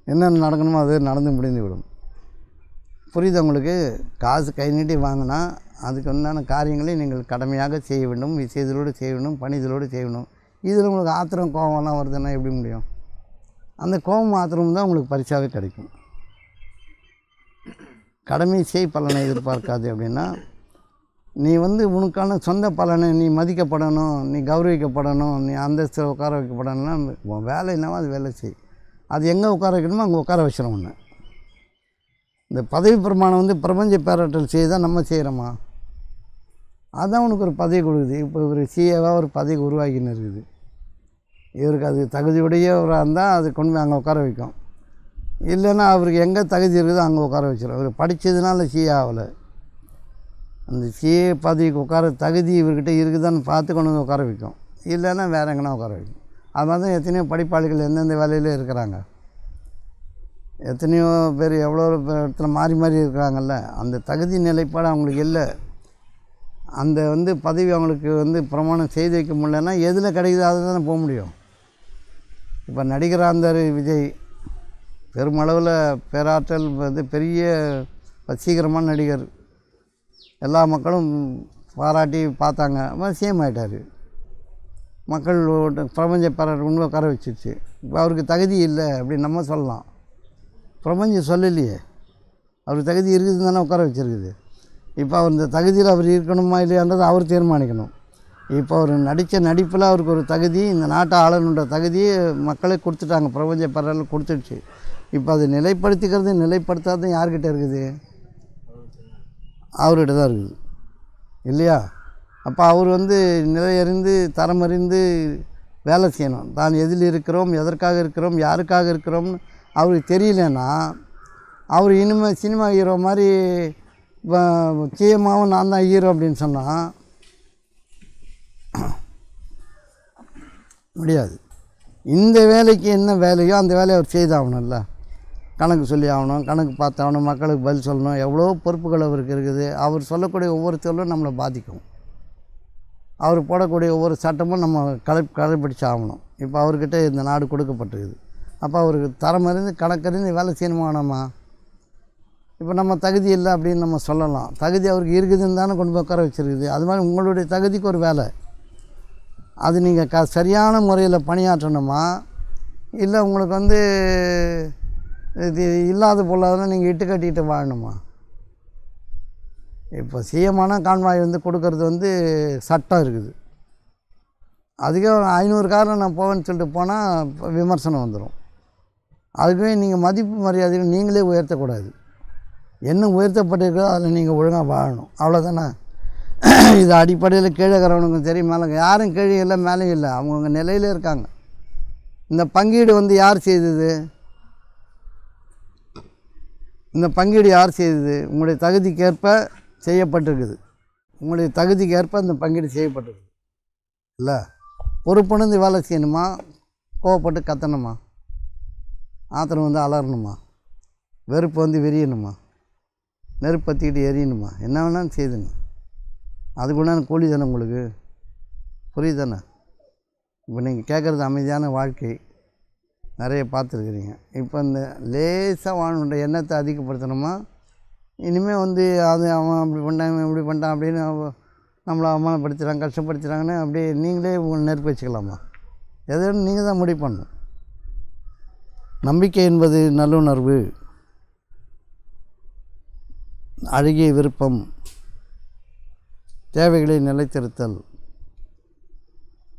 என்னென்ன நடக்கணுமோ அது நடந்து முடிந்து விடும். புரியுது உங்களுக்கு? காசு கை நீட்டி வாங்கினா அதுக்கு உண்டான காரியங்களை நீங்கள் கடமையாக செய்ய வேண்டும், விஷயத்தோடு செய்ய வேண்டும், பணிதலோடு செய்யணும். இதில் உங்களுக்கு ஆத்திரம் கோபம்லாம் வருதுன்னா எப்படி முடியும்? அந்த கோபம் ஆத்திரம் தான் உங்களுக்கு பரிசாகவே கிடைக்கும். கடமை செய், பலனை எதிர்பார்க்காது. அப்படின்னா நீ உனக்கான சொந்த பலனை, நீ மதிக்கப்படணும், நீ கௌரவிக்கப்படணும், நீ அந்தஸ்து உட்கார வைக்கப்படணும்னா உன் வேலை என்னவோ அது வேலை செய். அது எங்கே உட்கார வைக்கணுமோ அங்கே உட்கார வச்சிடும் ஒன்று. இந்த பதவி பிரமாணம் பிரபஞ்ச பேராற்றல் செய்ய தான் நம்ம செய்கிறோமா? அதுதான் உனக்கு ஒரு பதவி கொடுக்குது. இப்போ ஒரு சிஏவாக ஒரு பதவி உருவாக்கின்னு இருக்குது. இவருக்கு அது தகுதியுடையவராக இருந்தால் அது கொண்டு போய் அங்கே உட்கார வைக்கும். இல்லைன்னா அவருக்கு எங்கே தகுதி இருக்குதோ அங்கே உட்கார வச்சிடும். இவர் படித்ததுனால சிஏ ஆகலை, அந்த சிஏ பதவிக்கு உட்கார தகுதி இவர்கிட்ட இருக்குதான்னு பார்த்து கொண்டு வந்து உட்கார வைக்கும். இல்லைன்னா வேறு எங்கன்னா உட்கார வைக்கும். அது மாதிரி தான் எத்தனையோ படிப்பாளிகள் எந்தெந்த வேலையில் இருக்கிறாங்க. எத்தனையோ பேர் எவ்வளோ இடத்துல மாறி இருக்கிறாங்கல்ல. அந்த தகுதி நிலைப்பாடு அவங்களுக்கு இல்லை. அந்த பதவி அவங்களுக்கு பிரமாணம் செய்து வைக்க முடியலன்னா எதில் கிடைக்குதோ அதை தானே போக முடியும். இப்போ நடிகராக இருந்தார் விஜய், பெருமளவில் பேராற்றல் வந்து பெரிய வசீகரமான நடிகர். எல்லா மக்களும் பாராட்டி பார்த்தாங்க. சிஎம் ஆகிட்டார். மக்கள் பிரபஞ்ச பரர் உண்மை உட்கார வச்சிருச்சு. இப்போ அவருக்கு தகுதி இல்லை அப்படின்னு நம்ம சொல்லலாம். பிரபஞ்சம் சொல்லலையே, அவருக்கு தகுதி இருக்குதுன்னு தானே உட்கார வச்சுருக்குது. இப்போ அவர் இந்த தகுதியில் அவர் இருக்கணுமா இல்லையான்றது அவர் தீர்மானிக்கணும். இப்போ அவர் நடித்த நடிப்பில் அவருக்கு ஒரு தகுதி, இந்த நாட்டை ஆளணுன்ற தகுதியை மக்களே கொடுத்துட்டாங்க. பிரபஞ்ச பரவல் கொடுத்துடுச்சு. இப்போ அதை நிலைப்படுத்தாதது யார்கிட்ட இருக்குது? அவர்கிட்ட தான் இருக்குது இல்லையா? அப்போ அவர் வந்து நிலையறிந்து தரமறிந்து வேலை செய்யணும். தான் எதில் இருக்கிறோம், எதற்காக இருக்கிறோம், யாருக்காக இருக்கிறோம்னு அவருக்கு தெரியலன்னா அவர் இனிமேல் சினிமா ஹீரோ மாதிரி சிஎம்மாவும் நான் தான் ஹீரோ அப்படின்னு சொன்னால் முடியாது. இந்த வேலைக்கு என்ன வேலையோ அந்த வேலையை அவர் செய்தாகணும்ல. கணக்கு சொல்லி ஆகணும், கணக்கு பார்த்தாகணும், மக்களுக்கு பதில் சொல்லணும். எவ்வளோ பொறுப்புகள் அவருக்கு இருக்குது. அவர் சொல்லக்கூடிய ஒவ்வொரு சொல்லும் நம்மளை பாதிக்கும். அவர் போடக்கூடிய ஒவ்வொரு சட்டமும் நம்ம கடைப்பிடிச்சு ஆகணும். இப்போ அவர்கிட்ட இந்த நாடு கொடுக்கப்பட்டிருக்குது. அப்போ அவருக்கு தரமறிந்து கணக்கறிந்து வேலை செய்யணுமா வேணாமா? இப்போ நம்ம தகுதி இல்லை அப்படின்னு நம்ம சொல்லலாம். தகுதி அவருக்கு இருக்குதுன்னு தானே கொண்டு போய் உட்கார வச்சுருக்குது. அது மாதிரி உங்களுடைய தகுதிக்கு ஒரு வேலை, அது நீங்கள் சரியான முறையில் பணியாற்றணுமா, இல்லை உங்களுக்கு வந்து இது இல்லாத பொருளாதாரம் நீங்கள் இட்டு கட்டிட்டு வாழணுமா? இப்போ சிஎம்மான கான்வாய் வந்து கொடுக்கறது வந்து சட்டம் இருக்குது. அதுக்கே 500 காரில் நான் போவேன்னு சொல்லிட்டு போனால் விமர்சனம் வந்துடும். அதுவே நீங்கள் மதிப்பு மரியாதைகள் நீங்களே உயர்த்தக்கூடாது. என்ன உயர்த்தப்பட்டிருக்கோ அதில் நீங்கள் ஒழுங்காக வாழணும், அவ்வளோதானே. இது அடிப்படையில் கீழே இருக்கிறவனுக்கும் சரி மேலே யாரும் கீழே இல்லை மேலேயும் இல்லை, அவங்கவுங்க நிலையில் இருக்காங்க. இந்த பங்கீடு வந்து யார் செய்தது? இந்த பங்கீடு யார் செய்தது? உங்களுடைய தகுதிக்கேற்ப செய்யப்பட்டிருக்குது. உங்களுடைய தகுதிக்கேற்ப இந்த பங்கீடு செய்யப்பட்டிருக்குது இல்லை. பொறுப்புணர்ந்து வேலை செய்யணுமா, கோவப்பட்டு கத்தணுமா, ஆத்திரம் வந்து அலறணுமா, வெறுப்பு வந்து விரியணுமா, நெருப்பத்திக்கிட்டு எரியணுமா, என்ன வேணாலும் செய்துங்க. அதுக்குண்டான கூலி தானே உங்களுக்கு, புரியுது தானே? இப்போ நீங்கள் கேட்குறது அமைதியான வாழ்க்கை நிறைய பார்த்துருக்குறீங்க. இப்போ இந்த லேசாக வாழணுன்ற எண்ணத்தை அதிகப்படுத்தணுமா, இனிமேல் வந்து அது அவன் அப்படி பண்ணிட்டான் இவன் இப்படி பண்ணிட்டான் அப்படின்னு நம்மளை அவமானப்படுத்துகிறாங்க கஷ்டப்படுத்துகிறாங்கன்னு அப்படியே நீங்களே உங்களை நெருப்பு வச்சுக்கலாமா? எதுன்னு நீங்கள் தான் முடிவு பண்ணணும். நம்பிக்கை என்பது நல்லுணர்வு, அழகிய விருப்பம், தேவைகளை நிலைத்திருத்தல்,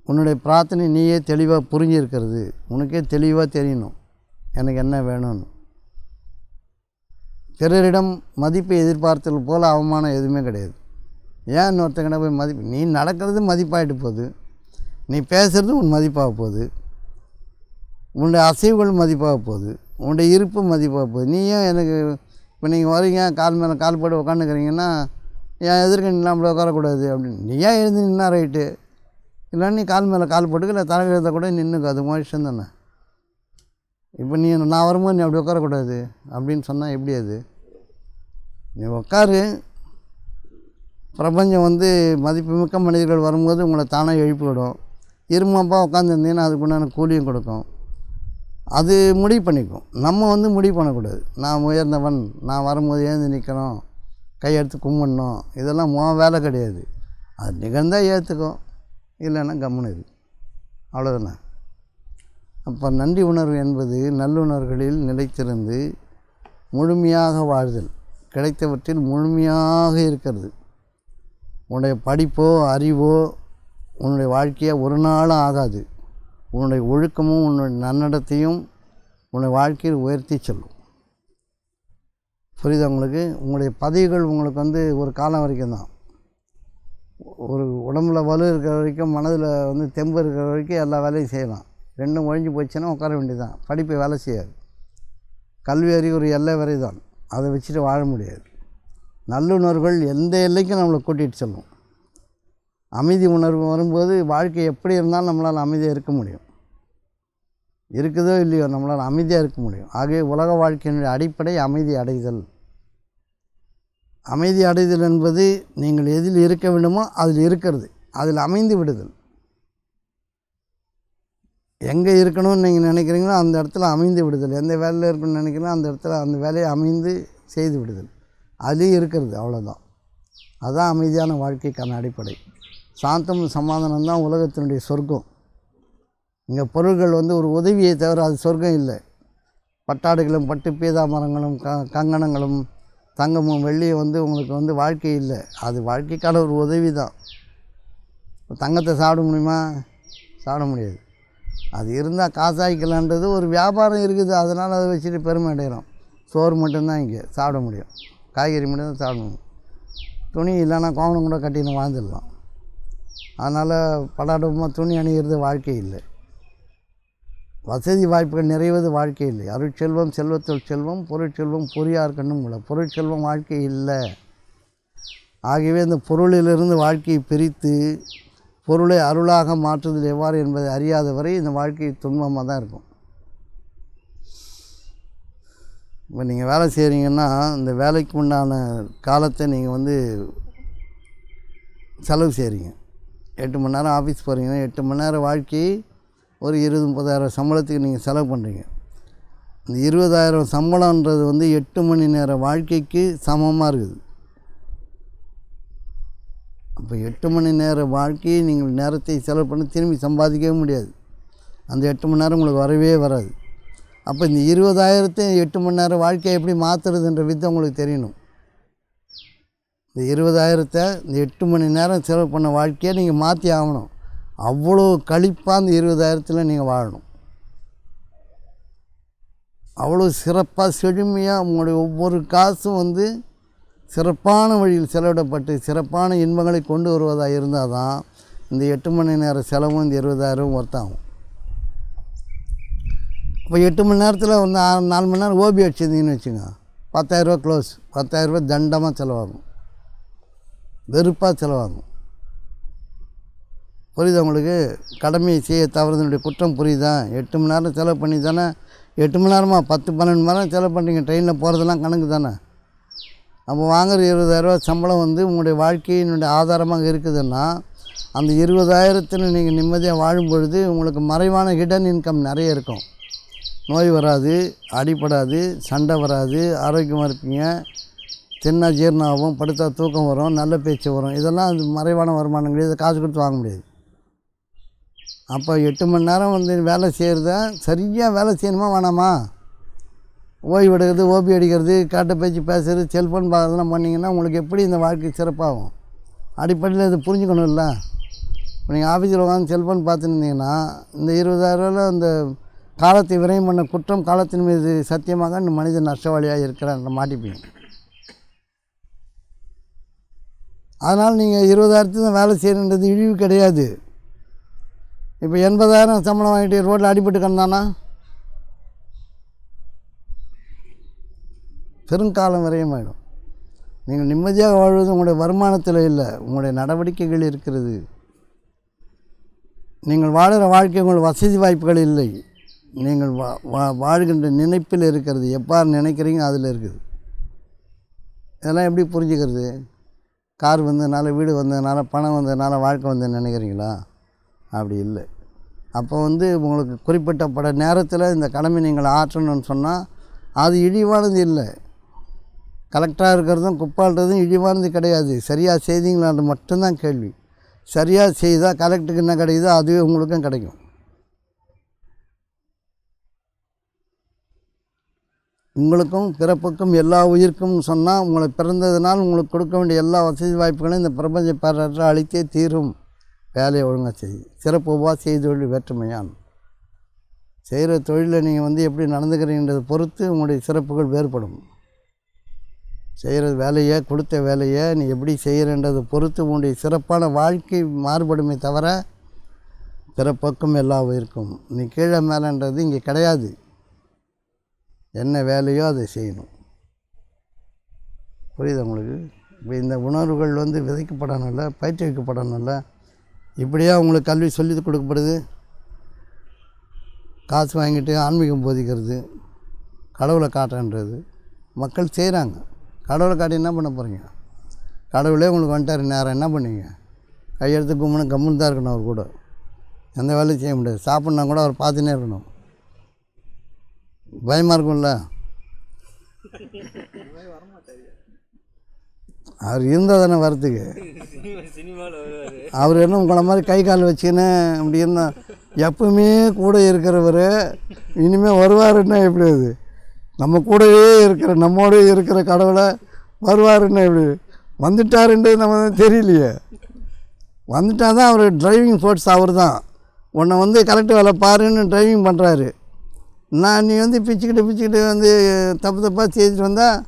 உன்னுடைய பிரார்த்தனை நீயே தெளிவாக புரிஞ்சிருக்கிறது, உனக்கே தெளிவாக தெரியணும் எனக்கு என்ன வேணும்னு. பிறரிடம் மதிப்பை எதிர்பார்த்தல் போல் அவமானம் எதுவுமே கிடையாது. ஏன் இன்னொருத்தங்கிட்ட போய் மதிப்பு, நீ நடக்கிறது மதிப்பாகிட்டு போகுது, நீ பேசுகிறது உன் மதிப்பாக போகுது, உன்னுடைய அசைவுகள் மதிப்பாக போகுது, உன்னுடைய இருப்பு மதிப்பாக போகுது. நீயும் எனக்கு இப்போ நீங்கள் வரீங்க கால் மேலே கால் போட்டு உட்காந்துக்கிறீங்கன்னா ஏன் எதிர்க்க நில்லாமல் உட்காரக்கூடாது அப்படின்னு நீ ஏன் எழுந்து நின்னா ரைட்டு, இல்லைன்னா நீ கால் மேலே கால் போட்டுக்க, இல்லை தலை எழுத கூட நின்றுக்கு, அது மனுஷன் தானே. இப்போ நீ நான் வரும்போது நீ அப்படி உட்காரக்கூடாது அப்படின்னு சொன்னால் எப்படி? அது நீ உட்காரு. பிரபஞ்சம் வந்து மதிப்புமிக்க மனிதர்கள் வரும்போது உங்களை தானாக எழுப்பிவிடும். இருமாப்பா உட்காந்துருந்தீங்கன்னா அதுக்குண்டான கூலியும் கொடுக்கும். அது முடிவு பண்ணிக்கும். நம்ம வந்து முடிவு பண்ணக்கூடாது. நான் உயர்ந்தவன், நான் வரும்போது ஏந்து நிற்கணும், கையெடுத்து கும்பிடணும், இதெல்லாம் வேலை கிடையாது. அது நிகழ்ந்தால் ஏற்றுக்கும், இல்லைன்னா கம்முன்னு இரு, அவ்வளோதானே. அப்போ நன்றி உணர்வு என்பது நல்லுணர்வுகளில் நிலைத்திருந்து முழுமையாக வாழ்தல், கிடைத்தவற்றில் முழுமையாக இருக்கிறது. உன்னுடைய படிப்போ அறிவோ உன்னுடைய வாழ்க்கையை ஒரு நாளும் ஆகாது. உன்னுடைய ஒழுக்கமும் உன்னுடைய நன்னடத்தையும் உன்னுடைய வாழ்க்கையில் உயர்த்தி செல்லும். புரியுதா உங்களுக்கு? உங்களுடைய பதவிகள் உங்களுக்கு வந்து ஒரு காலம் வரைக்கும் தான். ஒரு உடம்புல வலு இருக்கிற வரைக்கும், மனதில் வந்து தெம்பு இருக்கிற வரைக்கும் எல்லா வேலையும் செய்யலாம். ரெண்டும் ஒழிஞ்சு போச்சுன்னா உட்கார வேண்டியதுதான். படிப்பை வேலை செய்யாது. கல்வி அறிவு ஒரு எல்லை வரை தான், அதை வச்சுட்டு வாழ முடியாது. நல்லுணர்வுகள் எந்த எல்லைக்கும் நம்மளை கூட்டிகிட்டு செல்லும். அமைதி உணர்வு வரும்போது வாழ்க்கை எப்படி இருந்தாலும் நம்மளால் அமைதியாக இருக்க முடியும். இருக்குதோ இல்லையோ நம்மளால் அமைதியாக இருக்க முடியும். ஆகவே உலக வாழ்க்கையினுடைய அடிப்படை அமைதி அடைதல். அமைதி அடைதல் என்பது நீங்கள் எதில் இருக்க வேண்டுமோ அதில் இருக்கிறது, அதில் அமைந்து விடுதல். எங்கே இருக்கணும்னு நீங்கள் நினைக்கிறீங்களோ அந்த இடத்துல அமைந்து விடுதல், எந்த வேலையில் இருக்கணும்னு நினைக்கிறீங்களோ அந்த இடத்துல அந்த வேலையை அமைந்து செய்து விடுதல், அதுலேயும் இருக்கிறது. அவ்வளோதான். அதுதான் அமைதியான வாழ்க்கைக்கான அடிப்படை. சாந்தமும் சமாதானம் தான் உலகத்தினுடைய சொர்க்கம். இங்கே பொருள்கள் வந்து ஒரு உதவியை தவிர அது சொர்க்கம் இல்லை. பட்டாடுகளும் பட்டு பீதாமரங்களும் கங்கணங்களும் தங்கமும் வெள்ளியும் வந்து உங்களுக்கு வந்து வாழ்க்கை இல்லை. அது வாழ்க்கைக்கான ஒரு உதவி தான். தங்கத்தை சாப்பிட முடியுமா? சாப்பிட முடியாது. அது இருந்தால் காசாய்க்கலான்றது ஒரு வியாபாரம் இருக்குது. அதனால் அதை வச்சுட்டு பெருமை அடைகிறோம். சோறு மட்டும்தான் இங்கே சாப்பிட முடியும், காய்கறி மட்டும்தான் சாப்பிட முடியும். துணி இல்லைன்னா கோவணம் கூட கட்டின்னு வாழ்ந்துடலாம். அதனால் படாடமாக துணி அணிகிறது வாழ்க்கை இல்லை. வசதி வாய்ப்புகள் நிறைவது வாழ்க்கை இல்லை. அருட்செல்வம் செல்வத்துள் செல்வம், பொருட்செல்வம் பொறியார் கண்ணும் உள்ள. பொருட்செல்வம் வாழ்க்கை இல்லை. ஆகவே இந்த பொருளிலிருந்து வாழ்க்கையை பிரித்து பொருளை அருளாக மாற்றுதல் எவ்வாறு என்பதை அறியாத வரை இந்த வாழ்க்கை துன்பமாக தான் இருக்கும். இப்போ நீங்கள் வேலை செய்கிறீங்கன்னா இந்த வேலைக்கு உண்டான காலத்தை நீங்கள் வந்து செலவு செய்கிறீங்க. 8 மணி நேரம் ஆஃபீஸ் போகிறீங்கன்னா 8 மணி நேரம் வாழ்க்கை ஒரு 20-30,000 சம்பளத்துக்கு நீங்கள் செலவு பண்ணுறீங்க. இந்த 20,000 சம்பளன்றது வந்து 8 மணி நேர வாழ்க்கைக்கு சமமாக இருக்குது. அப்போ 8 மணி நேர வாழ்க்கையை நீங்கள் நேரத்தை செலவு பண்ணி திரும்பி சம்பாதிக்கவே முடியாது. அந்த 8 மணி நேரம் உங்களுக்கு வரவே வராது. அப்போ இந்த 20,000 8 மணி நேரம் வாழ்க்கையை எப்படி மாற்றுறதுன்ற வித்தை உங்களுக்கு தெரியணும். இந்த 20,000 இந்த 8 மணி நேரம் செலவு பண்ண வாழ்க்கையை நீங்கள் மாற்றி ஆகணும். அவ்வளோ கழிப்பாக அந்த 20,000 நீங்கள் வாழணும். அவ்வளோ சிறப்பாக செழுமையாக உங்களுடைய ஒவ்வொரு காசும் வந்து சிறப்பான வழியில் செலவிடப்பட்டு சிறப்பான இன்பங்களை கொண்டு வருவதாக இருந்தால் தான் இந்த 8 மணி நேர செலவும் இந்த 20,000 ஒர்த்தாகும். இப்போ 8 மணி நேரத்தில் வந்து 4 மணி நேரம் ஓபி அடிச்சிருந்தீங்கன்னு வச்சுங்க, 10,000 க்ளோஸ். 10,000 தண்டமாக செலவாகும், வெறுப்பாக செலவாகும். புரியுதா உங்களுக்கு? கடமையை செய்ய தவறுதனுடைய குற்றம் புரியுதா? 8 மணி நேரம் செலவு பண்ணி தானே, 8 மணி நேரமாக 10-12 மணி நேரம் செலவு பண்ணுறீங்க. ட்ரெயினில் போகிறதெல்லாம் கணக்கு தானே. அப்போ வாங்குகிற 20,000 சம்பளம் வந்து உங்களுடைய வாழ்க்கையினுடைய ஆதாரமாக இருக்குதுன்னா அந்த 20,000 நீங்கள் நிம்மதியாக வாழும் பொழுது உங்களுக்கு மறைவான ஹிடன் இன்கம் நிறைய இருக்கும். நோய் வராது, அடிப்படாது, சண்டை வராது, ஆரோக்கியமாக இருப்பீங்க, தின்னா ஜீரணம் ஆகும், படுத்தா தூக்கம் வரும், நல்ல பேச்சு வரும். இதெல்லாம் அது மறைவான வருமானங்கள். இதை காசு கொடுத்து வாங்க முடியாது. அப்போ 8 மணி நேரம் வந்து வேலை செய்கிறத சரியாக வேலை செய்யணுமா வேணாமா? ஓய்வு எடுக்கிறது, ஓபி அடிக்கிறது, கேட்ட பேச்சு பேசுகிறது, செல்ஃபோன் பார்க்குறதுலாம் பண்ணிங்கன்னா உங்களுக்கு எப்படி இந்த வாழ்க்கை சிறப்பாகும்? அடிப்படையில் இது புரிஞ்சுக்கணும் இல்லை? இப்போ நீங்கள் ஆஃபீஸில் உட்காந்து செல்ஃபோன் பார்த்துருந்தீங்கன்னா இந்த 20,000 அந்த காலத்தை விரயம் பண்ண குற்றம் காலத்தின் மீது சத்தியமாக இந்த மனிதன் நஷ்டவாளியாக இருக்கிறான் மாட்டிப்பீங்க. அதனால் நீங்கள் 20,000 தான் வேலை செய்யணுன்றது இழிவு கிடையாது. இப்போ 80,000 சம்பளம் வாங்கிட்டு ரோட்டில் அடிபட்டு கிடந்தானா பெருங்காலம் விரயமாயிடும். நீங்கள் நிம்மதியாக வாழ்வது உங்களுடைய வருமானத்தில் இல்லை, உங்களுடைய நடவடிக்கைகள் இருக்கிறது. நீங்கள் வாழுகிற வாழ்க்கை உங்கள் வசதி வாய்ப்புகள் இல்லை, நீங்கள் வாழ்கின்ற நினைப்பில் இருக்கிறது. எவ்வாறு நினைக்கிறீங்க அதில் இருக்குது. இதெல்லாம் எப்படி புரிஞ்சுக்கிறது? கார் வந்ததுனால, வீடு வந்ததுனால, பணம் வந்ததுனால வாழ்க்கை வந்ததுன்னு நினைக்கிறீங்களா? அப்படி இல்லை. அப்போ வந்து உங்களுக்கு குறிப்பிட்டப்பட்ட நேரத்தில் இந்த கடமை நீங்கள் ஆற்றணும்னு சொன்னால் அது இழிவானது இல்லை. கலெக்டராக இருக்கிறதும் குப்பாடுறதும் இழிவானது கிடையாது. சரியாக செய்தீங்களான்னு மட்டும்தான் கேள்வி. சரியாக செய்தால் கலெக்டருக்கு என்ன கிடைக்குதோ அதுவே உங்களுக்கும் கிடைக்கும். உங்களுக்கும் பிறப்புக்கும் எல்லா உயிருக்கும் சொன்னால் உங்களை பிறந்ததுனால் உங்களுக்கு கொடுக்க வேண்டிய எல்லா வசதி வாய்ப்புகளையும் இந்த பிரபஞ்ச பேரற்ற அளித்தே தீரும். வேலையை ஒழுங்காக செய்யும். சிறப்புவா செய்தொழில் வேற்றுமையான். செய்கிற தொழிலில் நீங்கள் வந்து எப்படி நடந்துக்கிறீங்கன்றதை பொறுத்து உங்களுடைய சிறப்புகள் வேறுபடும். செய்கிற வேலையை, கொடுத்த வேலையை நீ எப்படி செய்கிறன்றதை பொறுத்து உங்களுடைய சிறப்பான வாழ்க்கை மாறுபடுமே தவிர பிறப்பக்கம் எல்லா உயிருக்கும். நீ கீழே மேலேன்றது இங்கே கிடையாது. என்ன வேலையோ அதை செய்யணும். புரியுது உங்களுக்கு? இப்போ இந்த உணர்வுகள் வந்து விதைக்கப்படணும்ல, பயிற்றுவிக்கப்படணும்ல. இப்படியா உங்களுக்கு கல்வி சொல்லி கொடுக்கப்படுது? காசு வாங்கிட்டு ஆன்மீகம் போதிக்கிறது, கடவுளை காட்டுன்றது மக்கள் செய்கிறாங்க. கடவுளை காட்டி என்ன பண்ண போகிறீங்க? கடவுளே உங்களுக்கு வந்துட்டார் நேரம், என்ன பண்ணுவீங்க? கையெழுத்து கம்முன்னு தான் இருக்கணும் அவர் கூட. எந்த வேலையும் செய்ய முடியாது. சாப்பிட்னா கூட அவர் பார்த்துன்னே இருக்கணும். பயமாக இருக்கும்ல. அவர் இருந்தால் தானே வரத்துக்கு. அவர் என்ன உங்களை மாதிரி கை கால் வச்சுன்னு அப்படி இருந்தால் எப்பவுமே கூட இருக்கிறவர் இனிமேல் வருவாருன்னா எப்படி? அது நம்ம கூடவே இருக்கிற நம்மோடே இருக்கிற கடவுளை வருவாருன்னா எப்படி? வந்துட்டாருன்றது நம்ம தெரியலையே. வந்துட்டால் தான் அவர் டிரைவிங் ஃபோர்ஸ். அவர் தான் உன்னை வந்து கரெக்டு வேலை பாருன்னு டிரைவிங் பண்ணுறாரு. நீ வந்து பிச்சுக்கிட்டு வந்து தப்பாக செய்துட்டு வந்தால்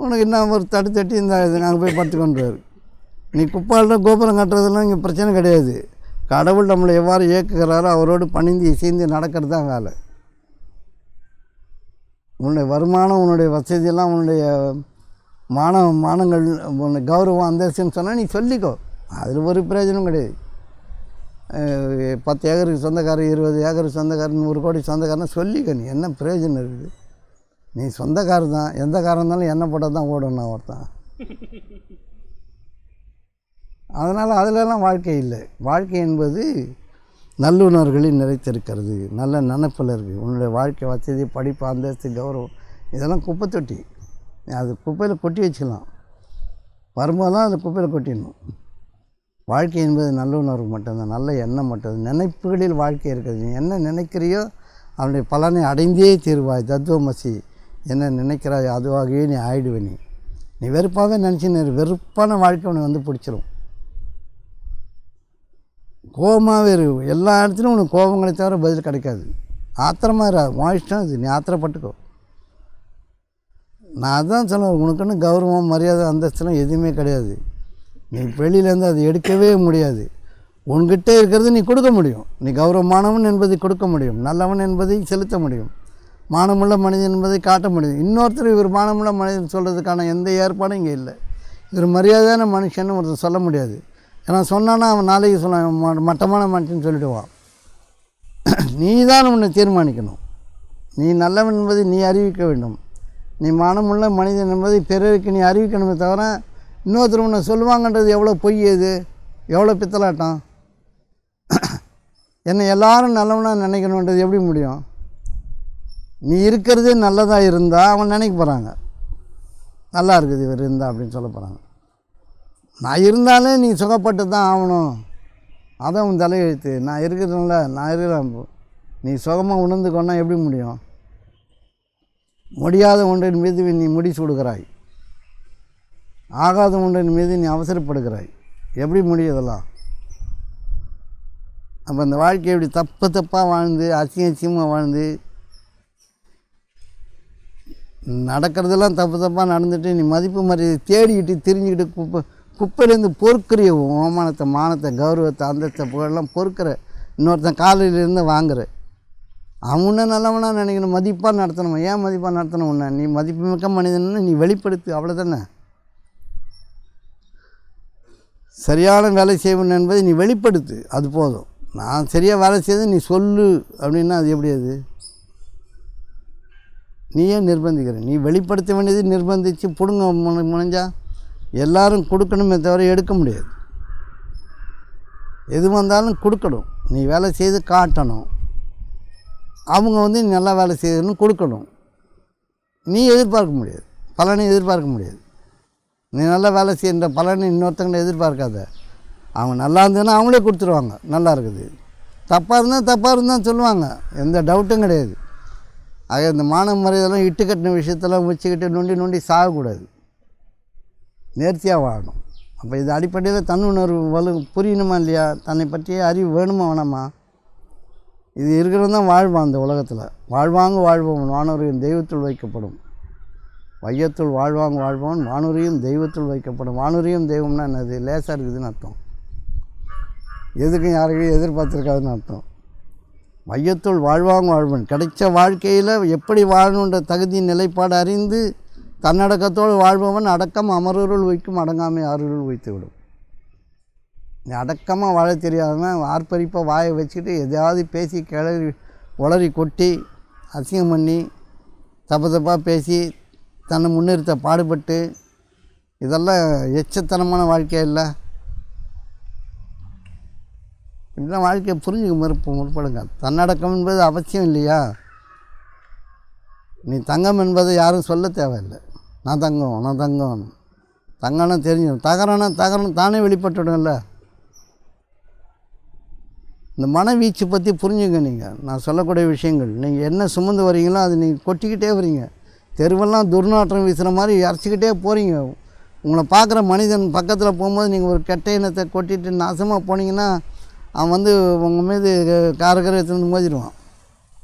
உனக்கு என்ன ஒரு தட்டி இந்த நாங்கள் போய் படுத்துக்கொண்டுறாரு. நீ குப்பால்ற கோபுரம் கட்டுறதுலாம் இங்கே பிரச்சனை கிடையாது. கடவுள் நம்மளை எவ்வாறு இயக்குகிறாரோ அவரோடு பணிந்து இசைந்து நடக்கிறது தான் வேலை. உன்னுடைய வருமானம், உன்னுடைய வசதியெல்லாம், உன்னுடைய மானங்கள், உன்னுடைய கௌரவம், அந்தஸ்துன்னு சொன்னால் நீ சொல்லிக்கோ. அதில் ஒரு பிரயோஜனம் கிடையாது. 10 ஏக்கருக்கு சொந்தக்காரர், 20 ஏக்கருக்கு சொந்தக்காரன், 100 கோடி சொந்தக்காரன் சொல்லிக்க. நீ என்ன பிரயோஜனம் இருக்குது? நீ சொந்தக்காரர் தான். எந்த காரம் இருந்தாலும் எண்ணெய் போட்டால் தான் ஓடணும் ஒருத்தன். அதனால் அதிலெல்லாம் வாழ்க்கை இல்லை. வாழ்க்கை என்பது நல்லுணர்களில் நிறைத்திருக்கிறது, நல்ல நினைப்பில் இருக்குது. உன்னுடைய வாழ்க்கை வசதி, படிப்பு, அந்தஸ்து, கௌரவம் இதெல்லாம் குப்பை தொட்டி. அது குப்பையில் கொட்டி வச்சுக்கலாம். வரும்போதெல்லாம் அது குப்பையில் கொட்டிடணும். வாழ்க்கை என்பது நல்லுணர்வு மட்டும்தான், நல்ல எண்ணம் மட்டும்தான். நினைப்புகளில் வாழ்க்கை இருக்குது. நீ என்ன நினைக்கிறியோ அவனுடைய பலனை அடைந்தே தீர்வாய். தத்துவமசி, என்ன நினைக்கிறாய் அதுவாகவே நீ ஆயிடுவே. நீ வெறுப்பாகவே நினச்சின்னு வெறுப்பான வாழ்க்கை உனக்கு வந்து பிடிச்சிரும். கோபமாகவே இருக்கு. எல்லா இடத்துலையும் உனக்கு கோபங்களை தவிர பதில் கிடைக்காது. ஆத்திரமாக இரு, உன் இஷ்டம். அது நீ ஆத்திரப்பட்டுக்கோ. நான் அதான் சொல்லுவேன், உனக்குன்னு கௌரவம், மரியாதை, அந்தஸ்துலாம் எதுவுமே கிடையாது. நீ வெளியிலேருந்து அதை எடுக்கவே முடியாது. உன்கிட்ட இருக்கிறது நீ கொடுக்க முடியும். நீ கௌரவமானவன் என்பதை கொடுக்க முடியும். நல்லவன் என்பதை செலுத்த முடியும். மானமுள்ள மனிதன் என்பதை காட்ட முடியும். இன்னொருத்தர் இவர் மானமுள்ள மனிதன் சொல்கிறதுக்கான எந்த ஏற்பாடும் இங்கே இல்லை. இவர் மரியாதையான மனுஷன்னு ஒருத்தர் சொல்ல முடியாது. ஏன்னா சொன்னான்னா அவன் நாளைக்கு சொல்ல மட்டமான மனுஷன் சொல்லிவிடுவான். நீ தான் உன்னை தீர்மானிக்கணும். நீ நல்லவன் என்பதை நீ அறிவிக்க வேண்டும். நீ மானமுள்ள மனிதன் என்பதை பிறருக்கு நீ அறிவிக்கணுமே தவிர இன்னொருத்தர் உன்னை சொல்லுவாங்கன்றது எவ்வளோ பொய், இது எவ்வளோ பித்தலாட்டம். என்னை எல்லாரும் நல்லவனாக நினைக்கணுன்றது எப்படி முடியும்? நீ இருக்கிறதே நல்லதாக இருந்தால் அவன் நினைக்க போகிறாங்க, நல்லா இருக்குது இவர் இருந்தால் அப்படின்னு சொல்ல போகிறாங்க. நான் இருந்தாலே நீ சுகப்பட்டு தான் ஆகணும், அதான் உன் தலையெழுத்து. நான் இருக்கிறதுனால நான் இருக்கிறேன். நீ சுகமாக உணர்ந்துக்கொண்டா எப்படி முடியும்? முடியாத ஒன்றின் மீது நீ முடிச்சு கொடுக்குறாய். ஆகாத ஒன்றின் மீது நீ அவசரப்படுகிறாய். எப்படி முடியுதெல்லாம்? அப்போ அந்த வாழ்க்கையை இப்படி தப்பாக வாழ்ந்து அசிங்கமாக வாழ்ந்து நடக்கிறதெல்லாம் தப்பாக நடந்துட்டு நீ மதிப்பு மரியாதை தேடிக்கிட்டு திரிஞ்சுக்கிட்டு குப்பையிலேருந்து பொறுக்கிறிய அவமானத்தை, மானத்தை, கௌரவத்தை, அந்தஸ்தை, புகழெல்லாம் பொறுக்கிற. இன்னொருத்தன் காலையிலேருந்து வாங்குற. அவனை நல்லவனாக நினைக்கணும், மதிப்பாக நடத்தணும். ஏன் மதிப்பாக நடத்தணும்? உன்னை நீ மதிப்புமிக்க மனிதன்னு நீ வெளிப்படுத்து, அவ்வளோதானே. சரியான வேலை செய்வன் என்பதை நீ வெளிப்படுத்து, அது போதும். நான் சரியாக வேலை செய்து நீ சொல்லு அப்படின்னா அது எப்படி? அது நீயே நிர்பந்திக்கிற. நீ வெளிப்படுத்த வேண்டியது நிர்பந்தித்து பிடுங்க முடிஞ்சா எல்லோரும் கொடுக்கணுமே தவிர எடுக்க முடியாது. எது வந்தாலும் கொடுக்கணும். நீ வேலை செய்து காட்டணும். அவங்க வந்து நீ நல்லா வேலை செய்யணும்னு கொடுக்கணும். நீ எதிர்பார்க்க முடியாது, பலனை எதிர்பார்க்க முடியாது. நீ நல்லா வேலை செய்கின்ற பலனை இன்னொருத்தங்கிட்ட எதிர்பார்க்காத. அவங்க நல்லா இருந்ததுன்னா அவங்களே கொடுத்துருவாங்க. நல்லா இருக்குது. தப்பாக இருந்தால் சொல்லுவாங்க, எந்த டவுட்டும் கிடையாது. ஆக இந்த மான மரியாதைலாம் இட்டு கட்டின விஷயத்தெல்லாம் வச்சுக்கிட்டு நொண்டி சாகக்கூடாது. நேர்த்தியாக வாழணும். அப்போ இது அடிப்படையில் தன்னுணர்வு புரியணுமா இல்லையா? தன்னை பற்றிய அறிவு வேணுமா வேணாமா? இது இருக்கிறது தான் வாழ்வான் அந்த உலகத்தில். வாழ்பவன் வானூரியும் தெய்வத்துள் வைக்கப்படும். வையத்துள் வாழ்பவன் வானூரியும் தெய்வத்துள் வைக்கப்படும். வானூரியும் தெய்வம்னா என்னது? லேசாக இருக்குதுன்னு அர்த்தம். எதுக்கும் யாரையும் எதிர்பார்த்துருக்காதுன்னு அர்த்தம். வையத்துள் வாழ்பவன் கிடைச்ச வாழ்க்கையில் எப்படி வாழணுன்ற தகுதி நிலைப்பாடு அறிந்து தன்னடக்கத்தோடு வாழ்பவன் அடக்கம் அமரருள் வைக்கும், அடங்காமை ஆறுருள் வைத்து விடும். நீ அடக்கமாக வாழ தெரியாதவன் ஆர்ப்பரிப்பாக வாயை வச்சுக்கிட்டு எதையாவது பேசி உளறி கொட்டி அசிங்கம் பண்ணி தப்பாக பேசி தன்னை முன்னிறுத்த பாடுபட்டு இதெல்லாம் எச்சத்தனமான வாழ்க்கையா இல்லை? இப்படிலாம் வாழ்க்கையை புரிஞ்சுக்க முற்படுங்க. தன்னடக்கம் என்பது அவசியம் இல்லையா? நீ தங்கம் என்பதை யாரும் சொல்ல தேவையில்லை. நான் தங்கம் தங்கம்னா தெரிஞ்சிடும். தகரம் தானே வெளிப்பட்டுடும்ல. இந்த மனவீச்சு பற்றி புரிஞ்சுங்க. நீங்கள் நான் சொல்லக்கூடிய விஷயங்கள் நீங்கள் என்ன சுமந்து வரீங்களோ அது நீங்கள் கொட்டிக்கிட்டே வரீங்க. தெருவெல்லாம் துர்நாற்றம் வீசுகிற மாதிரி இறச்சிக்கிட்டே போகிறீங்க. உங்களை பார்க்குற மனிதன் பக்கத்தில் போகும்போது நீங்கள் ஒரு கெட்ட எண்ணத்தை கொட்டிட்டு நாசமாக போனீங்கன்னா அவன் வந்து உங்கள் மீது காரக்கரை எடுத்துன்னு மோதிடுவான்.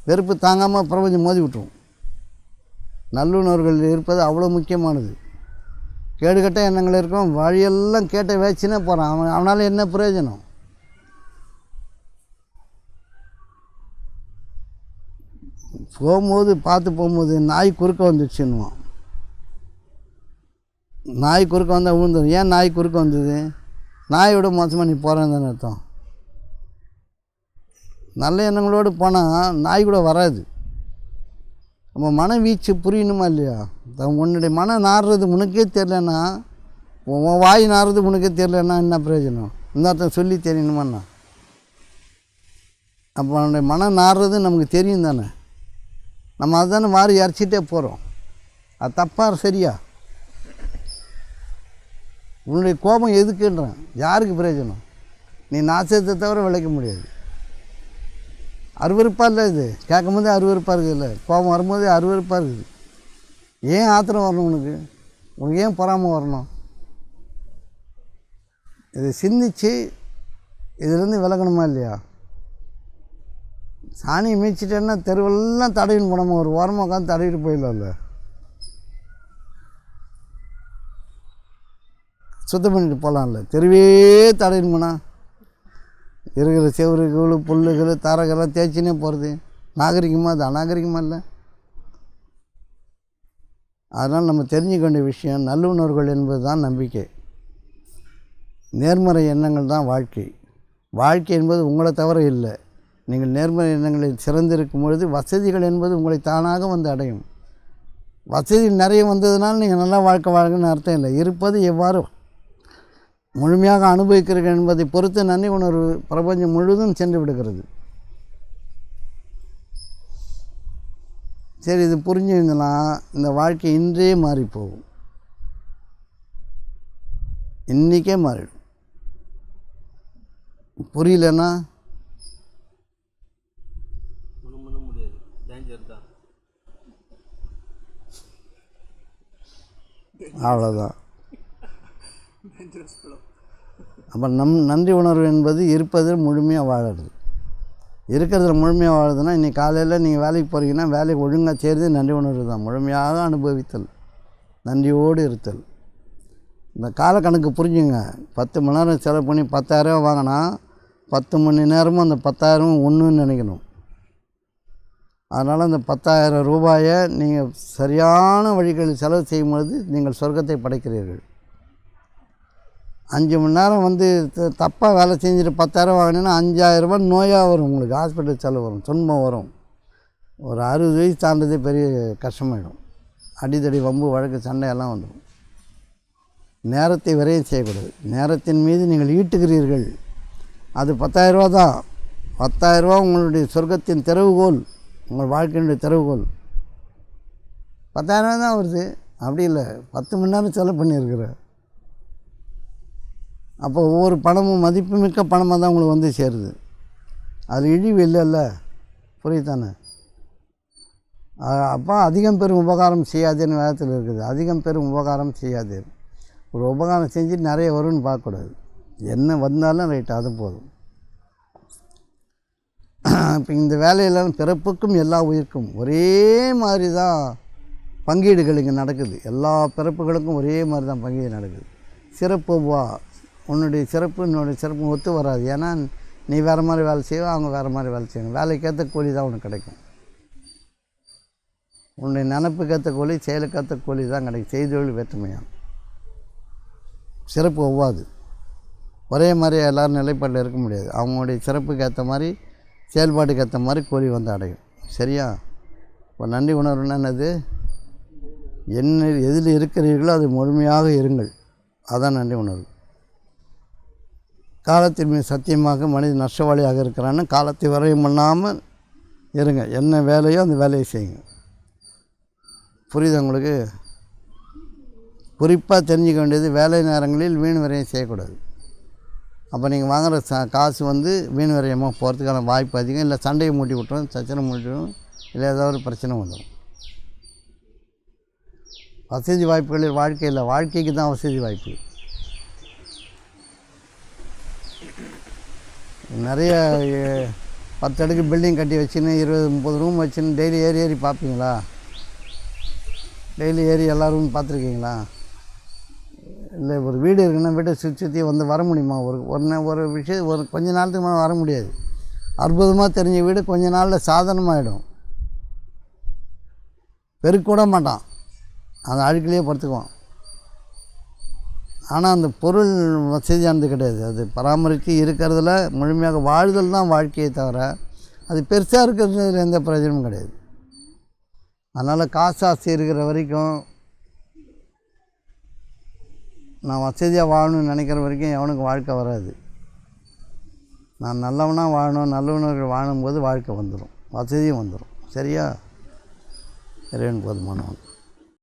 வெறுப்பு தாங்காமல் பிரபஞ்சம் மோதி விட்டுருவோம். நல்லுணர்கள் இருப்பது அவ்வளோ முக்கியமானது. கேடுகட்ட எண்ணங்கள் இருக்கும். வழியெல்லாம் கேட்ட வேச்சுன்னே போகிறான். அவனால் என்ன பிரயோஜனம்? போகும்போது நாய் குறுக்க வந்துடுச்சுன்னுவான். நாய் குறுக்க வந்தால் விழுந்தது. ஏன் நாய் குறுக்க வந்தது? நாயோட மோசமாக நீ போகிறேன்னு அர்த்தம். நல்ல எண்ணங்களோடு போனால் நாய் கூட வராது. நம்ம மனவீச்சு புரியணுமா இல்லையா? உன்னுடைய மனம் நாடுறது உனக்கே தெரிலன்னா, உன் வாய் நாடுறது உனக்கே தெரிலன்னா என்ன பிரயோஜனம்? இன்னொருத்தன் சொல்லி தெரியணுமாண்ணா? அப்போ அவனுடைய மனம் நாடுறது நமக்கு தெரியும் தானே. நம்ம அதுதானே மாறி இறச்சிட்டே போகிறோம். அது தப்பாக சரியா? உன்னுடைய கோபம் எதுக்குன்றான்? யாருக்கு பிரயோஜனம்? நீ நாசத்தை தவிர விளைக்க முடியாது. அருவருப்பாக இல்லை இது? கேட்கும்போதே அருவருப்பாக இருக்குது இல்லை? கோபம் வரும்போதே அருவருப்பாக இருக்குது. ஏன் ஆத்திரம் வரணும் உனக்கு ஏன் பொறாமை வரணும்? இதை சிந்திச்சு இதுலேருந்து விலகணுமா இல்லையா? சாணியை மீச்சிட்டேன்னா தெருவெல்லாம் தடவின்னு போனோமா? ஒரு ஓரமாக உட்காந்து தடவிட்டு போயிடலாம்ல. சுத்தம் பண்ணிட்டு போகலாம்ல. தெருவே தடவின்னு போனால் இருக்கிற செவருகள் புல்லுகள் தரகெல்லாம் தேய்ச்சினே போகிறது நாகரிகமாக? அது அநாகரிகமாக இல்லை? அதனால் நம்ம தெரிஞ்சுக்க வேண்டிய விஷயம், நல்லுணர்கள் என்பது தான் நம்பிக்கை. நேர்மறை எண்ணங்கள் தான் வாழ்க்கை என்பது உங்களை தவிர இல்லை. நீங்கள் நேர்மறை எண்ணங்களில் சிறந்திருக்கும் பொழுது வசதிகள் என்பது உங்களை தானாக வந்து அடையும். வசதி நிறைய வந்ததுனால நீங்கள் நல்லா வாழ்க்கை வாழ்க்கைன்னு அர்த்தம் இல்லை. இருப்பது எவ்வாறு முழுமையாக அனுபவிக்கிறீர்கள் என்பதை பொறுத்து நன்றி உணர்வு பிரபஞ்சம் முழுதும் சென்று விடுகிறது. சரி, இது புரிஞ்சுங்கன்னா இந்த வாழ்க்கை இன்றே மாறிப்போகும். இன்றைக்கே மாறிடும். புரியலன்னா அவ்வளோதான். அப்போ நன்றி உணர்வு என்பது இருப்பதில் முழுமையாக வாழறது. இருக்கிறதுல முழுமையாக வாழுதுன்னா, இன்றைக்கி காலையில் நீங்கள் வேலைக்கு போகிறீங்கன்னா வேலைக்கு ஒழுங்காக செய்கிறது நன்றி உணர்வு தான். முழுமையாக அனுபவித்தல், நன்றியோடு இருத்தல். இந்த காலக்கணக்கு புரிஞ்சுங்க. 10 மணி நேரம் செலவு பண்ணி 10,000 வாங்கினா 10 மணி நேரமும் அந்த 10,000 ஒன்றுன்னு நினைக்கணும். அதனால் அந்த 10,000 ரூபாயை நீங்கள் சரியான வழிகளில் செலவு செய்யும்பொழுது நீங்கள் சொர்க்கத்தை படைக்கிறீர்கள். 5 மணி நேரம் வந்து தப்பாக வேலை செஞ்சுட்டு 10,000 வாங்கினீங்கன்னா 5,000 ரூபாய் நோயாக வரும். உங்களுக்கு ஹாஸ்பிட்டல் செலவு வரும், துன்பம் வரும். ஒரு 60 வயசு தாண்டதே பெரிய கஷ்டமாயிடும். அடிதடி வம்பு வழக்கு சண்டையெல்லாம் வந்துடும். நேரத்தை விரையும் செய்யக்கூடாது. நேரத்தின் மீது நீங்கள் ஈட்டுகிறீர்கள். அது 10,000 ரூபா தான். 10,000 ரூபா உங்களுடைய சொர்க்கத்தின் திறவுகோல், உங்கள் வாழ்க்கையினுடைய திறவுகோல். 10,000 தான் வருது. அப்படி இல்லை, 10 மணி நேரம் செலவு பண்ணியிருக்கிற. அப்போ ஒவ்வொரு பணமும் மதிப்புமிக்க பணமாக தான் உங்களுக்கு வந்து சேருது. அது இழிவு இல்லைல்ல, புரியுதானே? அப்போ அதிகம் பெரும் உபகாரம் செய்யாதேன்னு வேதத்தில் இருக்குது. அதிகம் பெரும் உபகாரம் செய்யாதே. ஒரு உபகாரம் செஞ்சு நிறைய வரும்னு பார்க்கக்கூடாது. என்ன வந்தாலும் ரைட்டு, அது போதும். இப்போ இந்த வேலையெல்லாம் பிறப்புக்கும் எல்லா உயிருக்கும் ஒரே மாதிரி தான் பங்கீடுகள் இங்கே நடக்குது. எல்லா பிறப்புகளுக்கும் ஒரே மாதிரி தான் பங்கீடு நடக்குது. சிறப்பு உன்னுடைய சிறப்பு என்னுடைய சிறப்பு ஒத்து வராது. ஏன்னா நீ வேறு மாதிரி வேலை செய்வோம், அவங்க வேறு மாதிரி வேலை செய்வாங்க. வேலைக்கேற்ற கூலி தான் உனக்கு கிடைக்கும். உன்னுடைய நினப்புக்கேற்ற கூலி, செயலுக்கேற்ற கூலி தான் கிடைக்கும். செய்தொழில் வேற்றுமையாகும். சிறப்பு ஒவ்வாது. ஒரே மாதிரி எல்லோரும் நிலைப்பாட்டில் இருக்க முடியாது. அவங்களுடைய சிறப்புக்கு ஏற்ற மாதிரி, செயல்பாட்டுக்கு ஏற்ற மாதிரி கூலி வந்து அடையும். சரியா? இப்போ நன்றி உணர்வுன்னா என்னது? எதில் இருக்கிறீர்களோ அது முழுமையாக இருங்கள். அதான் நன்றி உணர்வு. காலத்தின் மீது சத்தியமாக மனிதன் நஷ்டவாளியாக இருக்கிறான்னு காலத்தை வரையும் பண்ணாமல் இருங்க. என்ன வேலையோ அந்த வேலையை செய்யுங்க. புரியுது உங்களுக்கு? குறிப்பாக தெரிஞ்சிக்க வேண்டியது, வேலை நேரங்களில் வீண் விரயம் செய்யக்கூடாது. அப்போ நீங்கள் வாங்குகிற காசு வந்து வீண் விரயமாக போகிறதுக்கான வாய்ப்பு அதிகம். இல்லை சண்டையை மூட்டி விட்டுரும், சச்சனை மூட்டி விட்டுரும், இல்லை ஏதாவது ஒரு பிரச்சனை வந்துடும். வசதி வாய்ப்புகளில் வாழ்க்கைக்கு தான் வசதி வாய்ப்பு. நிறைய 10 அடுக்கு பில்டிங் கட்டி வச்சுன்னு 20-30 ரூம் வச்சுன்னு டெய்லி ஏறி பார்ப்பீங்களா? டெய்லி ஏறி எல்லா ரூம் பார்த்துருக்கீங்களா? இல்லை, ஒரு வீடு இருக்குன்னா வீட்டை சுற்றி வந்து வர முடியுமா? ஒரு விஷயம் கொஞ்ச நாளத்துக்கு மேலே வர முடியாது. அற்புதமாக தெரிஞ்ச வீடு கொஞ்ச நாளில் சாதாரணமாகிடும். பெருக்கூட மாட்டான், அந்த அழுக்கிலேயே படுத்துக்குவான். ஆனால் அந்த பொருள் வசதியானது கிடையாது. அது பராமரித்து இருக்கிறதுல முழுமையாக வாழ்தல் தான் வாழ்க்கையை தவிர அது பெருசாக இருக்கிறதுல எந்த பிரயோஜனமும் கிடையாது. அதனால் காசு ஆசை இருக்கிற வரைக்கும், நான் வசதியாக வாழணும்னு நினைக்கிற வரைக்கும் எவனுக்கு வாழ்க்கை வராது. நான் நல்லவனாக வாழணும், நல்லவனர்கள் வாழும்போது வாழ்க்கை வந்துடும், வசதியும் வந்துடும். சரியா? இறைவன் போதுமானவன்.